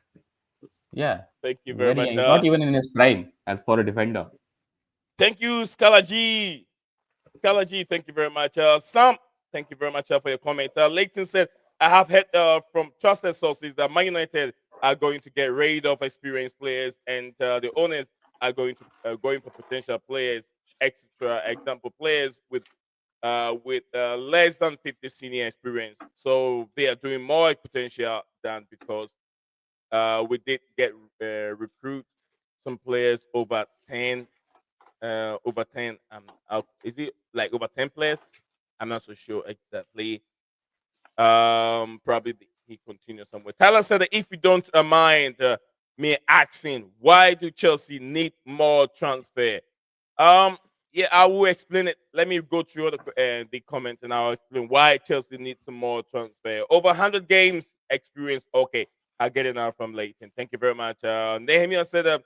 S4: yeah,
S2: Thank you very much.
S4: He's not even in his prime as for a defender.
S2: Thank you, Scala G. Scala G, thank you very much. Sam, thank you very much for your comment. Leighton said, I have heard from trusted sources that Man United are going to get rid of experienced players, and the owners are going for potential players, etc. Example players with less than 50 senior experience. So they are doing more potential than because we did get recruit some players over 10. Over 10. Is it like over 10 players? I'm not so sure exactly. Probably he continues somewhere. Tyler said that if you don't mind me asking, why do Chelsea need more transfer? Yeah, I will explain it. Let me go through the comments and I'll explain why Chelsea needs some more transfer. Over 100 games experience. Okay, I'll get it now from Leighton. Thank you very much. Nehemiah said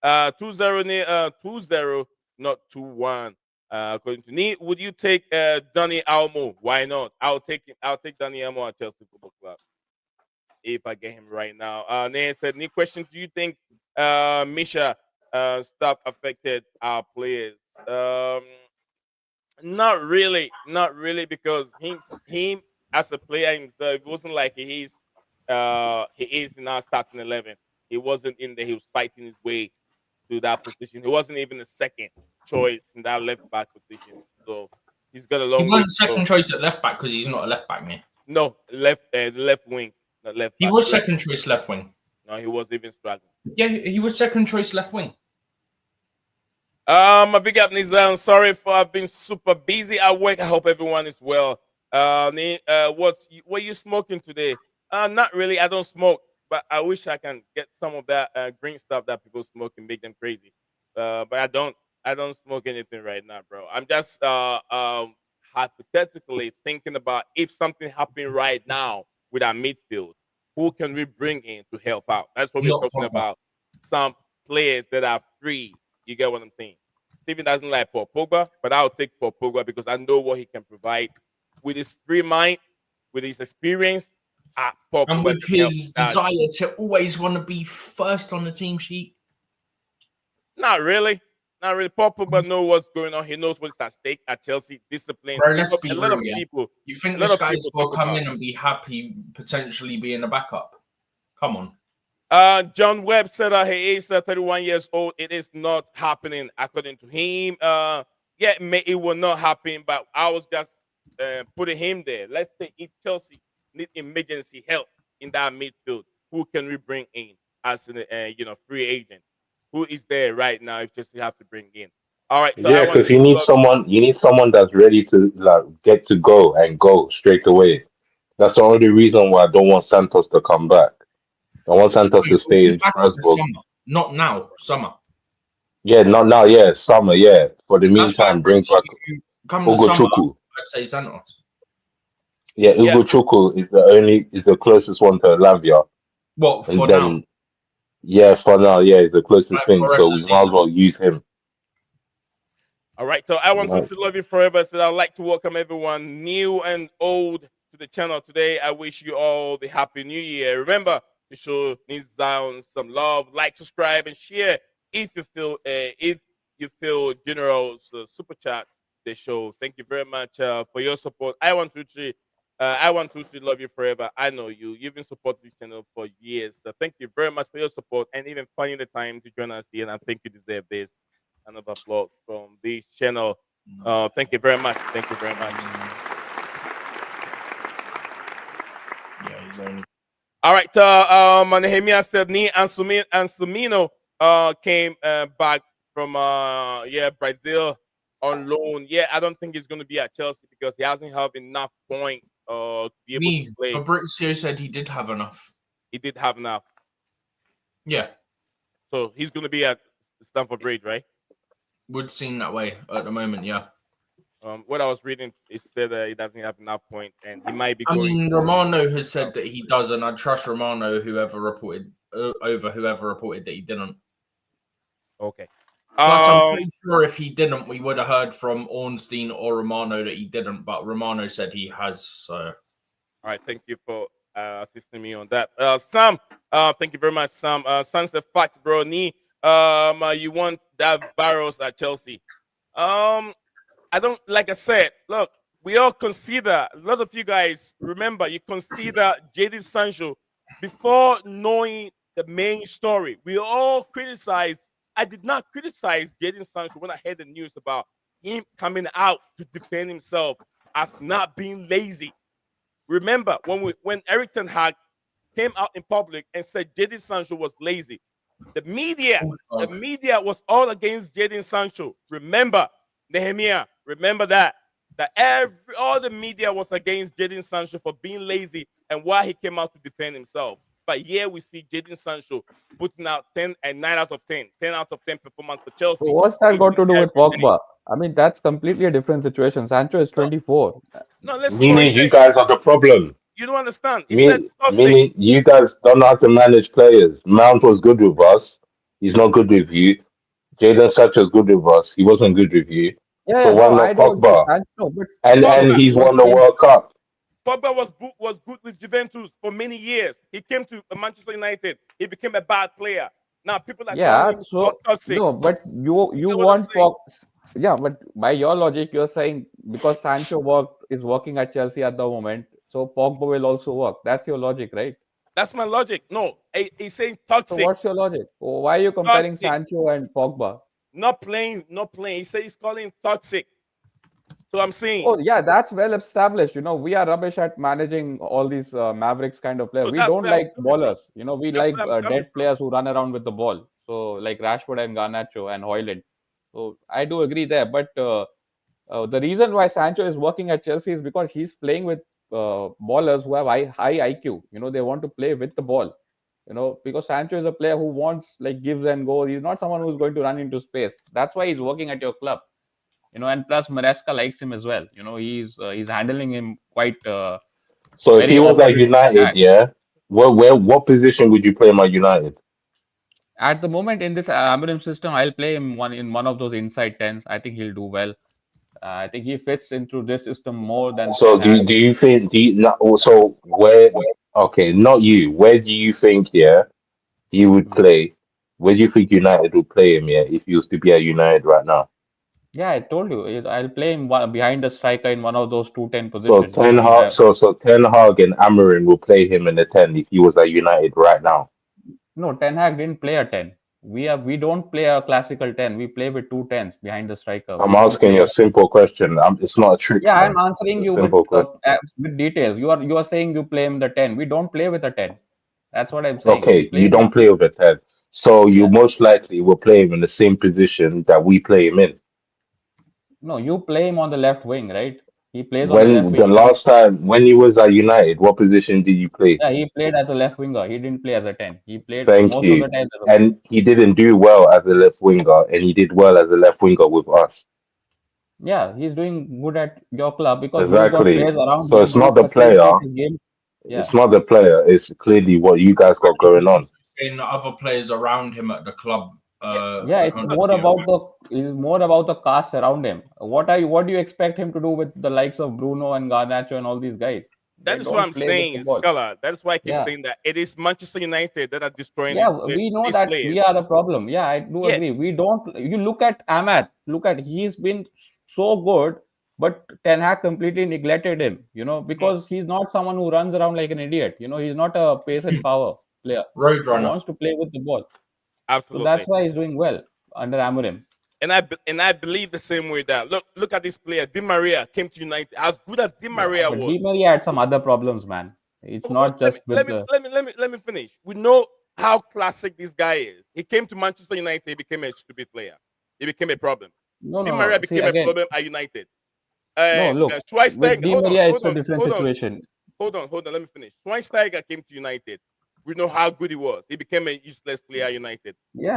S2: 2-0, not 2-1. According to me, would you take Danny Almo? Why not? I'll take him. I'll take Danny Almo at Chelsea Football Club if I get him right now. Nate said, new question. Do you think Misha stuff affected our players? Not really, because him as a player himself, it wasn't like he is in our starting 11. He wasn't in there. He was fighting his way to that position. He wasn't even a second choice in that left back position. So he's got a long
S3: He
S2: way.
S3: wasn't second choice at left back because he's not a left back, man.
S2: No, left wing, not left.
S3: He
S2: back.
S3: was second choice left wing.
S2: No, he wasn't even struggling.
S3: Yeah, he was second choice left wing.
S2: A big up Nizam. Sorry for I've been super busy at work. I hope everyone is well. What you smoking today? Not really. I don't smoke, but I wish I can get some of that green stuff that people smoke and make them crazy. But I don't. I don't smoke anything right now, bro. I'm just hypothetically thinking about if something happened right now with our midfield, who can we bring in to help out? That's what we're
S3: Not
S2: talking
S3: Pogba.
S2: about. Some players that are free. You get what I'm saying? Steven doesn't like Paul Pogba, but I'll take Paul Pogba because I know what he can provide with his free mind, with his experience. Paul
S3: And
S2: Pogba
S3: with
S2: can help
S3: his
S2: that.
S3: desire to always want to be first on the team sheet.
S2: Not really. Not really. Paul Pogba knows what's going on. He knows what's at stake at Chelsea. Discipline.
S3: Bro, let's be
S2: A lot
S3: real,
S2: of
S3: yeah.
S2: people.
S3: You think
S2: a lot
S3: this
S2: of
S3: guy's
S2: people
S3: will
S2: talk
S3: come
S2: about-
S3: in and be happy potentially being a backup? Come on.
S2: John Webb said he is 31 years old. It is not happening according to him. Yeah, it will not happen, but I was just putting him there. Let's say if Chelsea need emergency help in that midfield, who can we bring in as an free agent? who is there right now if Chelsea have to bring in. All right, so I
S5: Yeah,
S2: want
S5: because you
S2: to
S5: need
S2: love
S5: someone. You need someone that's ready to like get to go and go straight away. That's the only reason why I don't want Santos to come back. I want Santos
S3: Wait,
S5: to
S3: he'll
S5: stay
S3: be
S5: in
S3: back in the
S5: Strasbourg.
S3: summer. Not now, summer.
S5: Yeah, not now. Yeah, summer. Yeah. For the
S3: That's why I
S5: meantime, bring
S3: said
S5: back
S3: to you, come the summer,
S5: Ugochukwu.
S3: I'd say Santos.
S5: Yeah,
S2: yeah.
S5: Ugochukwu is the closest one to Lavia,
S3: What,
S5: and
S3: for now?
S5: then yeah, for now, yeah, is the closest
S3: Like, for
S5: thing.
S3: the
S5: So
S3: rest of
S5: we
S3: the
S5: might as
S3: season?
S5: well use him.
S2: All right, so I want
S5: Right.
S2: to love you forever. So I'd like to welcome everyone, new and old, to the channel today. I wish you all the happy new year. Remember, the show needs down some love, like, subscribe, and share if you feel generous super chat the show. Thank you very much for your support. I want to love you forever. I know you. You've been supporting this channel for years. So thank you very much for your support and even finding the time to join us here. And I think you deserve this. Another vlog from this channel. Thank you very much. Thank you very much.
S3: Yeah, he's only.
S2: All right. Nehemiah said Ni and Sumino came back from Brazil on loan. Yeah, I don't think he's going to be at Chelsea because he hasn't have enough point to be able to play.
S3: Fabrizio said he did have enough.
S2: He did have enough,
S3: Yeah,
S2: so he's going to be at Stamford Bridge, right?
S3: would seem that way at the moment. Yeah.
S2: What I was reading, it said that he doesn't have enough point, and he might be
S3: I
S2: going.
S3: mean, Romano has said that he does, and I trust Romano. Whoever reported that he didn't.
S2: Okay.
S3: Plus, I'm pretty sure if he didn't, we would have heard from Ornstein or Romano that he didn't. But Romano said he has. So,
S2: all right. Thank you for assisting me on that. Sam, thank you very much, Sam. Sam's the fact, bro. You want that Barrows at Chelsea? I don't, like I said, look, we all consider, a lot of you guys remember, you consider Jadon Sancho before knowing the main story. We all criticize. I did not criticize Jadon Sancho when I heard the news about him coming out to defend himself as not being lazy. Remember when Eric Ten Hag came out in public and said Jadon Sancho was lazy. The media was all against Jadon Sancho. Remember, Nehemiah, remember that all the media was against Jadon Sancho for being lazy and why he came out to defend himself. But here we see Jadon Sancho putting out 10 and 9 out of 10 out of 10 performance for Chelsea.
S4: So what's that got to do with Pogba? I mean, that's completely a different situation. Sancho is 24.
S2: No, listen.
S5: Meaning you guys are the problem.
S2: You don't understand. He said
S5: Meaning you guys don't know how to manage players. Mount was good with us. He's not good with you. Jadon Sancho is good with us. He wasn't good with you.
S4: Yeah,
S5: So why
S4: no,
S5: not
S4: I do agree.
S5: Pogba?
S4: Sancho, but
S5: And he's won the World Cup.
S2: Pogba was good with Juventus for many years. He came to Manchester United. He became a bad player. Now people are calling him toxic.
S4: No, but you want Pogba. Yeah, but by your logic, you're saying because Sancho is working at Chelsea at the moment, so Pogba will also work. That's your logic, right?
S2: That's my logic. No, he's saying toxic.
S4: So what's your logic? Why are you comparing Sancho and Pogba?
S2: Not playing. He says he's calling him toxic. So I'm saying.
S4: Oh yeah, that's well established. We are rubbish at managing all these Mavericks kind of players.
S2: So
S4: we don't like ballers. We like dead players who run around with the ball. So like Rashford and Garnacho and Højlund. So I do agree there. But the reason why Sancho is working at Chelsea is because he's playing with ballers who have high IQ. They want to play with the ball. Because Sancho is a player who wants like gives and goes. He's not someone who's going to run into space. That's why he's working at your club. And plus Maresca likes him as well. He's handling him quite.
S5: So if he was at United, yeah, what position would you play him at United?
S4: At the moment in this Amorim system, I'll play him in one of those inside 10s. I think he'll do well. I think he fits into this system more than.
S5: So do you think? So where? Okay, not you. Where do you think? Yeah, he would play. Where do you think United would play him? Yeah, if he was to be at United right now.
S4: Yeah, I told you. I'll play him behind the striker in one of those 2-10 positions.
S5: So Ten Hag and Amorim will play him in the 10 if he was at United right now.
S4: No, Ten Hag didn't play a 10. We don't play a classical 10. We play with 2 10s behind the striker.
S5: I'm asking you a simple question. It's not a trick.
S4: Yeah, I'm answering you with details. You are saying you play him the 10. We don't play with a 10. That's what I'm saying.
S5: Okay, you don't play with a 10. So you
S4: Yeah.
S5: most likely will play him in the same position that we play him in.
S4: No, you play him on the left wing, right? He plays on the left
S5: When the
S4: wing.
S5: last time when he was at United, what position did you play?
S4: Yeah, he played as a left winger. He didn't play as a 10. He played
S5: Thank
S4: most of
S5: you.
S4: the time as a left.
S5: And he didn't do well as a left winger, and he did well as a left winger with us.
S4: Yeah, he's doing good at your club because you've got
S5: Exactly.
S4: players around
S5: So
S4: him
S5: it's
S4: who
S5: not the
S4: facilitate
S5: player.
S4: his game.
S5: It's
S4: Yeah.
S5: not the player. It's clearly what you guys got
S3: He's
S5: going on.
S3: also saying that other players around him at the club.
S4: Yeah, it's more about the cast around him. What do you expect him to do with the likes of Bruno and Garnacho and all these guys? They
S2: That is what
S4: don't
S2: I'm
S4: play good
S2: saying,
S4: football.
S2: Scala. That is why I keep
S4: Yeah.
S2: saying that it is Manchester United that are destroying
S4: Yeah, we know
S2: these
S4: that
S2: players.
S4: we are the problem. Yeah, I do
S2: Yeah.
S4: agree. We don't. You look at Ahmad. Look at he's been so good, but Ten Hag completely neglected him. Because he's not someone who runs around like an idiot. He's not a pace and power player. He
S3: Roadrunner.
S4: wants to play with the ball. So
S2: Absolutely.
S4: that's why he's doing well under Amorim.
S2: And I believe the same way that look at this player. Di Maria came to United. As good as Di
S4: Yeah,
S2: Maria
S4: but
S2: was.
S4: Di Maria had some other problems, man. It's
S2: Well,
S4: not just with the.
S2: let me finish. We know how classic this guy is. He came to Manchester United, he became a stupid player. He became a problem.
S4: No,
S2: Di
S4: no,
S2: Maria
S4: no. See
S2: became a
S4: again.
S2: problem at United.
S4: No, look. With
S2: Schweinsteiger,
S4: Di
S2: hold on,
S4: Maria,
S2: hold
S4: it's a
S2: on,
S4: different
S2: hold on,
S4: situation.
S2: hold on, hold on. Let me finish. Schweinsteiger came to United. We know how good he was. He became a useless player at United.
S4: Yeah.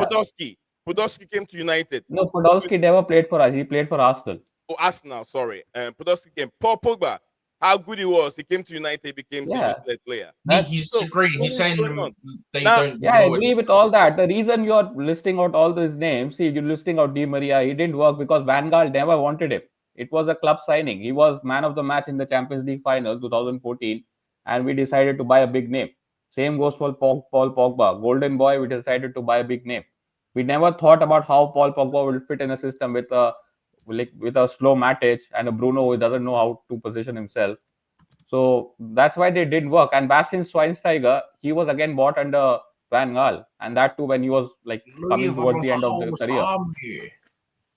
S2: Podolski came to United.
S4: No, Podolski never played for us. He played for Arsenal.
S2: Oh, Arsenal, sorry. Podolski came. Paul Pogba, how good he was. He came to United, he became a
S4: Yeah.
S2: useless player.
S3: He's
S2: So
S3: agreeing.
S2: what
S3: He's
S2: is
S3: saying
S2: going on?
S3: they
S2: Now,
S3: don't
S4: Yeah, I
S3: know what
S4: agree
S3: he's
S4: with all that. The reason you're listing out all these names, see, you're listing out Di Maria, he didn't work because Van Gaal never wanted him. It was a club signing. He was man of the match in the Champions League final 2014, and we decided to buy a big name. Same goes for Paul Pogba. Golden Boy, we decided to buy a big name. We never thought about how Paul Pogba will fit in a system with a slow Matic and a Bruno who doesn't know how to position himself. So that's why they didn't work. And Bastian Schweinsteiger, he was again bought under Van Gaal, and that too when he was like coming
S3: leave
S4: towards
S3: our
S4: the end of the
S3: house
S4: career.
S3: army.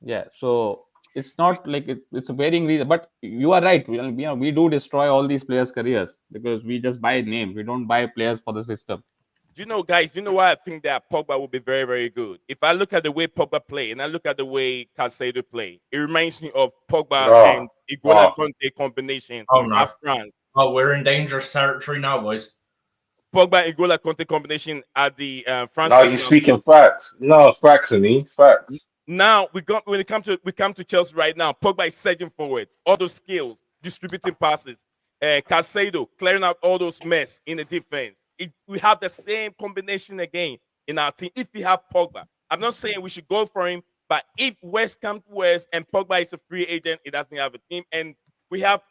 S4: Yeah, so it's not like it's a varying reason. But you are right. We do destroy all these players' careers because we just buy names. We don't buy players for the system.
S2: do you know, guys, do you know why I think that Pogba will be very, very good? If I look at the way Pogba play and I look at the way Casadei play, it reminds me of Pogba
S5: Oh,
S2: and Iguala
S5: oh,
S2: Conte combination
S3: Oh no.
S2: at France.
S3: Oh, we're in dangerous territory now, boys.
S2: Pogba and Iguala Conte combination at the France
S5: now you're
S2: national team.
S5: speaking facts. No, facts, Annie. Facts.
S2: Now when we come to Chelsea right now, Pogba is surging forward, all those skills, distributing passes, Casado clearing out all those mess in the defense. We have the same combination again in our team. If we have Pogba, I'm not saying we should go for him, but if West comes to West and Pogba is a free agent, he doesn't have a team, and we have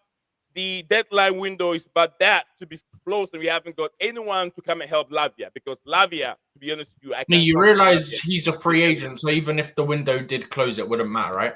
S2: the deadline window is about that to be closed, and we haven't got anyone to come and help Lavia because Lavia, to be honest with you, I
S3: Now
S2: can't
S3: you
S2: trust
S3: realize
S2: Lavia.
S3: he's a free agent, so even if the window did close, it wouldn't matter, right?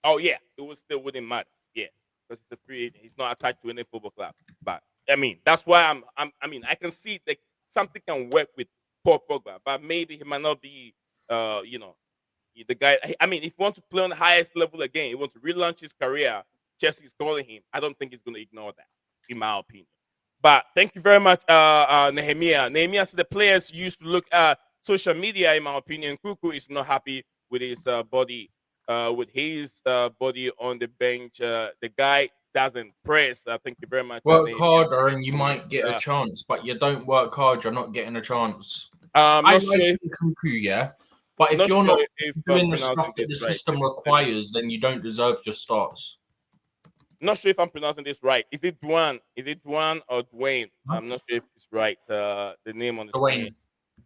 S2: Oh yeah, it would still wouldn't matter. Yeah, because he's a free agent. He's not attached to any football club. But I mean, that's why I can see that something can work with Paul Pogba, but maybe he might not be, the guy. I mean, if he wants to play on the highest level again, he wants to relaunch his career. Chelsea's calling him. I don't think he's going to ignore that, in my opinion. But thank you very much, Nehemiah. Nehemiah said the players used to look at social media. In my opinion, Kuku is not happy with his body, on the bench. The guy doesn't press. Thank you very much,
S3: Work
S2: Nehemiah.
S3: harder and you might get a
S2: Uh,
S3: chance, but you don't work hard, you're not getting a chance.
S2: I'm
S3: I
S2: not
S3: like
S2: sure.
S3: Nkunku, yeah, but if
S2: Not
S3: you're not
S2: sure if I'm
S3: doing the
S2: pronouncing
S3: stuff that
S2: this
S3: the
S2: right.
S3: system requires, then you don't deserve your starts.
S2: Not sure if I'm pronouncing this right. Is it Dwan? Is it Dwan or Dwayne?
S3: Huh?
S2: I'm not sure if it's right. The name on the screen.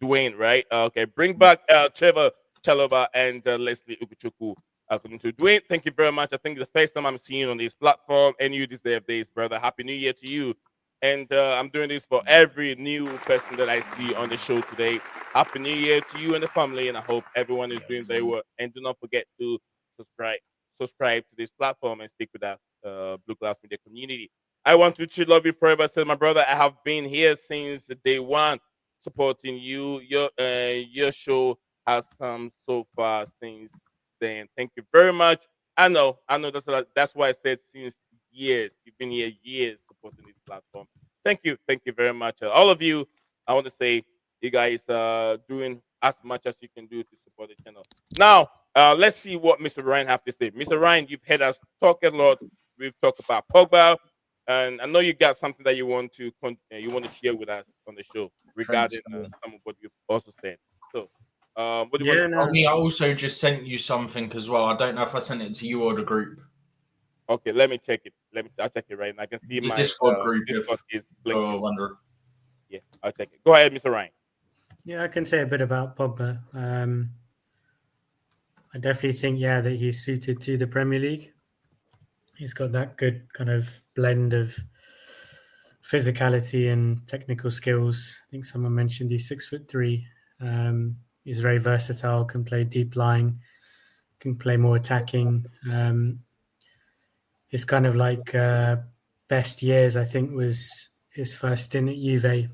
S3: Dwayne.
S2: Dwayne, right? Okay. Bring
S3: Yeah.
S2: back Trevor Chalobah and Leslie Ukuchukwu. According to Dwayne, thank you very much. I think it's the first time I'm seeing you on this platform, and you deserve this, brother. Happy New Year to you. And I'm doing this for every new person that I see on the show today. Happy New Year to you and the family, and I hope everyone is doing very well. And do not forget to subscribe subscribe to this platform and stick with us, Blue Glass Media community. I want to love you forever. Said my brother, I have been here since day one, supporting you. Your show has come so far since then. Thank you very much. I know that's why I said since years. You've been here years supporting this platform. Thank you very much, all of you. I want to say you guys doing as much as you can do to support the channel. Now, let's see what Mr. Ryan have to say. Mr. Ryan, you've heard us talk a lot. We've talked about Pogba, and I know you got something that you want to share with us on the show regarding some of what you've also said. So, what do you want to
S6: no.
S3: I also just sent you something as well. I don't know if I sent it to you or the group.
S2: Okay, let me check it. I'll check it right now. I can see
S3: The
S2: my
S3: Discord group,
S2: Discord is
S3: if you're
S2: blinking.
S3: wondering.
S2: Yeah, I'll check it. Go ahead, Mr. Ryan.
S6: Yeah, I can say a bit about Pogba. I definitely think, that he's suited to the Premier League. He's got that good kind of blend of physicality and technical skills. I think someone mentioned he's 6'3". He's very versatile, can play deep lying, can play more attacking. His kind of like best years, I think, was his first stint at Juve.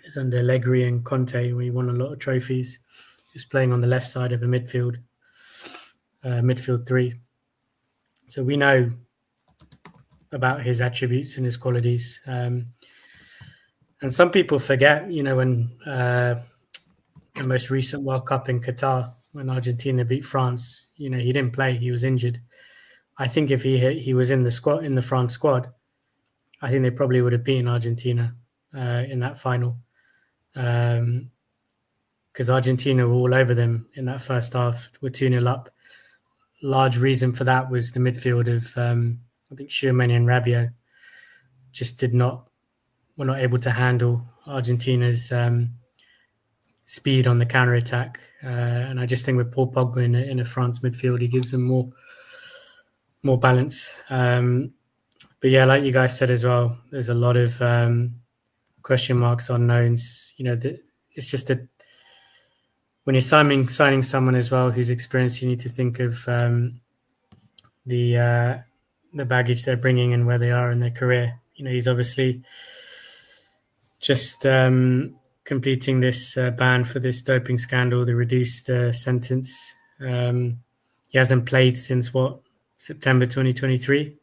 S6: It's under Allegri and Conte, where he won a lot of trophies. Just playing on the left side of a midfield three. So we know about his attributes and his qualities. And some people forget, when the most recent World Cup in Qatar, when Argentina beat France, he didn't play; he was injured. I think if he was in the France squad, I think they probably would have beaten Argentina in that final, because Argentina were all over them in that first half. Were 2-0 up. Large reason for that was the midfield of I think Chukwuemeka and Rabiot just were not able to handle Argentina's speed on the counter attack, and I just think with Paul Pogba in a France midfield, he gives them more balance. But yeah, like you guys said as well, there's a lot of question marks, unknowns. It's just that when you're signing someone as well who's experienced, you need to think of the baggage they're bringing and where they are in their career. He's obviously just completing this ban for this doping scandal, the reduced sentence. He hasn't played since September 2023.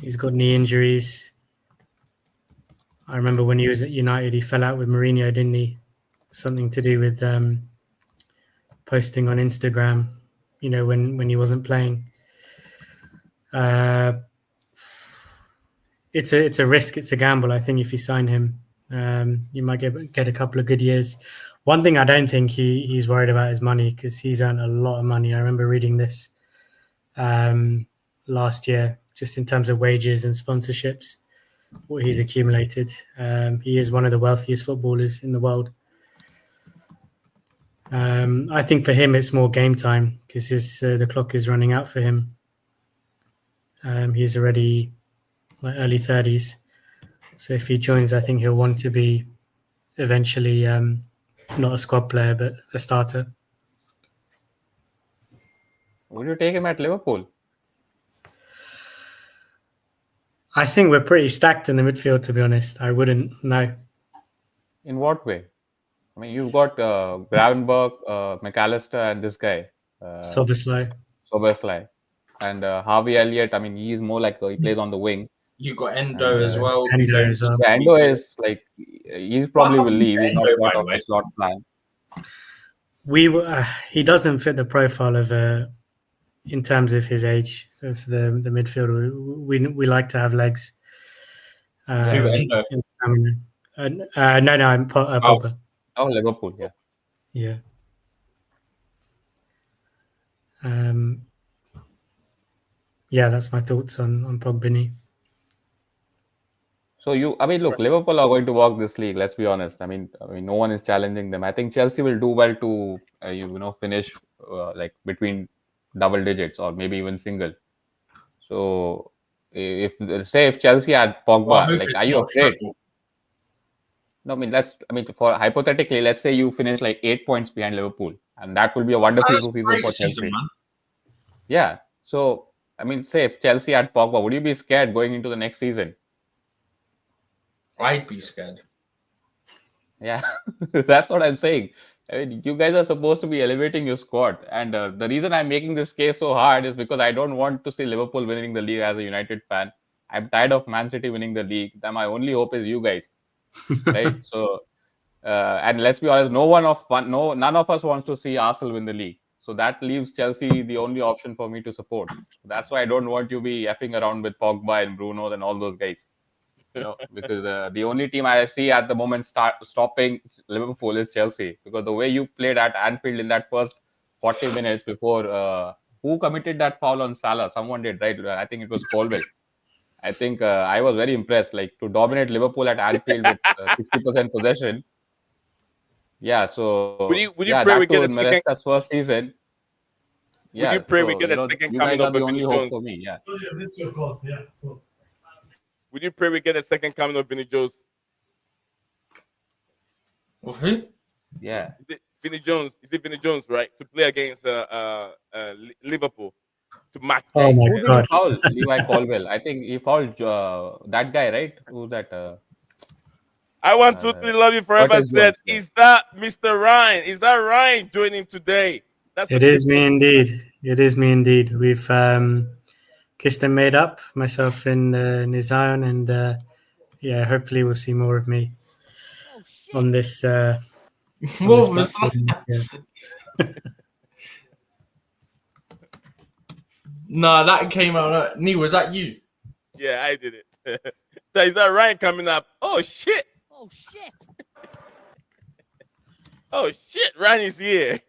S6: He's got knee injuries. I remember when he was at United, he fell out with Mourinho, didn't he? Something to do with posting on Instagram, when he wasn't playing. It's a risk. It's a gamble. I think if you sign him, you might get a couple of good years. One thing I don't think he's worried about is money, because he's earned a lot of money. I remember reading this last year, just in terms of wages and sponsorships, what he's accumulated. He is one of the wealthiest footballers in the world. I think for him it's more game time, because the clock is running out for him. He's already early 30s, so if he joins, I think he'll want to be eventually not a squad player but a starter.
S4: Would you take him at Liverpool?
S6: I think we're pretty stacked in the midfield, to be honest. I wouldn't. No.
S4: In what way? I mean, you've got Gravenberch, McAllister, and this guy,
S6: Soboslai.
S4: And Harvey Elliott. I mean, he's more like he plays on the wing.
S3: You got Endo as well.
S6: Endo as well.
S4: Yeah, Endo is like he probably will leave. He's not part of the slot plan.
S6: He doesn't fit the profile of in terms of his age of the midfielder. We like to have legs.
S3: Endo.
S6: No, I'm Pogba.
S4: Oh, Liverpool, yeah.
S6: Yeah. Yeah, that's my thoughts on Pogba.
S4: So look, Liverpool are going to walk this league. Let's be honest. I mean, no one is challenging them. I think Chelsea will do well to, finish like between double digits or maybe even single. So, if Chelsea had Pogba, are you afraid? No, for hypothetically, let's say you finish like 8 points behind Liverpool, and that will be a wonderful season for Chelsea. Man. Yeah. So, say if Chelsea had Pogba, would you be scared going into the next season?
S3: I'd be scared.
S4: Yeah, that's what I'm saying. You guys are supposed to be elevating your squad, and the reason I'm making this case so hard is because I don't want to see Liverpool winning the league as a United fan. I'm tired of Man City winning the league. My only hope is you guys, right? So And let's be honest, none of us wants to see Arsenal win the league. So that leaves Chelsea the only option for me to support. That's why I don't want you be effing around with Pogba and Bruno and all those guys. Because the only team I see at the moment stopping Liverpool is Chelsea, because the way you played at Anfield in that first 40 minutes before, who committed that foul on Salah? Someone did, right? I think it was Colwell. I think I was very impressed, like to dominate Liverpool at Anfield with 60% possession. Yeah, so
S2: Would you
S4: yeah,
S2: pray we
S4: that too
S2: get a
S4: in
S2: second?
S4: Maresca's first season.
S2: Would you
S4: Yeah,
S2: pray we
S4: so
S2: get a second
S4: you
S2: coming
S4: guys are
S2: of
S4: the
S2: Vinny
S4: only hope
S2: Jones?
S4: for me. Yeah.
S2: Would you pray we get a second coming of Vinny Jones?
S3: Of who?
S4: Yeah.
S2: Is it Vinny Jones? Is it Vinny Jones, right? To play against Liverpool to match
S6: Oh
S2: us.
S6: my
S4: Who did he
S6: God.
S4: foul? Levi Colwell. I think he fouled that guy, right? Who's that?
S2: I want to love you forever.
S4: Curtis
S2: Said,
S4: Jones. Yeah.
S2: is that Mr. Ryan? Is that Ryan joining today? That's
S6: It
S2: the
S6: is me
S2: difference.
S6: indeed. It is me indeed. We've kissed and made up, myself and Nizayon, and yeah, hopefully we'll see more of me on this
S3: What was
S6: platform.
S3: that?
S6: Yeah.
S3: No, that came out. Nee, was that you?
S2: Yeah, I did it. So is that Ryan coming up? Oh shit!
S7: Oh shit!
S2: Oh shit! Ryan is here.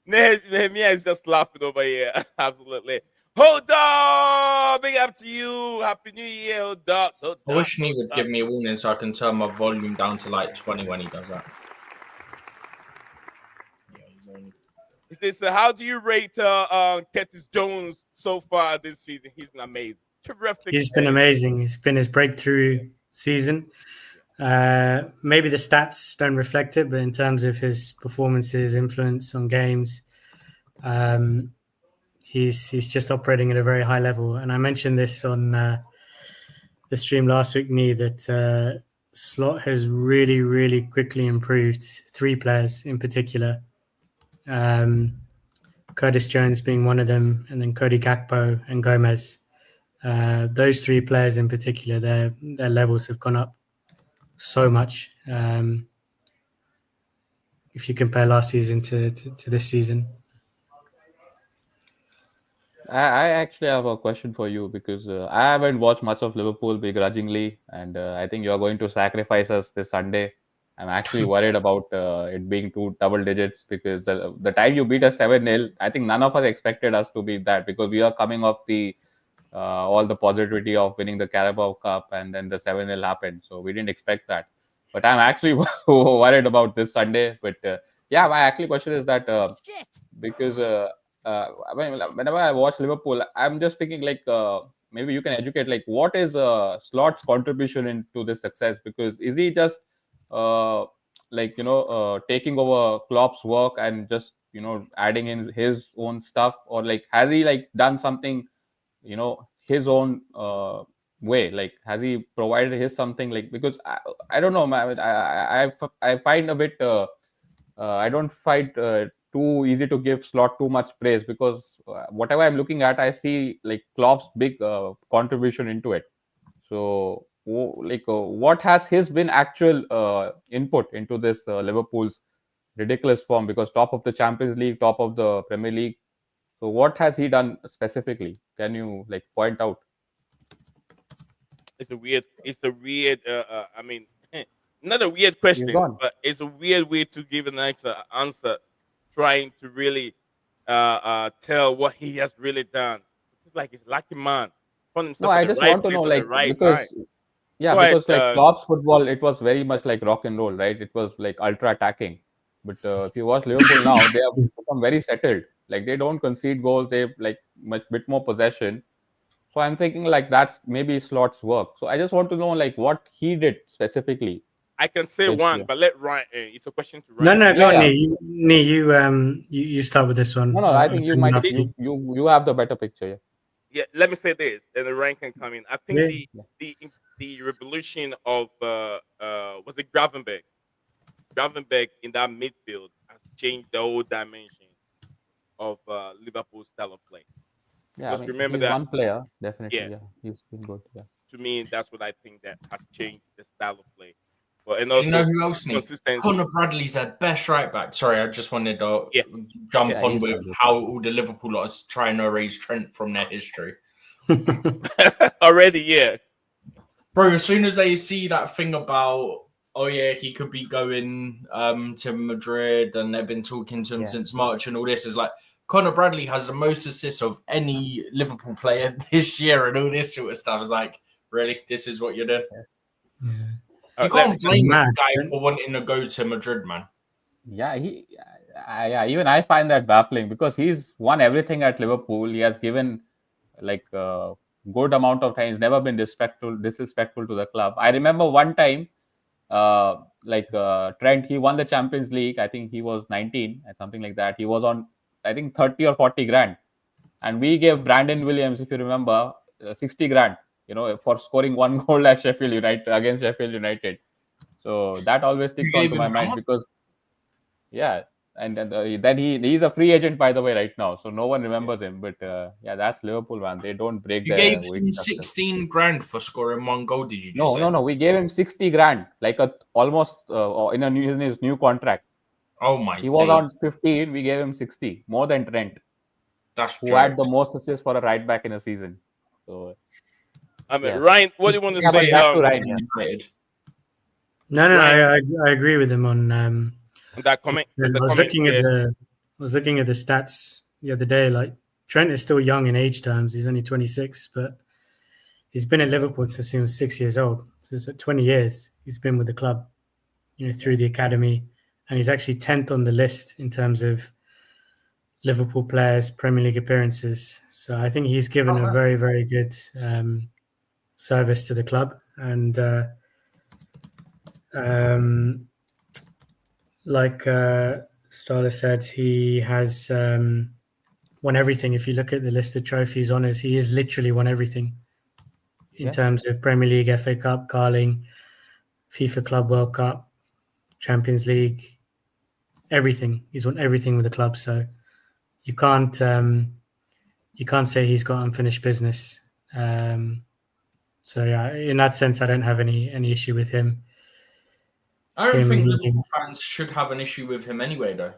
S2: Nehemiah is just laughing over here. Absolutely. Hold on! Big up to you. Happy New Year, hold up.
S3: I wish Nee would give me a warning so I can turn my volume down to like 20 when he does that. Yeah, he's only...
S2: He says, how do you rate Curtis Jones so far this season? He's been amazing. Terrific.
S6: He's been amazing. It's been his breakthrough season. Maybe the stats don't reflect it, but in terms of his performances, influence on games, he's just operating at a very high level. And I mentioned this on the stream last week, Nee, that Slot has really, really quickly improved. 3 players in particular. Curtis Jones being one of them, and then Cody Gakpo and Gomez. Those 3 players in particular, their levels have gone up so much. If you compare last season to this season.
S4: I actually have a question for you, because I haven't watched much of Liverpool begrudgingly, and I think you're going to sacrifice us this Sunday. I'm actually worried about it being 2 double digits, because the time you beat us 7-0, I think none of us expected us to beat that, because we are coming off the all the positivity of winning the Carabao Cup, and then the 7-0 happened. So we didn't expect that. But I'm actually worried about this Sunday. But yeah, my actual question is that
S7: Shit!
S4: because whenever I watch Liverpool, I'm just thinking like maybe you can educate, like what is Slot's contribution into this success? Because is he just taking over Klopp's work and just adding in his own stuff, or like has he like done something his own way? Like has he provided his something, like, because I don't know, I find a bit I don't find too easy to give Slot too much praise, because whatever I'm looking at, I see like Klopp's big contribution into it. So what has his been actual input into this Liverpool's ridiculous form? Because top of the Champions League, top of the Premier League. So what has he done specifically? Can you like point out?
S2: It's a weird. I mean, not a weird
S4: He's
S2: question,
S4: gone.
S2: but it's a weird way to give an answer, trying to really tell what he has really done. It's like he's lucky man. Found
S4: No,
S2: himself at
S4: I
S2: the
S4: just
S2: right
S4: want to
S2: place
S4: know,
S2: at the
S4: like,
S2: right time.
S4: because yeah,
S2: Go ahead.
S4: because like Klopp's football, it was very much like rock and roll, right? It was like ultra attacking. But if you watch Liverpool now, they have become very settled. Like they don't concede goals. They have like much bit more possession. So I'm thinking like that's maybe Slot's work. So I just want to know like what he did specifically.
S2: I can say
S4: Because,
S2: one, but let Ryan. It's a question to
S6: No,
S2: Ryan.
S6: no, go on,
S4: yeah.
S6: Nee. You start with this one.
S4: No, I think you might
S6: after
S4: you have the better picture. Yeah.
S2: Yeah, let me say this, and the Ryan can come in. I think
S6: Yeah.
S2: the revolution of was it Gravenberg? Gravenberg in that midfield has changed the whole dimension of Liverpool's style of play.
S4: Yeah, I
S2: Because
S4: mean,
S2: remember
S4: he's
S2: that,
S4: one player, definitely.
S2: yeah,
S4: Yeah, he's been good. Yeah.
S2: to me, that's what I think that has changed the style of play. Well, and
S3: Do you know
S2: also
S3: who else needs?
S2: consistency.
S3: Conor Bradley's their best right back. Sorry, I just wanted to
S2: Yeah.
S3: jump on
S4: he's
S3: with
S4: fine.
S3: how all the Liverpool lot is trying to erase Trent from their history.
S2: Already, yeah.
S3: Bro, as soon as they see that thing about, oh yeah, he could be going to Madrid and they've been talking to him since March and all this, is like, Conor Bradley has the most assists of any Liverpool player this year and all this sort of stuff. It's like, really? This is what you're doing? You can't blame the guy for wanting to go to Madrid, man.
S4: Yeah, even I find that baffling because he's won everything at Liverpool. He has given like good amount of time. He's never been disrespectful to the club. I remember one time, Trent, he won the Champions League. I think he was 19 or something like that. He was on, I think 30 or 40 grand, and we gave Brandon Williams, if you remember, 60 grand. For scoring one goal at Sheffield United against Sheffield United. So that always sticks onto my mind because, and then he's a free agent, by the way, right now. So no one remembers him. But that's Liverpool, man. They don't break
S3: You gave him 16 grand for scoring one goal. Did you just say?
S4: No. We gave him 60 grand, like almost in his new contract.
S3: Oh my!
S4: He was on 15. We gave him 60, more than Trent.
S3: That's
S4: who had the most assists for a right back in a season. So.
S2: I mean, Ryan, what do you want to say?
S6: No, I agree with him on
S2: that comment.
S6: I was looking at the stats the other day. Like, Trent is still young in age terms. He's only 26, but he's been at Liverpool since he was 6 years old. So it's 20 years he's been with the club, through the academy, and he's actually 10th on the list in terms of Liverpool players' Premier League appearances. So I think he's given a very, very good service to the club, and like Starler said, he has won everything. If you look at the list of trophies, honours, he has literally won everything in terms of Premier League, FA Cup, Carling, FIFA Club World Cup, Champions League, everything. He's won everything with the club, so you can't say he's got unfinished business. So yeah, in that sense, I don't have any issue with him.
S3: I don't think Liverpool fans should have an issue with him anyway, though.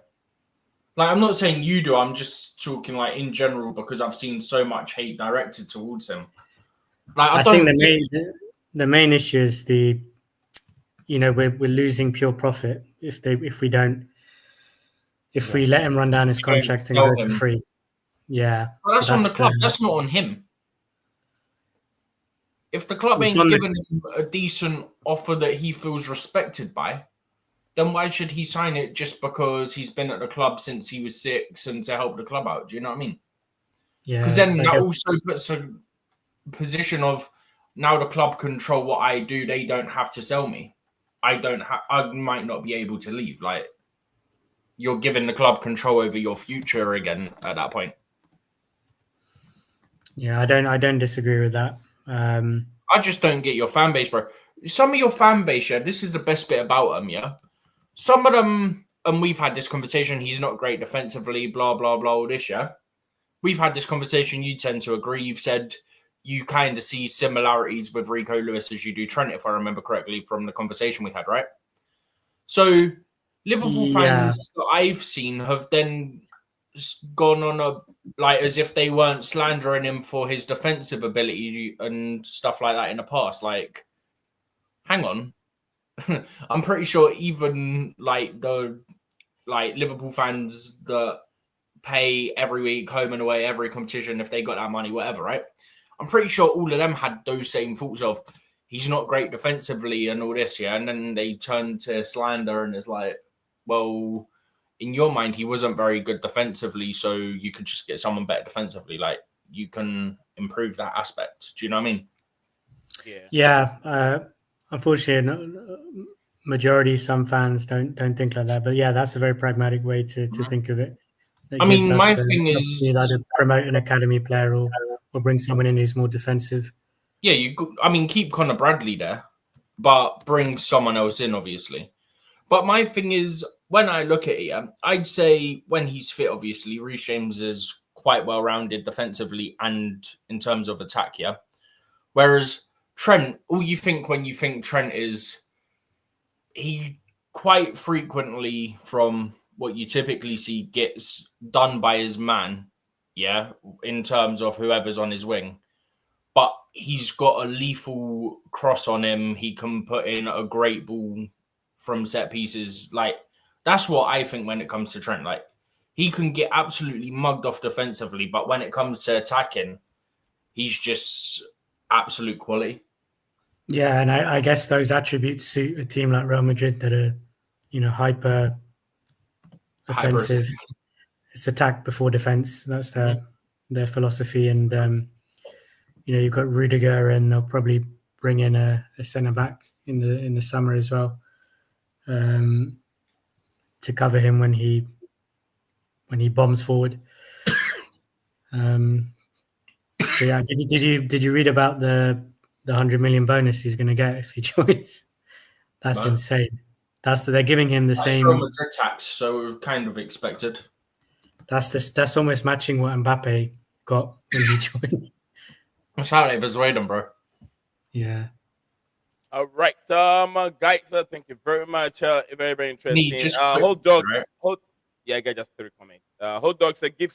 S3: Like, I'm not saying you do. I'm just talking like in general because I've seen so much hate directed towards him. Like, I think
S6: the main issue is we're losing pure profit if we let him run down his contract and go for free. Yeah,
S3: well, that's on the club. That's not on him. If the club ain't giving him a decent offer that he feels respected by, then why should he sign it just because he's been at the club since he was 6 and to help the club out? Do you know what I mean?
S6: Yeah.
S3: Because then that also puts a position of, now the club control what I do. They don't have to sell me. I might not be able to leave. Like, you're giving the club control over your future again at that point.
S6: Yeah, I don't disagree with that.
S3: I just don't get your fan base, bro. Some of your fan base, this is the best bit about them, Some of them, and we've had this conversation, he's not great defensively, blah, blah, blah, all this, We've had this conversation, you tend to agree. You've said you kind of see similarities with Rico Lewis as you do Trent, if I remember correctly from the conversation we had, right? So Liverpool fans that I've seen have then gone on as if they weren't slandering him for his defensive ability and stuff like that in the past. Like, hang on. I'm pretty sure even the Liverpool fans that pay every week, home and away, every competition, if they got that money, whatever, right? I'm pretty sure all of them had those same thoughts of, he's not great defensively and all this, and then they turn to slander and it's like, well, in your mind, he wasn't very good defensively, so you could just get someone better defensively. Like, you can improve that aspect. Do you know what I mean?
S6: Yeah. Unfortunately, majority, some fans don't think like that. But yeah, that's a very pragmatic way to think of it.
S3: I mean, my thing is
S6: either promote an academy player or bring someone in who's more defensive.
S3: Yeah, keep Conor Bradley there, but bring someone else in, obviously. But my thing is, when I look at it, I'd say when he's fit, obviously, Reece James is quite well-rounded defensively and in terms of attack, Whereas Trent, all you think when you think Trent is he quite frequently, from what you typically see, gets done by his man, in terms of whoever's on his wing. But he's got a lethal cross on him. He can put in a great ball from set pieces. Like, that's what I think when it comes to Trent. Like, he can get absolutely mugged off defensively, but when it comes to attacking, he's just absolute quality.
S6: Yeah, and I guess those attributes suit a team like Real Madrid that are, hyper offensive. It's attack before defense. That's their philosophy. And you've got Rudiger, and they'll probably bring in a centre back in the summer as well, to cover him when he bombs forward. So yeah, did you read about the 100 million bonus he's going to get if he joins? That's insane. They're giving him the same
S3: Real Madrid tax, so kind of expected.
S6: That's almost matching what Mbappe got when he joined.
S3: That's how they persuade him, bro.
S6: Yeah.
S2: All right, guys, thank you very much. Very, very interesting.
S3: Just
S2: Hold dog. Right? I got just 3 comments. Hold dog said give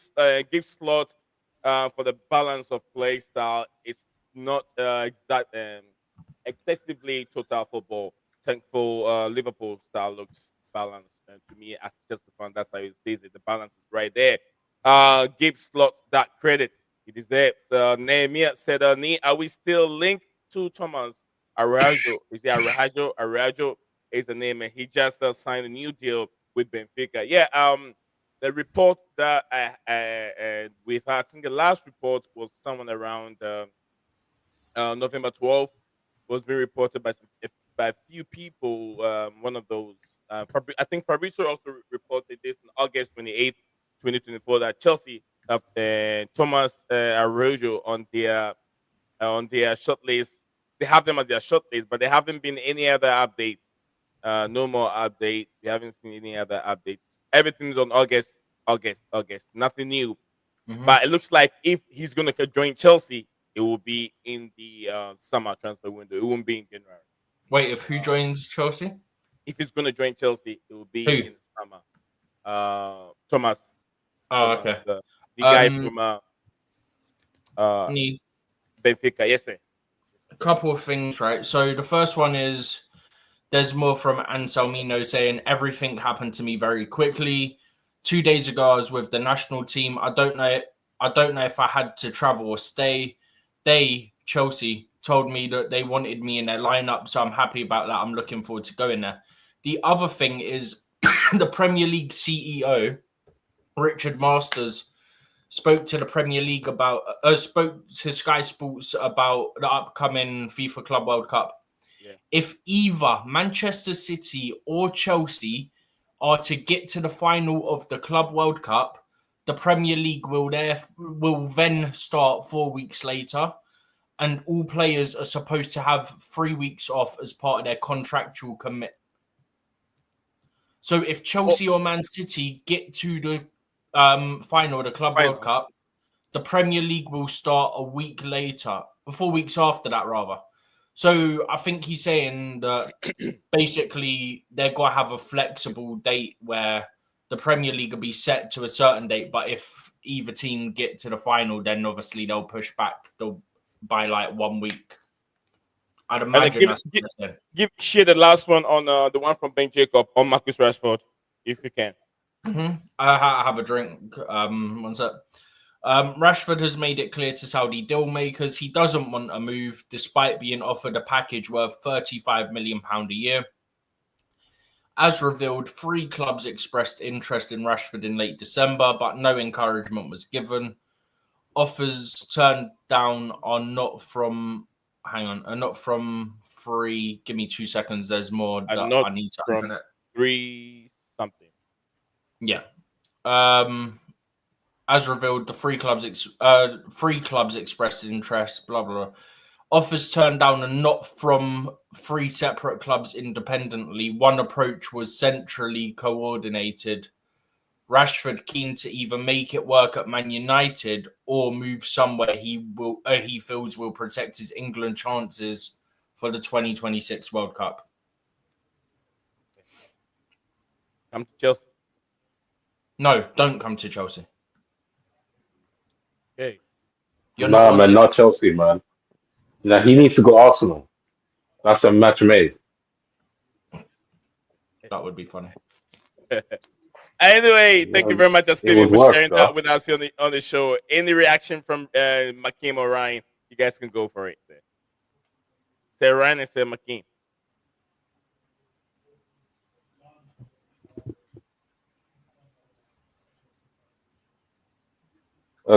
S2: slot for the balance of play style. It's not excessively total football. Thankful Liverpool style looks balanced. To me, as just a fan, that's how he sees it. The balance is right there. Give slots that credit. It is there. Nehemiah said, are we still linked to Thomas Arajo? Is it Arajo? Arajo is the name, and he just signed a new deal with Benfica. Yeah. The report that we've had, I think the last report was someone around November 12th, was being reported by a few people. One of those, I think Fabrizio also reported this on August 28th, 2024, that Chelsea have Thomas Arajo on their shortlist. They have them on their shortlist, but there haven't been any other update. No more update. We haven't seen any other updates. Everything's on August. Nothing new.
S3: Mm-hmm.
S2: But it looks like if he's going to join Chelsea, it will be in the summer transfer window. It won't be in January.
S3: Wait, if who joins Chelsea?
S2: If he's going to join Chelsea, it will be in the summer. Thomas.
S3: Oh,
S2: Thomas,
S3: okay.
S2: The guy from Benfica. Yes, sir.
S3: A couple of things, right? So the first one is there's more from Anselmino saying everything happened to me very quickly. 2 days ago, I was with the national team. I don't know if I had to travel or stay. Chelsea, told me that they wanted me in their lineup, so I'm happy about that. I'm looking forward to going there. The other thing is the Premier League CEO, Richard Masters, spoke to the Premier League spoke to Sky Sports about the upcoming FIFA Club World Cup.
S2: Yeah.
S3: If either Manchester City or Chelsea are to get to the final of the Club World Cup, the Premier League will then start 4 weeks later, and all players are supposed to have 3 weeks off as part of their contractual commit. So if Chelsea or Man City get to the final of the Club World Cup, the Premier League will start a week later, 4 weeks after that, rather. So I think he's saying that basically they're going to have a flexible date where the Premier League will be set to a certain date, but if either team get to the final, then obviously they'll push back by like 1 week. I'd imagine
S2: share the last one on the one from Ben Jacob on Marcus Rashford, if you can.
S3: Mm-hmm. I have a drink. One sec. Rashford has made it clear to Saudi dealmakers he doesn't want a move, despite being offered a package worth £35 million a year. As revealed, 3 clubs expressed interest in Rashford in late December, but no encouragement was given. Offers turned down are not from 3. Give me 2 seconds. There's more that I need to open it.
S2: 3 something.
S3: Yeah. As revealed, the 3 clubs expressed interest. Blah blah blah. Offers turned down are not from 3 separate clubs independently. One approach was centrally coordinated. Rashford keen to either make it work at Man United or move somewhere he feels will protect his England chances for the 2026 World Cup.
S2: Come to Chelsea.
S3: No, don't come to Chelsea.
S2: Okay.
S3: You're
S5: Nah,
S3: not
S5: man,
S3: wanted.
S5: not Chelsea, man. Nah, he needs to go Arsenal. That's a match made.
S3: That would be funny.
S2: Anyway, thank you very much,
S5: It
S2: Steven,
S5: would
S2: for
S5: work,
S2: sharing that
S5: though.
S2: with us on the show. Any reaction from Makim or Ryan? You guys can go for it. Say Ryan and say Makim.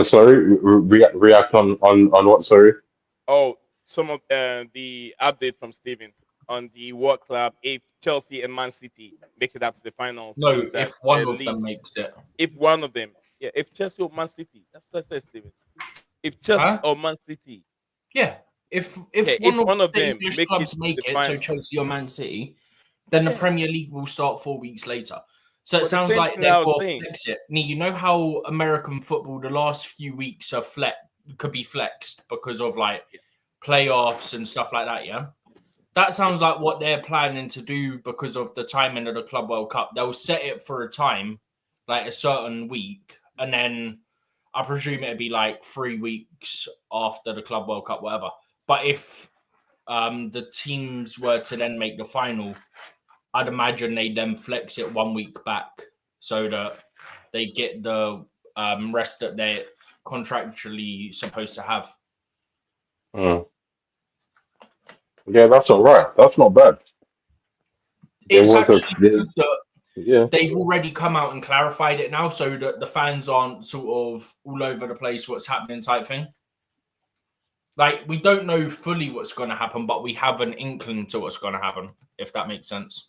S5: Sorry, react on what? Sorry.
S2: Oh, some of the update from Steven on the World Club. If Chelsea and Man City make it up to the finals,
S3: No,
S2: means that
S3: if one of
S2: league.
S3: them makes it.
S2: If one of them, yeah, if Chelsea or Man City, that's what I said, Steven. If Chelsea
S3: Huh?
S2: or Man City,
S3: Yeah. If
S2: yeah,
S3: one
S2: if
S3: of
S2: one of
S3: the
S2: them
S3: English
S2: make it
S3: clubs
S2: to
S3: make
S2: the
S3: it, so
S2: final,
S3: Chelsea or Man City, then the
S2: yeah.
S3: Premier League will start 4 weeks later. So it
S2: But the
S3: sounds
S2: same
S3: like
S2: thing
S3: they've
S2: I was
S3: got to
S2: saying.
S3: flex it. You know how American football, the last few weeks are could be flexed because of like playoffs and stuff like that, yeah? That sounds like what they're planning to do because of the timing of the Club World Cup. They'll set it for a time, like a certain week, and then I presume it'd be like 3 weeks after the Club World Cup, whatever. But if the teams were to then make the final, I'd imagine they'd then flex it 1 week back so that they get the rest that they're contractually supposed to have.
S5: Mm. Yeah, that's all right. That's not bad. There
S3: It's
S5: was a
S3: actually good that
S5: yeah.
S3: they've already come out and clarified it now so that the fans aren't sort of all over the place what's happening type thing. Like, we don't know fully what's going to happen, but we have an inkling to what's going to happen, if that makes sense.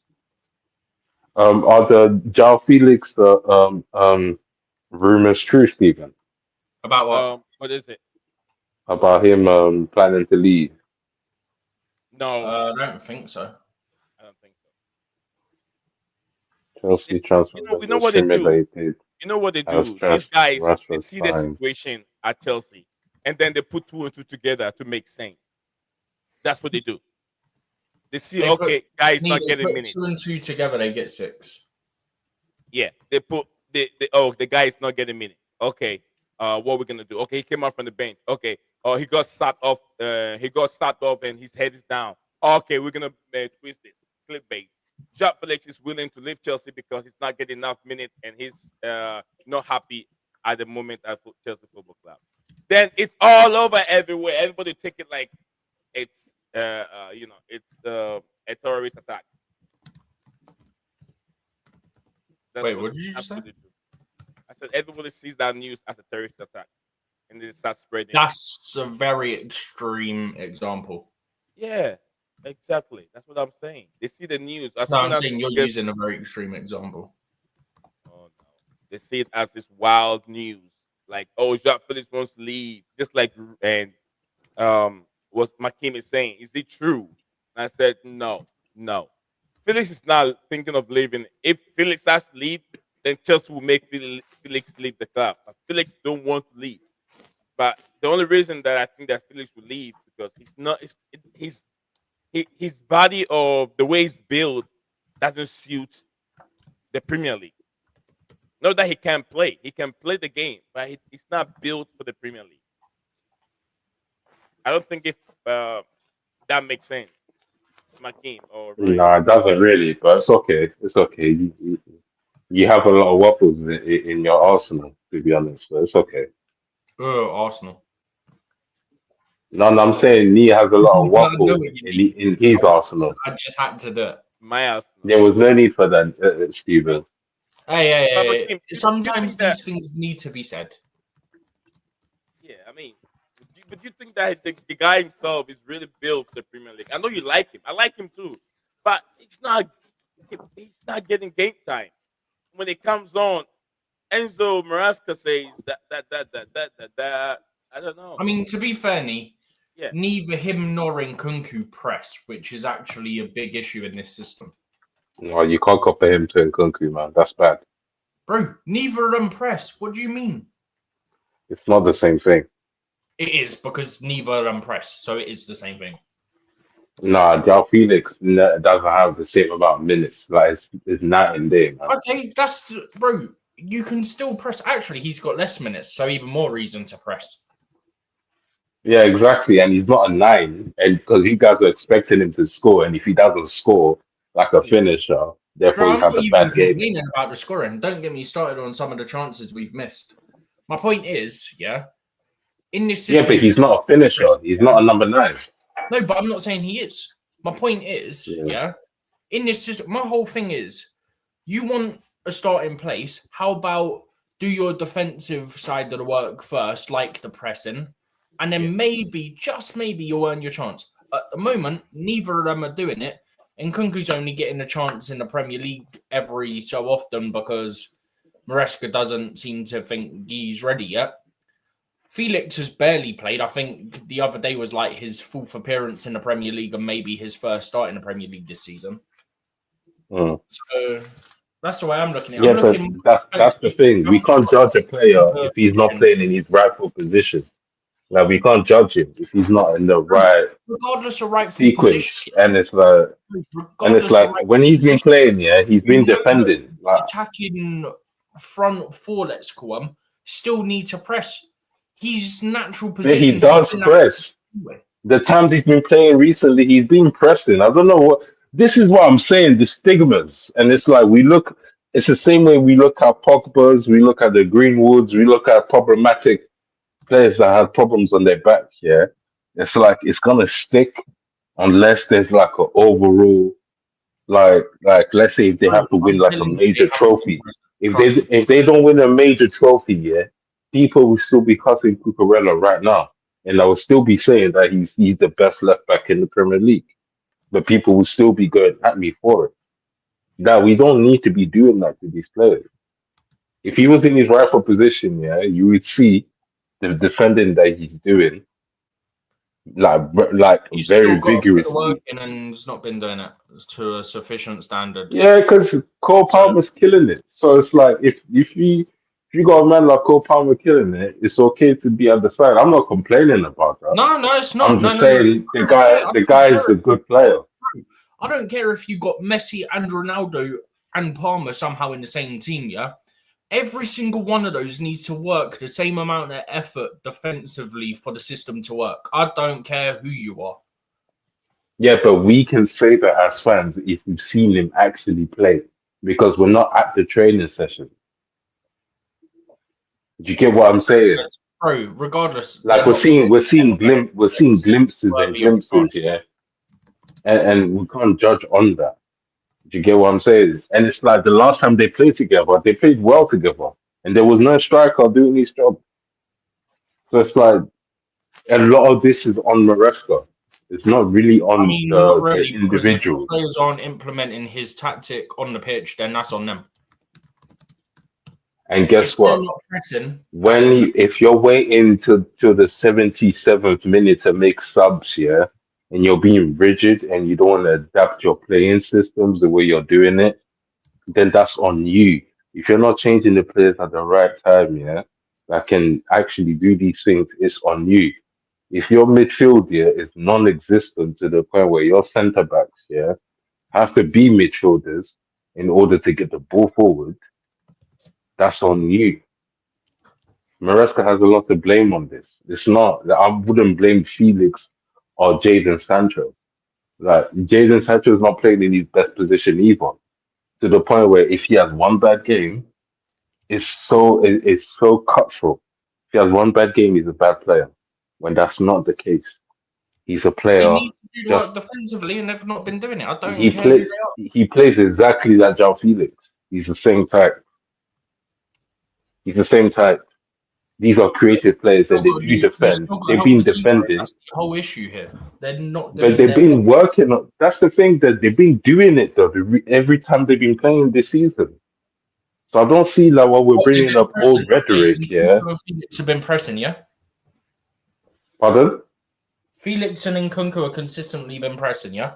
S5: Are the João Felix rumors true, Stephen?
S3: About what?
S2: What is it?
S5: About him planning to leave?
S2: No,
S3: I don't think so.
S2: I don't think so.
S5: Chelsea
S2: It's,
S5: transfer
S2: we know what they do.
S5: simulated
S2: You know what they
S5: as
S2: do? These guys, they
S5: transfer
S2: see the
S5: time.
S2: situation at Chelsea, and then they put 2 and 2 together to make sense. That's what they do. They see,
S3: They
S2: okay, guys not
S3: They
S2: getting
S3: put
S2: minutes.
S3: 2 and 2 together, they get 6.
S2: Yeah, they put the guy is not getting minutes. Okay, what we're gonna do? Okay, he came out from the bench. Okay, he got sat off. He got sat off, and his head is down. Okay, we're gonna twist it. Clickbait. João Felix is willing to leave Chelsea because he's not getting enough minutes, and he's not happy at the moment at Chelsea Football Club. Then it's all over everywhere. Everybody take it like it's it's a terrorist attack. That's
S3: Wait, what did you
S2: that's
S3: say?
S2: what they do. I said everybody sees that news as a terrorist attack, and then it starts spreading.
S3: That's a very extreme example.
S2: Yeah, exactly. That's what I'm saying. They see the news.
S3: No, I'm saying you're using a very extreme example.
S2: Oh no, they see it as this wild news, like, oh, João Felix wants to leave, just like, and what Makim is saying. Is it true? And I said no. Felix is not thinking of leaving. If Felix has to leave, then Chelsea will make Felix leave the club. But Felix don't want to leave. But the only reason that I think that Felix will leave because he's not his body or the way he's built doesn't suit the Premier League. Not that he can't play. He can play the game, but he's not built for the Premier League. I don't think if that makes sense. Makim or Ryan.
S5: No, it doesn't really, but it's okay. It's okay. You have a lot of waffles in your arsenal, to be honest. So it's okay.
S3: Arsenal.
S5: No, I'm saying Lee has a lot of
S3: I know
S5: waffles
S3: what you mean.
S5: in his arsenal.
S3: I just had to do it.
S2: My Arsenal.
S5: There was no need for that, Stephen.
S3: Hey.
S2: Makim,
S3: Sometimes
S2: you think
S3: these things need to be said.
S2: Yeah, I mean, but you think that the guy himself is really built for the Premier League? I know you like him. I like him too, but he's not getting game time. When it comes on, Enzo Maresca says that. I don't know.
S3: I mean, to be fair,
S2: Yeah.
S3: neither him nor Nkunku press, which is actually a big issue in this system.
S5: Well, you can't compare him to Nkunku, man. That's bad.
S3: Bro, neither of them press. What do you mean?
S5: It's not the same thing.
S3: It is because neither of them press, so it is the same thing.
S5: Nah, João Felix doesn't have the same amount of minutes. Like it's night and day, man.
S3: Okay, that's bro. You can still press. Actually, he's got less minutes, so even more reason to press.
S5: Yeah, exactly. And he's not a nine, and because you guys are expecting him to score, and if he doesn't score like a finisher, therefore
S3: Bro,
S5: he's
S3: I'm
S5: had
S3: not
S5: a
S3: even
S5: bad game.
S3: complaining about the scoring. Don't get me started on some of the chances we've missed. My point is, yeah, in this
S5: Yeah,
S3: system,
S5: but he's not a finisher. He's not a number nine.
S3: no, but I'm not saying he is. My point is,
S5: Yeah.
S3: yeah, in this system, my whole thing is, you want a starting place. How about do your defensive side of the work first, like the pressing, and then maybe, just maybe, you'll earn your chance. At the moment, neither of them are doing it. And Nkunku's only getting a chance in the Premier League every so often because Maresca doesn't seem to think he's ready yet. Felix has barely played. I think the other day was like his fourth appearance in the Premier League and maybe his first start in the Premier League this season. So that's the way I'm looking at it.
S5: Yeah, but that's the thing. We can't judge a player if he's not playing in his rightful position. Like we can't judge him if he's not in the right
S3: Regardless of rightful
S5: sequence.
S3: position.
S5: And it's like when he's been playing, he's been defending. Like
S3: attacking front four, let's call him, still need to press. His natural position.
S5: he does press. The times he's been playing recently, he's been pressing. I don't know what this is what I'm saying, the stigmas. And it's like it's the same way we look at Pogba's, we look at the Greenwoods, we look at problematic players that have problems on their back, yeah. It's like it's gonna stick unless there's like an overall like let's say if they have to win like a major trophy. If they don't win a major trophy, yeah, people will still be cussing Cucurella right now. And I will still be saying that he's the best left back in the Premier League. But people will still be going at me for it. That we don't need to be doing that to these players. If he was in his rightful position, yeah, you would see the defending that he's doing like
S3: He's
S5: very
S3: still got
S5: vigorously.
S3: working and he's not been doing it to a sufficient standard.
S5: Yeah, because Cole Palmer's killing it. So it's like if you got a man like Cole Palmer killing it, it's okay to be at the side. I'm not complaining about that.
S3: No, it's not.
S5: I'm just saying the guy is a good player.
S3: I don't care if you got Messi and Ronaldo and Palmer somehow in the same team, yeah? Every single one of those needs to work the same amount of effort defensively for the system to work. I don't care who you are.
S5: Yeah, but we can say that as fans if we've seen him actually play because we're not at the training session. Do you get what I'm saying?
S3: Bro, regardless.
S5: Like we're seeing glimpses and glimpses, yeah. And we can't judge on that. Do you get what I'm saying? And it's like the last time they played together, they played well together. And there was no striker doing his job. So it's like a lot of this is on Maresca. It's not really on the individual.
S3: If players aren't implementing his tactic on the pitch, then that's on them.
S5: And guess what? If you're waiting to the 77th minute to make subs, yeah, and you're being rigid and you don't want to adapt your playing systems the way you're doing it, then that's on you. If you're not changing the players at the right time, yeah, that can actually do these things, it's on you. If your midfield here is non-existent to the point where your centre backs, yeah, have to be midfielders in order to get the ball forward, that's on you. Maresca has a lot to blame on this. It's not I wouldn't blame Felix or Jadon Sancho. Like Jadon Sancho is not playing in his best position either. To the point where if he has one bad game, it's so cutthroat. If he has one bad game, he's a bad player. When that's not the case. He's a player.
S3: They need to do work defensively and they've not been doing it. I don't care who they are.
S5: He plays exactly like João Felix. He's the same type. These are creative players and they do defend. They've been defending.
S3: That's the whole issue here. They're not.
S5: But they've been working on. That's the thing that they've been doing it though. Every time they've been playing this season. So I don't see like what we're bringing up old rhetoric. Yeah.
S3: Felix have been pressing, yeah.
S5: Pardon?
S3: Felix and Nkunku have consistently been pressing, yeah.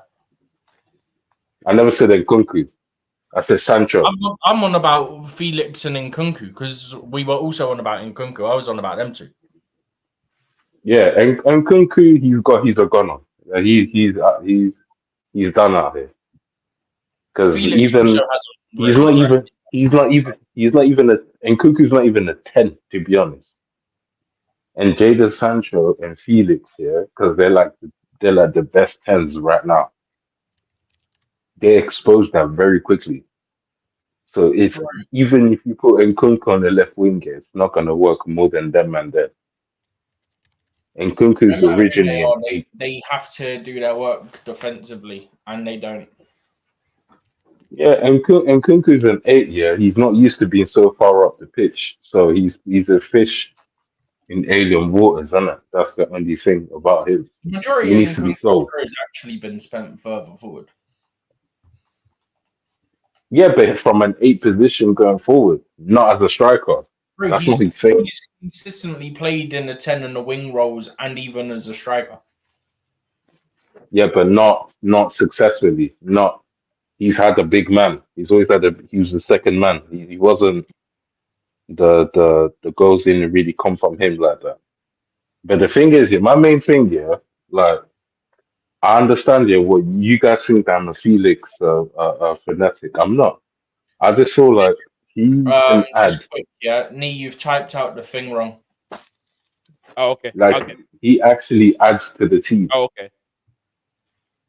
S5: I never said Nkunku. I said Sancho.
S3: I'm on about Felix and Nkunku because we were also on about Nkunku. I was on about them too.
S5: Yeah, and Nkunku, he's a gunner. He's done out here because
S3: Felix also hasn't
S5: he's
S3: really
S5: not
S3: impressed.
S5: even Nkunku's not even a 10, to be honest. And Jadon Sancho and Felix here, because they're like the best 10s right now. They exposed that very quickly. So it's even if you put Nkunku on the left wing, it's not gonna work more than them and them. Nkunku's
S3: No matter who
S5: originally an
S3: they
S5: 8.
S3: they have to do their work defensively, and they don't.
S5: Yeah, Nkunku's an 8. Yeah, he's not used to being so far up the pitch, so he's a fish in alien waters, isn't it? That's the only thing about him.
S3: The majority
S5: He
S3: of
S5: needs to be
S3: Nkunku's
S5: sold.
S3: has actually been spent further forward.
S5: Yeah, but from an 8 position going forward, not as a striker.
S3: Bro,
S5: That's not his thing.
S3: he's consistently played in the 10 and the wing roles, and even as a striker.
S5: Yeah, but not successfully. Not he's had a big man. He's always he was the second man. He wasn't the goals didn't really come from him like that. But the thing is, yeah, my main thing, yeah, like I understand, yeah, what you guys think that I'm a Felix fanatic. I'm not. I just feel like he can add,
S3: Just quick, yeah. Nee, you've typed out the thing wrong.
S2: Oh, okay.
S5: like
S2: Okay.
S5: he actually adds to the team.
S2: Oh, okay.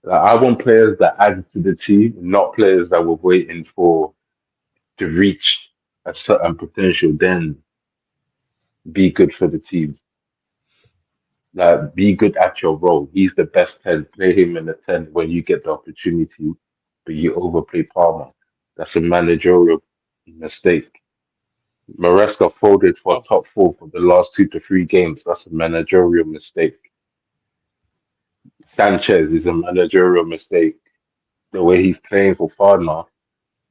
S5: Like, I want players that add to the team, not players that were waiting for to reach a certain potential, then be good for the team. Like, be good at your role. He's the best 10. Play him in the 10 when you get the opportunity, but you overplay Palmer. That's a managerial mistake. Maresca folded for
S2: Oh,
S5: top 4 for the last 2 to 3 games. That's a managerial mistake. Sanchez is a managerial mistake. The way he's playing for Fardner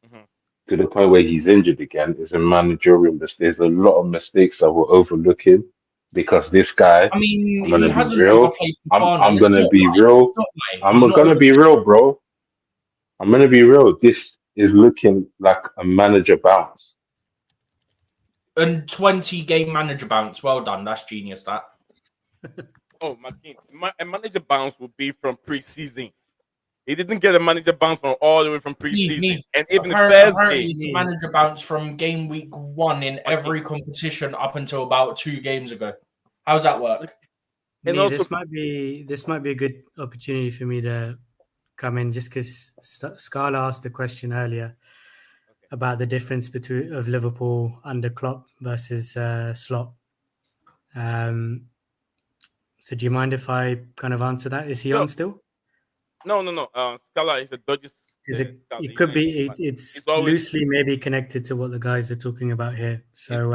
S2: mhm.
S5: to the point where he's injured again is a managerial mistake. There's a lot of mistakes that we're overlooking because this guy,
S3: I mean,
S5: I'm
S3: he
S5: gonna be
S3: hasn't
S5: real.
S3: overplayed
S5: I'm
S3: Fafana. It's
S5: gonna
S3: not
S5: be
S3: lying.
S5: real.
S3: It's not lying.
S5: I'm
S3: He's not
S5: gonna be
S3: overplayed.
S5: real, bro. I'm gonna be real. This is looking like a manager bounce.
S3: And 20 game manager bounce. Well done. That's genius, that.
S2: Oh, my king. A manager bounce will be from preseason. He didn't get a manager bounce from all the way from preseason, and even the first
S3: Apparently,
S2: game.
S3: it's a manager bounce from game week 1 in every competition up until about 2 games ago. How's that work?
S2: And
S6: Me,
S2: also-
S6: this might be a good opportunity for me to come in, just because Scala asked a question earlier about the difference of Liverpool under Klopp versus Slot. So do you mind if I kind of answer that? Is he
S2: No.
S6: on still?
S2: No. Scala is a dodgy.
S6: Because
S2: Scala.
S6: it could be, it's
S2: He's always-
S6: loosely maybe connected to what the guys are talking about here. So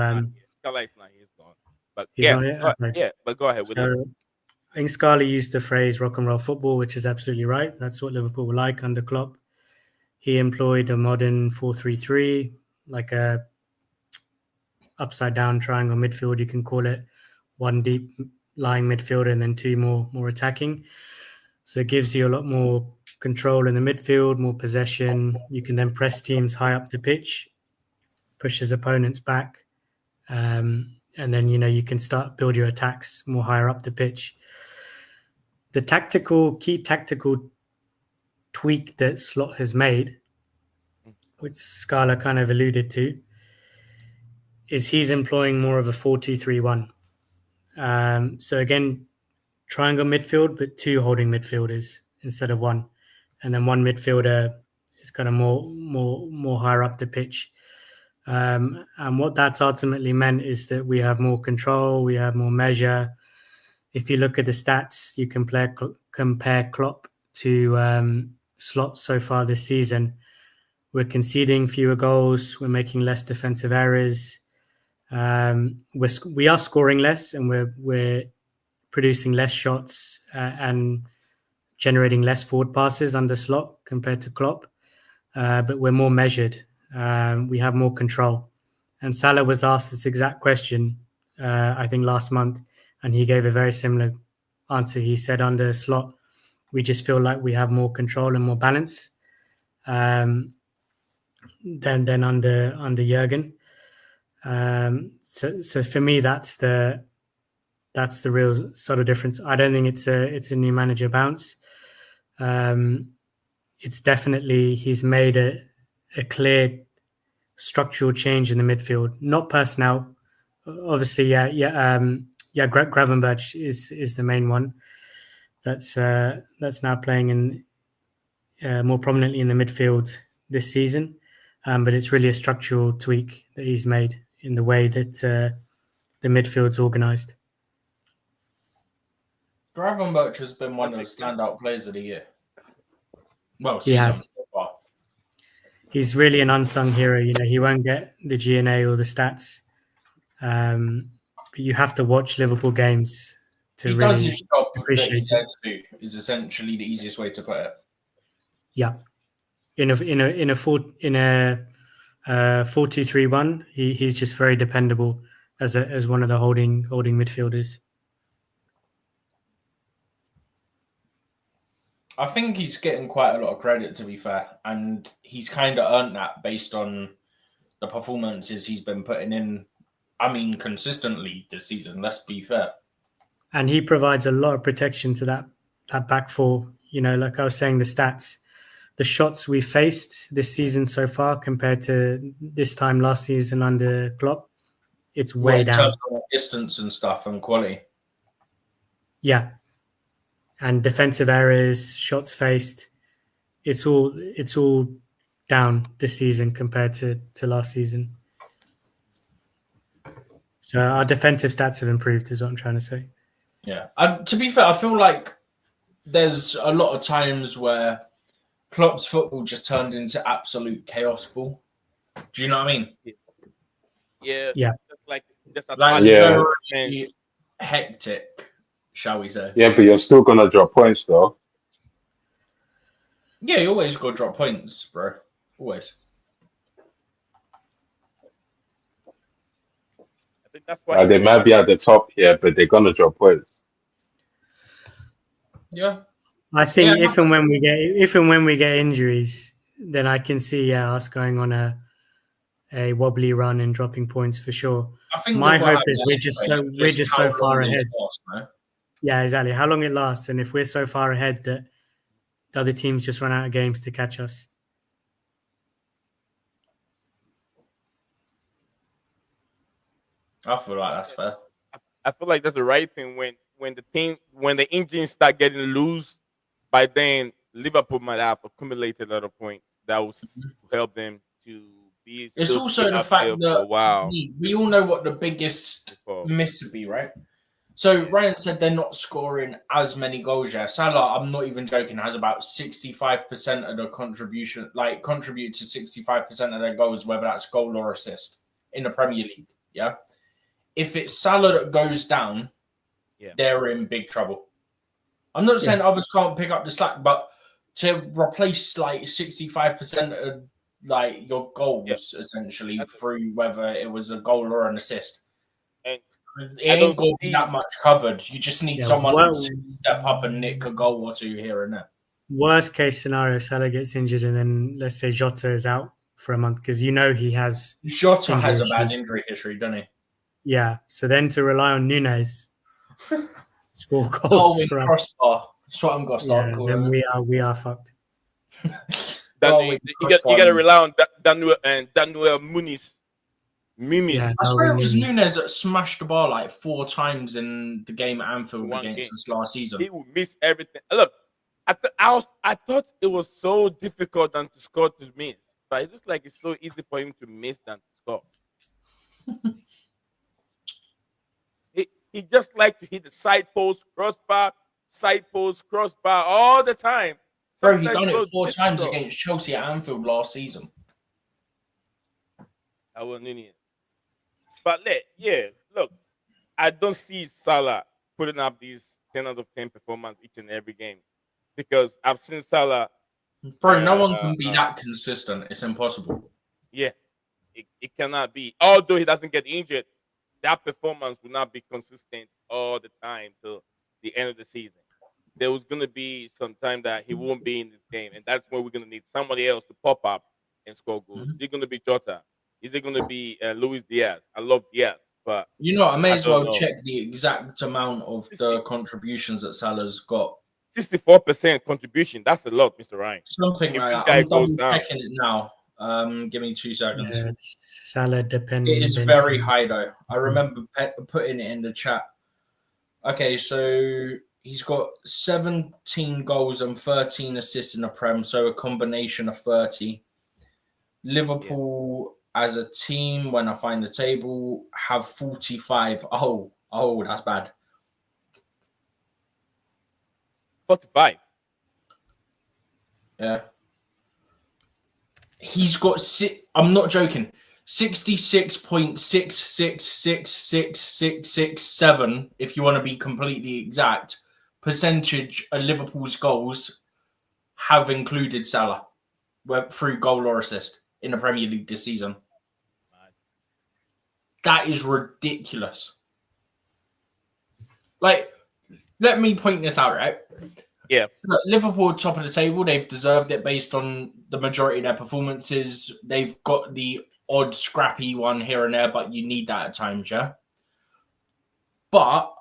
S2: Scala is not. He's gone. But
S6: he's
S2: yeah,
S6: not here? Okay.
S2: yeah. But go ahead with this.
S6: So I think Scala used the phrase rock and roll football, which is absolutely right. That's what Liverpool were like under Klopp. He employed a modern 4-3-3, like a upside down triangle midfield, you can call it. One deep lying midfielder and then 2 more attacking. So it gives you a lot more control in the midfield, more possession. You can then press teams high up the pitch, pushes opponents back. And then, you can start build your attacks more higher up the pitch. The key tactical tweak that Slot has made, which Scala kind of alluded to, is he's employing more of a 4-2-3-1. So again, triangle midfield, but 2 holding midfielders instead of 1, and then 1 midfielder is kind of more higher up the pitch. And what that's ultimately meant is that we have more control, we have more measure. If you look at the stats, you compare Klopp to Slot so far this season. We're conceding fewer goals, we're making less defensive errors. We are scoring less, and we're producing less shots and generating less forward passes under Slot compared to Klopp. But we're more measured. We have more control. And Salah was asked this exact question, I think last month, and he gave a very similar answer. He said under Slot, we just feel like we have more control and more balance than under Jurgen. So for me, that's the real sort of difference. I don't think it's a new manager bounce. it's definitely he's made a clear structural change in the midfield, not personnel. Obviously, Gravenberch is the main one that's now playing in more prominently in the midfield this season. But it's really a structural tweak that he's made in the way that the midfield's organised.
S3: Gravenberch has been one of the standout players of the year. Well,
S6: He has.
S3: so far.
S6: He's really an unsung hero. You know, he won't get the GNA or the stats. But you have to watch Liverpool games to
S3: he
S6: really
S3: does his job
S6: appreciate
S3: that he's
S6: it.
S3: there to do, is essentially the easiest way to put it.
S6: Yeah, in a 4-2-3-1, he's just very dependable as one of the holding midfielders.
S3: I think he's getting quite a lot of credit, to be fair, and he's kind of earned that based on the performances he's been putting in. I mean, consistently this season. Let's be fair.
S6: And he provides a lot of protection to that back four. You know, like I was saying, the stats, the shots we faced this season so far compared to this time last season under Klopp, it's way down.
S3: In terms of distance and stuff and quality.
S6: Yeah. And defensive errors, shots faced, it's all down this season compared to last season. So our defensive stats have improved, is what I'm trying to say.
S3: Yeah. To be fair, I feel like there's a lot of times where Klopp's football just turned into absolute chaos ball. Do you know what I mean?
S2: Yeah. Just
S3: very hectic, shall we say?
S5: Yeah, but you're still gonna drop points though.
S3: Yeah, you always got to drop points, bro. Always.
S2: I think that's why
S5: They might be at the top here, but they're gonna drop points.
S3: Yeah.
S6: I think if and when we get injuries, then I can see us going on a wobbly run and dropping points for sure.
S3: I think
S6: my hope is we're just so far ahead.
S3: No?
S6: Yeah, exactly. How long it lasts, and if we're so far ahead that the other teams just run out of games to catch us.
S3: I feel like that's fair.
S2: I feel like that's the right thing when the engines start getting loose. By then, Liverpool might have accumulated a lot of points that will help them to be.
S3: It's also the fact that we all know what the biggest miss would be, right? So Ryan said they're not scoring as many goals. Yeah, Salah, I'm not even joking, has about 65% of the contribution, contribute to 65% of their goals, whether that's goal or assist in the Premier League. Yeah. If it's Salah that goes down, they're in big trouble. I'm not saying others can't pick up the slack, but to replace 65% of your goals essentially through whether it was a goal or an assist, and it ain't going to be that much covered. You just need someone to step up and nick a goal or two here and there. Worst case scenario, Salah gets injured, and then let's say Jota is out for a month because he has Jota has a bad injury history, doesn't he?
S6: Yeah. So then to rely on Nunez. Score goals for
S3: crossbar. That's what I'm going to start calling.
S6: Then we are fucked.
S2: You got to rely on Daniel Muniz.
S3: I swear it was Nunez that smashed the bar 4 times in the game at Anfield against us last season.
S2: He will miss everything. Look, I thought it was so difficult than to score to miss, but it looks like it's so easy for him to miss than to score. He just like to hit the side post, crossbar all the time.
S3: Bro, he done it 4 times against Chelsea at Anfield last season.
S2: That was Nunez. But look, I don't see Salah putting up these 10 out of 10 performance each and every game because I've seen Salah.
S3: Bro, no one can be that consistent. It's impossible.
S2: Yeah, it cannot be. Although he doesn't get injured, that performance will not be consistent all the time till the end of the season. There was going to be some time that he won't be in this game, and that's when we're going to need somebody else to pop up and score goals. Is it going to be Jota? Is it going to be Luis Diaz? I love Diaz, but
S3: I may as well check the exact amount of the contributions that Salah's got
S2: 64% contribution. That's a lot, Mr. Ryan.
S3: Something
S2: If
S3: like
S2: this
S3: that.
S2: guy
S3: I'm
S2: goes
S3: double
S2: down,
S3: checking it now. Give me 2 seconds.
S6: Yeah, Salah
S3: It
S6: dependent.
S3: is very high though. I remember putting it in the chat. Okay, so he's got 17 goals and 13 assists in the Prem, so a combination of 30. Liverpool as a team, when I find the table, have 45. Oh, that's bad.
S2: 45.
S3: Yeah. He's got, I'm not joking, 66.66666667, if you want to be completely exact, percentage of Liverpool's goals have included Salah through goal or assist in the Premier League this season. That is ridiculous. Like, let me point this out, right?
S2: Yeah.
S3: Look, Liverpool top of the table. They've deserved it based on the majority of their performances. They've got the odd scrappy one here and there, but you need that at times, yeah? But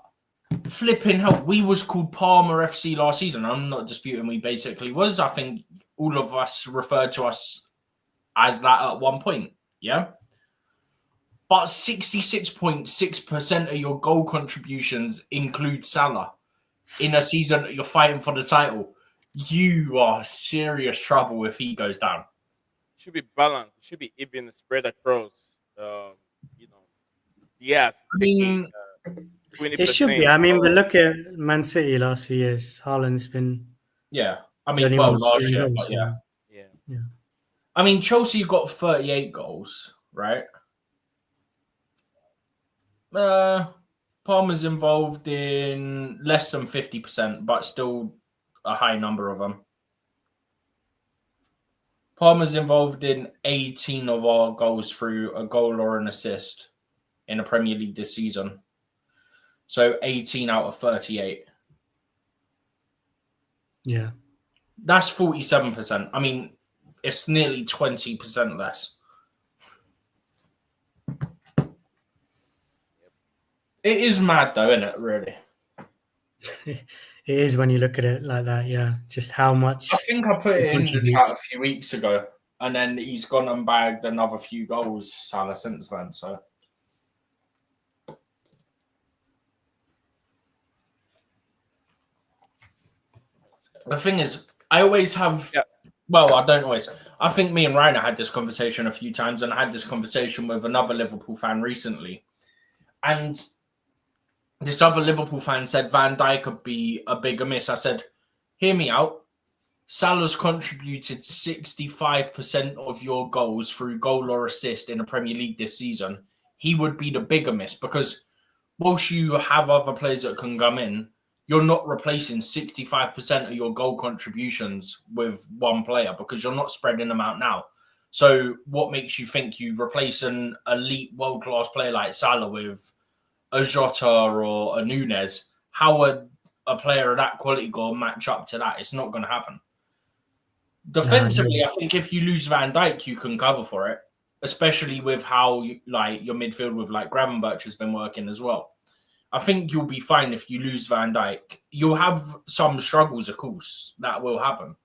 S3: flipping hell, we was called Palmer FC last season. I'm not disputing we basically was. I think all of us referred to us as that at one point, yeah? But 66.6% of your goal contributions include Salah. In a season that you're fighting for the title, you are serious trouble if he goes down.
S2: Should be balanced. It should be even spread across. Yes.
S3: I mean,
S2: 20%.
S6: It should be. I mean, we look at Man City last few years. Haaland's been.
S3: Yeah. I mean,
S6: only
S3: well,
S6: one
S3: last
S6: scoring
S3: year,
S6: goals,
S3: but yeah.
S6: Yeah.
S3: I mean, Chelsea got 38 goals, right? Palmer's involved in less than 50%, but still a high number of them. Palmer's involved in 18 of our goals through a goal or an assist in the Premier League this season. So 18 out of 38.
S6: Yeah.
S3: That's 47%. I mean, it's nearly 20% less. It is mad though, isn't it, really?
S6: It is when you look at it like that, yeah. Just how much.
S3: I think I put
S6: he
S3: it in the
S6: contributes.
S3: chat a few weeks ago, and then he's gone and bagged another few goals, Salah, since then. So the thing is, I always have.
S2: Yeah.
S3: Well, I don't always. I think me and Rainer had this conversation a few times, and I had this conversation with another Liverpool fan recently, and this other Liverpool fan said Van Dijk could be a bigger miss. I said, hear me out. Salah's contributed 65% of your goals through goal or assist in the Premier League this season. He would be the bigger miss because whilst you have other players that can come in, you're not replacing 65% of your goal contributions with one player because you're not spreading them out now. So what makes you think you replace an elite world-class player like Salah with a Jota or a Nunez? How would a player of that quality go match up to that? It's not going to happen. Defensively, I think if you lose Van Dijk, you can cover for it, especially with how your midfield with Gravenberch has been working as well. I think you'll be fine if you lose Van Dijk. You'll have some struggles, of course, that will happen.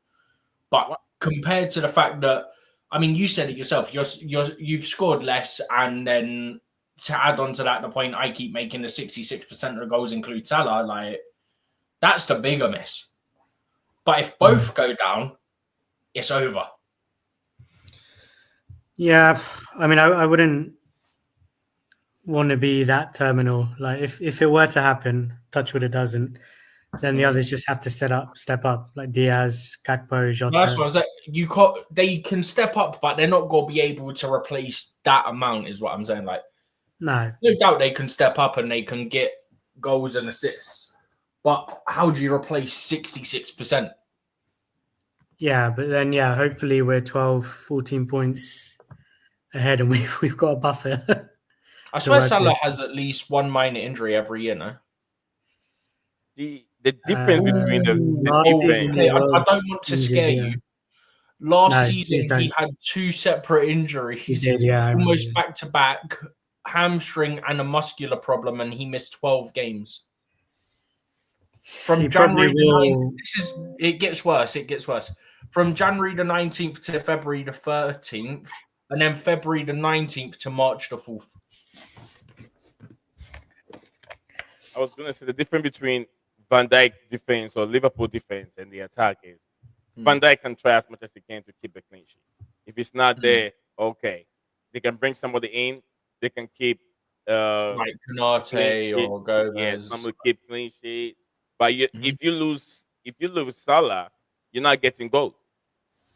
S3: But compared to the fact that, I mean, you said it yourself, you've scored less, and then to add on to that, the point I keep making, the 66% of the goals include Salah, that's the bigger miss. But if both go down, it's over.
S6: Yeah, I mean, I wouldn't want to be that terminal. Like, if it were to happen, touch wood it doesn't, then the others just have to step up, like Diaz, Gakpo, Jota.
S3: That's what I said. They can step up, but they're not going to be able to replace that amount, is what I'm saying.
S6: No
S3: doubt they can step up and they can get goals and assists. But how do you replace 66%?
S6: Yeah, but then, hopefully we're 12, 14 points ahead and we've got a buffer.
S3: I swear Salah has at least one minor injury every year, no?
S2: The difference between the
S6: season
S3: okay, I don't want to scare you. Last season, he had two separate injuries.
S6: He did,
S3: almost back-to-back, hamstring and a muscular problem, and he missed 12 games. From
S6: He probably
S3: January the 9th,
S6: will.
S3: it gets worse. It gets worse. From January the 19th to February the 13th, and then February the 19th to March the 4th.
S2: I was gonna say the difference between Van Dijk defense or Liverpool defense and the attack is Van Dijk can try as much as he can to keep a clean sheet. If it's not there, okay, they can bring somebody in. They can keep
S3: Like Canate or Gomez.
S2: Yeah, some will keep clean sheet. But if you lose Salah, you're not getting goals.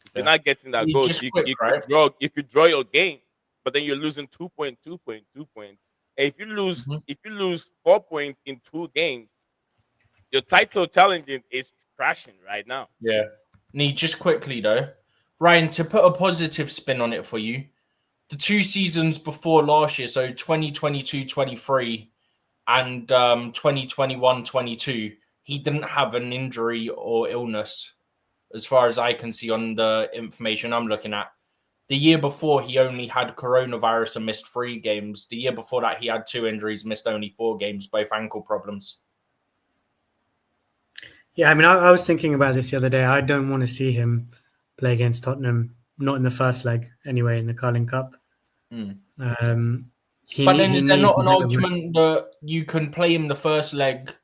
S2: If you're not getting that goal,
S3: just quick, right?
S2: you could draw your game, but then you're losing 2 points. And if you lose 4 points in 2 games, your title challenging is crashing right now.
S3: Yeah. Need just quickly though, Ryan, to put a positive spin on it for you. The 2 seasons before last year, so 2022-23 and 2021-22, he didn't have an injury or illness, as far as I can see on the information I'm looking at. The year before, he only had coronavirus and missed 3 games. The year before that, he had 2 injuries, missed only 4 games, both ankle problems.
S6: Yeah, I mean, I was thinking about this the other day. I don't want to see him play against Tottenham, not in the first leg anyway, in the Carling Cup.
S3: But then is there not an argument that you can play him the first leg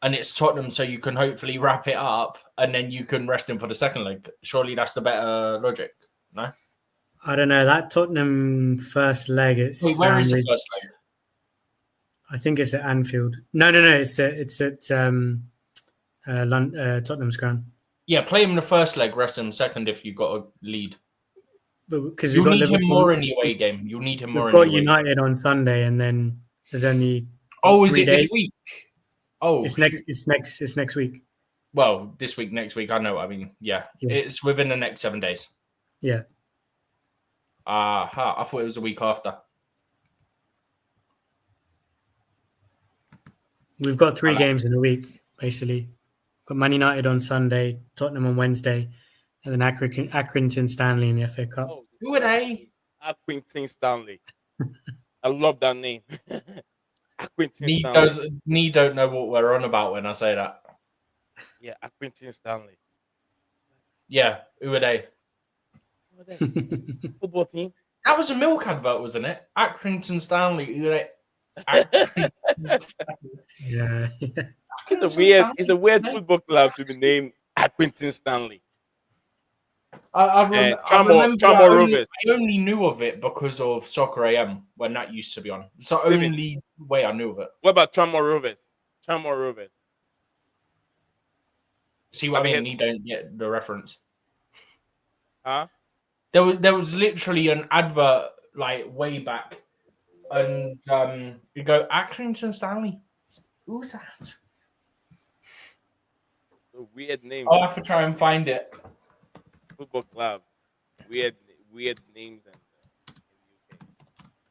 S3: and it's Tottenham, so you can hopefully wrap it up and then you can rest him for the second leg? Surely that's the better logic, no?
S6: I don't know. That Tottenham first leg, it's...
S3: Wait, where is the first leg?
S6: I think it's at Anfield. No. It's at Tottenham's ground.
S3: Yeah, play him the first leg, rest him second if you've got a lead.
S6: Because
S3: you'll need him more in the away game. You'll need him more.
S6: We've got United on Sunday, and then there's only.
S3: Is it this week? Oh,
S6: it's next week.
S3: Well, this week, next week. I know what I mean. Yeah, it's within the next 7 days.
S6: Yeah.
S3: I thought it was a week after.
S6: We've got 3 games in a week, basically. We've got Man United on Sunday, Tottenham on Wednesday, and then Accrington Stanley in the FA Cup.
S3: Oh, who are they?
S2: Accrington Stanley. I love that name. Accrington Stanley.
S3: Nee don't know what we're on about when I say that.
S2: Yeah, Accrington Stanley.
S3: Yeah, who are they?
S2: Football team.
S3: That was a milk advert, wasn't it? Accrington Stanley. Who are they?
S6: Yeah.
S2: It's a weird football club to be named Accrington Stanley.
S3: I remember I only knew of it because of Soccer AM when that used to be on. It's the only way I knew of it.
S2: What about Tranmere Rovers?
S3: See what I mean? You don't get the reference.
S2: Huh?
S3: There was literally an advert like way back, and you go Accrington Stanley. Who's that?
S2: A weird name.
S3: I'll have to try and find it.
S2: Football club. Weird names.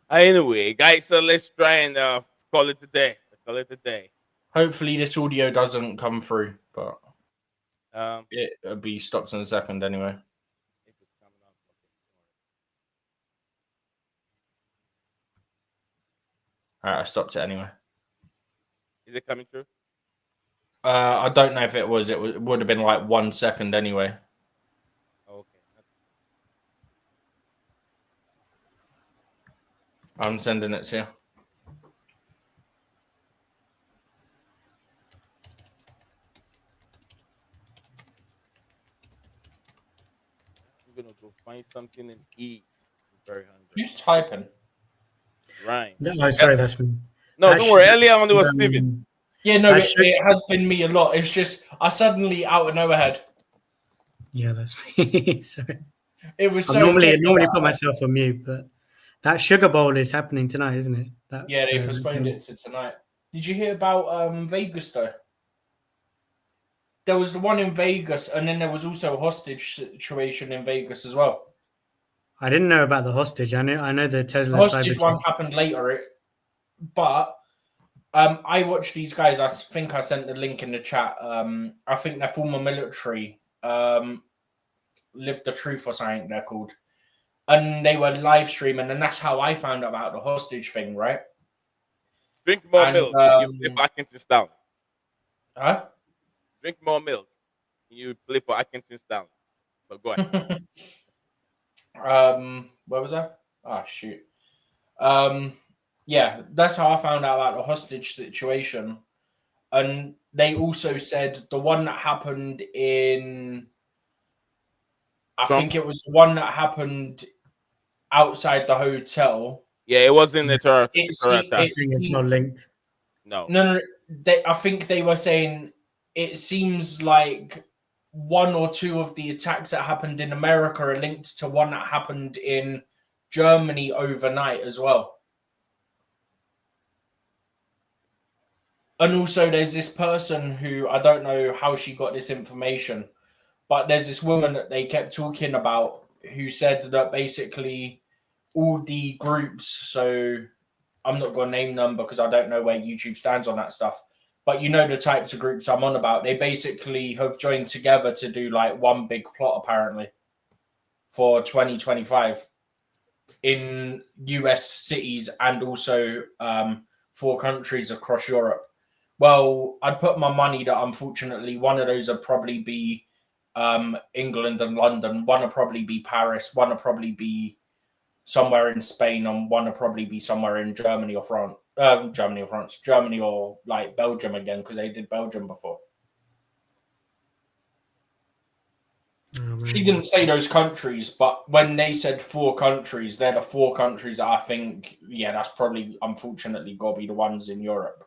S2: Anyway, guys, so let's try and call it a day.
S3: Hopefully this audio doesn't come through, but it'll be stopped in a second anyway. Alright, I stopped it anyway.
S2: Is it coming through?
S3: I don't know if it was. It would have been like 1 second anyway.
S2: Okay.
S3: I'm sending it to you.
S2: I'm gonna go find something and eat. I'm very hungry.
S3: Who's typing?
S2: Ryan.
S6: Oh, sorry, that's me.
S2: No, don't worry. Earlier on, it was Steven.
S3: Yeah, no, it has been me a lot. It's just I suddenly out of nowhere had.
S6: Yeah, that's me. Sorry.
S3: It was
S6: I normally put myself on mute, but that Sugar Bowl is happening tonight, isn't it?
S3: They postponed it to tonight. Did you hear about Vegas though? There was the one in Vegas, and then there was also a hostage situation in Vegas as well.
S6: I didn't know about the hostage. I know the Tesla
S3: hostage one happened later, but I watched these guys. I think I sent the link in the chat. I think they're former military. Live the Truth or something they're called. And they were live streaming, and that's how I found out about the hostage thing, right?
S2: Drink more milk. You get back into town.
S3: Huh?
S2: Drink more milk. You play for Accrington Stanley. But go ahead.
S3: Where was I? Ah, shoot. Yeah, that's how I found out about the hostage situation. And they also said the one that happened in, I
S2: Trump?
S3: think it was the one that happened outside the hotel.
S2: Yeah, it wasn't a terror
S3: It
S2: attack.
S6: I think it's not linked.
S2: No.
S3: No. I think they were saying it seems like one or two of the attacks that happened in America are linked to one that happened in Germany overnight as well. And also, there's this person who I don't know how she got this information, but there's this woman that they kept talking about who said that basically all the groups, so I'm not going to name them because I don't know where YouTube stands on that stuff, but you know the types of groups I'm on about, they basically have joined together to do like one big plot apparently for 2025 in US cities and also 4 countries across Europe. Well, I'd put my money that unfortunately one of those would probably be England and London. One would probably be Paris. One would probably be somewhere in Spain, and one would probably be somewhere in Germany or France. Germany or like Belgium again, because they did Belgium before.
S6: Oh,
S3: She
S6: man.
S3: didn't say those countries, but when they said 4 countries, they're the 4 countries that I think, yeah, that's probably unfortunately got to be the ones in Europe.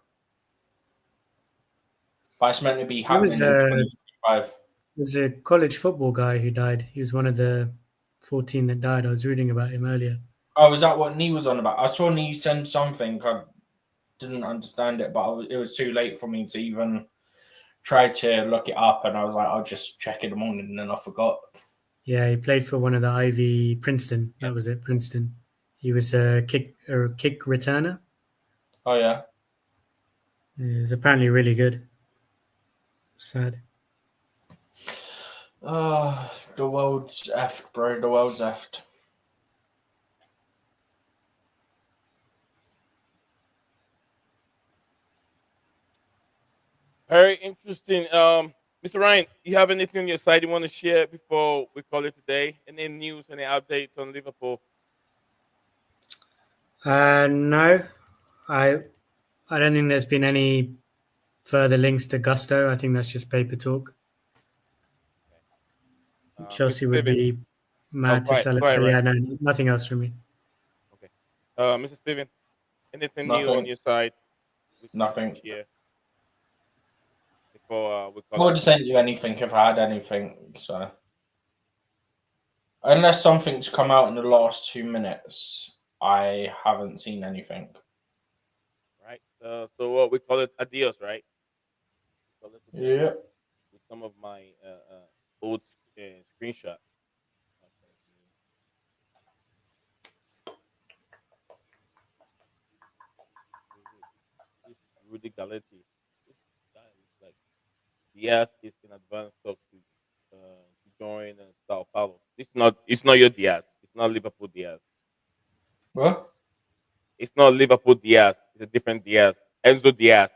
S3: But it's meant to be
S6: There was
S3: happening in 2025.
S6: There's a college football guy who died. He was one of the 14 that died. I was reading about him earlier.
S3: Oh, is that what Nee was on about? I saw Nee send something. I didn't understand it, but it was too late for me to even try to look it up. And I was like, I'll just check in the morning, and then I forgot.
S6: Yeah, he played for one of the Ivy Princeton. That was it, Princeton. He was a kick returner.
S3: Oh, yeah.
S6: He was apparently really good. Sad.
S3: Oh, the world's effed, bro. The world's effed.
S2: Very interesting. Mr. Ryan, you have anything on your side you want to share before we call it today? Any news, any updates on Liverpool?
S6: No, I don't think there's been any further links to Gusto. I think that's just paper talk. Chelsea
S2: Mr.
S6: would
S2: Steven.
S6: be mad to sell it.
S2: Go ahead,
S6: So yeah,
S2: Ryan.
S6: no, nothing else from me.
S2: Okay. Mr. Steven, anything new
S3: Nothing.
S2: on your side?
S3: Nothing.
S2: Yeah. Before we
S3: I
S2: call
S3: would
S2: it.
S3: have sent you anything if I had anything. So, unless something's come out in the last 2 minutes, I haven't seen anything.
S2: Right. So what we call it adios, right? Call it adios.
S3: Yeah.
S2: With some of my old screenshot. This Rudy Galetti. This guy is like Diaz is in advanced talk to join Sao Paulo. It's not your Diaz. It's not Liverpool Diaz.
S3: What?
S2: It's not Liverpool Diaz. It's a different Diaz. Enzo Diaz.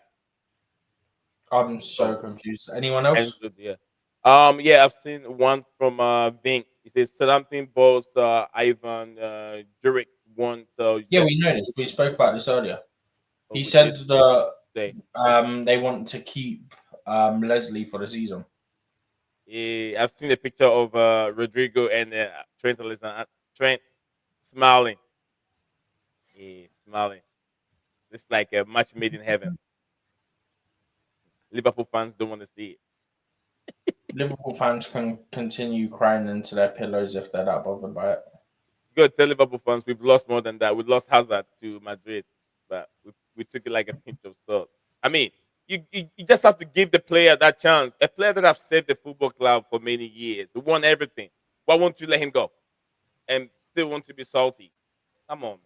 S3: I'm so confused. Anyone else?
S2: Enzo Diaz. Yeah, I've seen one from Vince. It says something boss Ivan Jurek wants.
S3: Yeah, we know this. We spoke about this earlier. He
S2: we
S3: said
S2: did
S3: that
S2: say.
S3: they want to keep Leslie for the season.
S2: Yeah, I've seen a picture of Rodrigo and Trent smiling. Yeah, smiling. It's like a match made in heaven. Liverpool fans don't want to see it.
S3: Liverpool fans can continue crying into their pillows if they're that bothered by it.
S2: Good, tell Liverpool fans we've lost more than that. We lost Hazard to Madrid, but we took it like a pinch of salt. I mean, you just have to give the player that chance. A player that have saved the football club for many years, who won everything. Why won't you let him go and still want to be salty? Come on,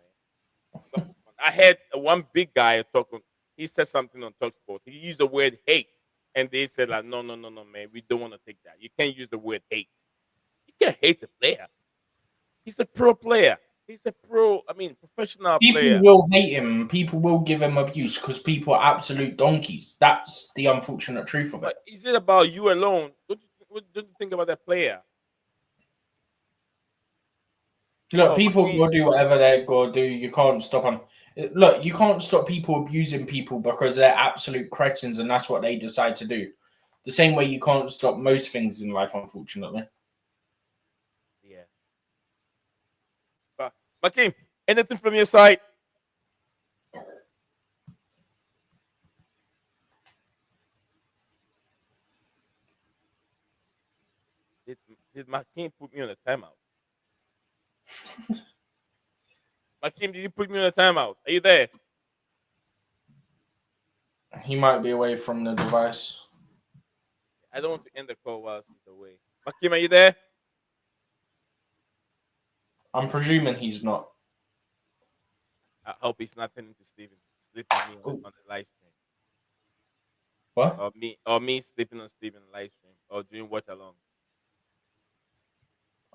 S2: man. I had one big guy talking. He said something on Talksport. He used the word hate, and they said like, no, man, we don't want to take that. You can't use the word hate. You can't hate a player. He's a pro player. He's a pro. I mean, professional
S3: People
S2: player.
S3: will hate him. People will give him abuse because people are absolute donkeys. That's the unfortunate truth of it.
S2: But is it about you alone? What don't you think about that player?
S3: Look,
S2: Oh,
S3: people
S2: McKean.
S3: go do whatever they go do. You can't stop them. Look, you can't stop people abusing people because they're absolute cretins and that's what they decide to do. The same way you can't stop most things in life, unfortunately.
S2: Yeah. But McKean, anything from your side? Did, did McKean put me on a timeout? McKean, did you put me on a timeout? Are you there?
S3: He might be away from the device.
S2: I don't want to end the call whilst he's away. McKean, are you there?
S3: I'm presuming he's not.
S2: I hope he's not turning to sleeping me
S3: Ooh.
S2: on the live stream.
S3: What?
S2: Or me sleeping on Steven live stream or doing watch along.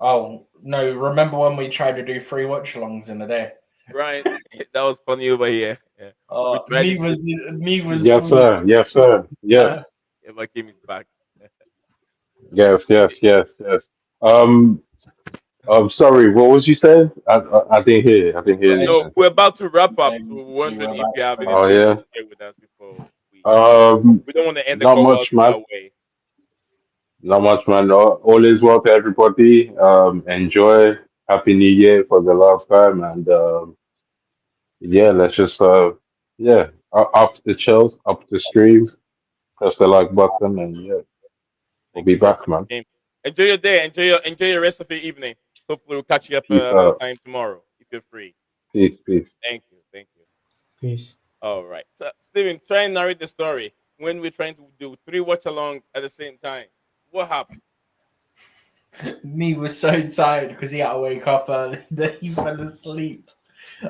S3: Oh, no. Remember when we tried to do 3 watch alongs in a day?
S2: Right. That was funny over here. Yeah. We tried
S3: Me
S2: to
S3: was
S5: Yes, sir. Yes, sir. Yes.
S2: yeah, McKean is back.
S5: Yes. Yes. Yes. Yes. Um. I'm sorry. What was you saying? I didn't hear. I didn't hear
S2: No,
S5: anything.
S2: we're about to wrap up, so we're
S3: We were
S2: wondering if
S3: about
S2: you have
S3: to.
S5: Oh
S2: anything
S5: yeah.
S2: to share with us before
S5: Um.
S2: we don't want to end the
S5: Not
S2: call whilst
S5: much,
S2: we're
S5: man.
S2: away.
S5: Not much, man. All is well to everybody. Enjoy. Happy New Year for the last time, and yeah, let's just yeah, up the chills, up the stream, press the like button, and yeah, we'll
S2: Thank
S5: be
S2: you very
S5: back,
S2: much,
S5: man.
S2: McKean. Enjoy your day. Enjoy your rest of your evening. Hopefully we'll catch you up
S5: Peace
S2: another
S5: out.
S2: time tomorrow if you're free.
S5: Peace, peace.
S2: Thank you. Thank you.
S6: Peace.
S2: All right. So, Steven, try and narrate the story. When we're trying to do 3 watch along at the same time, what happened?
S3: Me was so tired because he had to wake up early that he fell asleep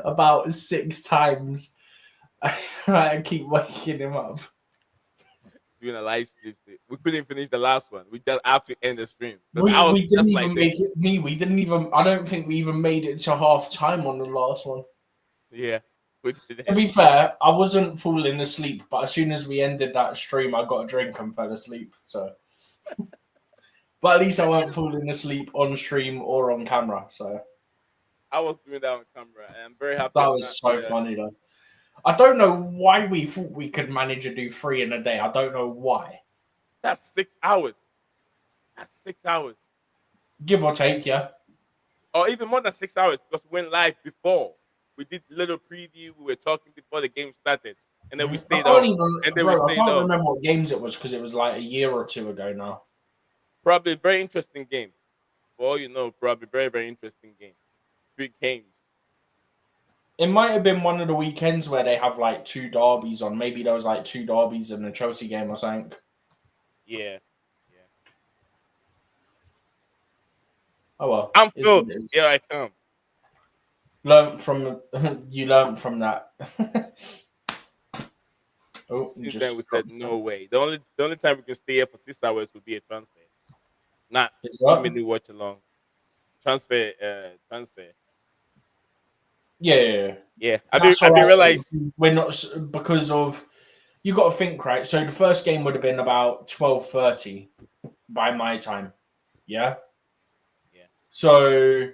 S3: about 6 times. I keep waking him up.
S2: Doing a live stream. We couldn't finish the last one. We just have to end the stream. Because I
S3: We
S2: was
S3: didn't
S2: just
S3: even
S2: like this.
S3: make it. We didn't even. I don't think we even made it to half time on the last one.
S2: Yeah. We
S3: To
S2: didn't.
S3: be fair, I wasn't falling asleep, but as soon as we ended that stream, I got a drink and fell asleep. So, but at least I wasn't falling asleep on stream or on camera. So
S2: I was doing that on camera. And I'm very happy.
S3: that was so funny though. I don't know why we thought we could manage to do 3 in a day. I don't know why.
S2: That's 6 hours. That's 6 hours.
S3: Give or take, yeah.
S2: Or even more than 6 hours because we went live before. We did little preview. We were talking before the game started. And then we
S3: I
S2: stayed
S3: can't
S2: up.
S3: even,
S2: And then we
S3: bro. I
S2: stayed
S3: can't
S2: up.
S3: remember what games it was because it was like a year or 2 ago now.
S2: Probably a very interesting game. For all you know, probably very, very interesting game. Big games.
S3: It might have been one of the weekends where they have like 2 derbies on. Maybe there was like 2 derbies in the Chelsea game or something.
S2: Yeah. Yeah.
S3: Oh well.
S2: I'm
S3: It's what
S2: filled.
S3: it is.
S2: Here I come.
S3: Learn from you learned from that. Oh, you
S2: Since then
S3: just
S2: we said no way. The only time we can stay here for 6 hours would be a transfer. Not
S3: It's
S2: a
S3: what?
S2: mini watch along. Transfer.
S3: Yeah.
S2: Yeah.
S3: That's
S2: I
S3: all
S2: didn't
S3: right.
S2: realize.
S3: We're not because of you got to think right. So the first game would have been about 12:30 by my time. Yeah.
S2: Yeah.
S3: So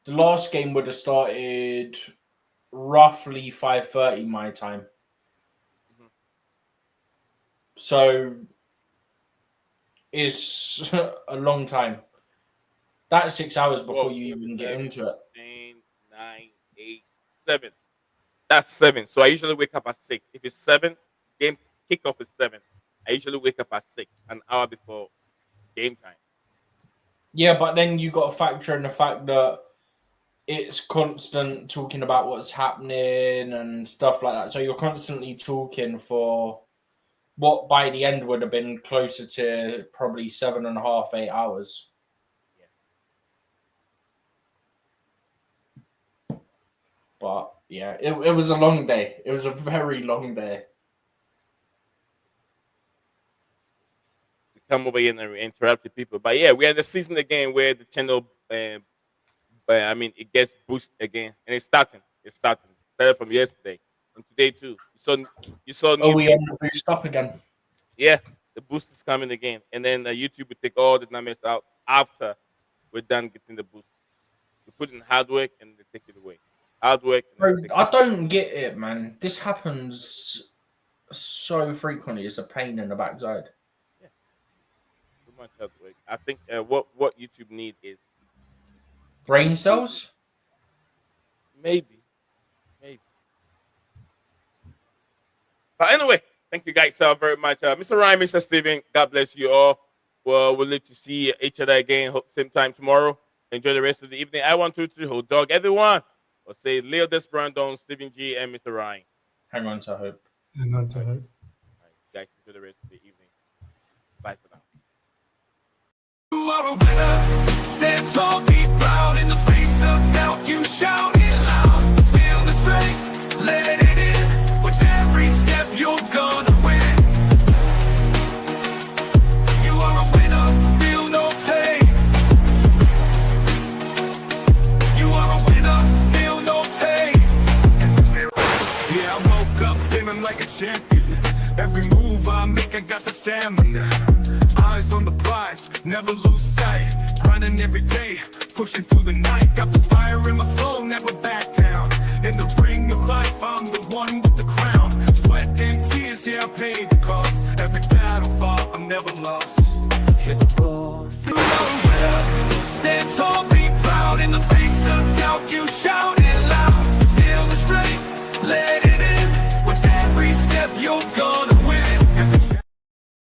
S3: the last game would have started roughly 5:30 my time.
S2: Mhm.
S3: So it's a long time. That's 6 hours before
S2: 12,
S3: you even get
S2: 7,
S3: into it.
S2: 10, 9, 8, 7. That's 7. So I usually wake up at 6. If it's 7, game kickoff is 7. I usually wake up at 6, an hour before game time.
S3: Yeah, but then you got to factor in the fact that it's constant talking about what's happening and stuff like that. So you're constantly talking for what by the end would have been closer to probably 7.5, 8 hours.
S2: Yeah.
S3: But yeah, it was a long day. It was a very long day.
S2: We come over here and we interrupt the people. But yeah, we had the season again where the channel I mean, it gets boosted again, and it's starting. It's starting. Started from yesterday and today too. You saw
S3: Oh,
S2: new
S3: we on
S2: people.
S3: the boost up again.
S2: Yeah, the boost is coming again, and then YouTube will take all the numbers out after we're done getting the boost. You put in hard work and they take it away. Hard work. And
S3: Bro,
S2: they take
S3: I
S2: it.
S3: don't get it, man. This happens so frequently. It's a pain in the backside.
S2: Yeah, too much hard work. I think what YouTube need is
S3: Brain cells?
S2: maybe. But anyway, thank you guys very much. Mr. Ryan, Mr. Steven, God bless you all. Well, we'll live to see each other again, same time tomorrow. Enjoy the rest of the evening. I want to hold dog everyone. Or say Leo Desbrandon, Stephen G, and Mr. Ryan.
S3: Hang on to hope.
S6: Hang on to hope.
S2: All right, guys, enjoy the rest of the evening. Bye for now.
S1: You are a winner. Stand tall, be proud. In the face of doubt, you shout it loud. Feel the strength, let it in. With every step, you're gonna win. You are a winner, feel no pain. You are a winner, feel no pain. Yeah, I woke up feeling like a champion. Every move I make, I got the stamina. Eyes on the prize, never lose sight. Grinding every day, pushing through the night. Got the fire in my soul, never back down. In the ring of life, I'm the one with the crown. Sweat and tears, yeah, I paid the cost.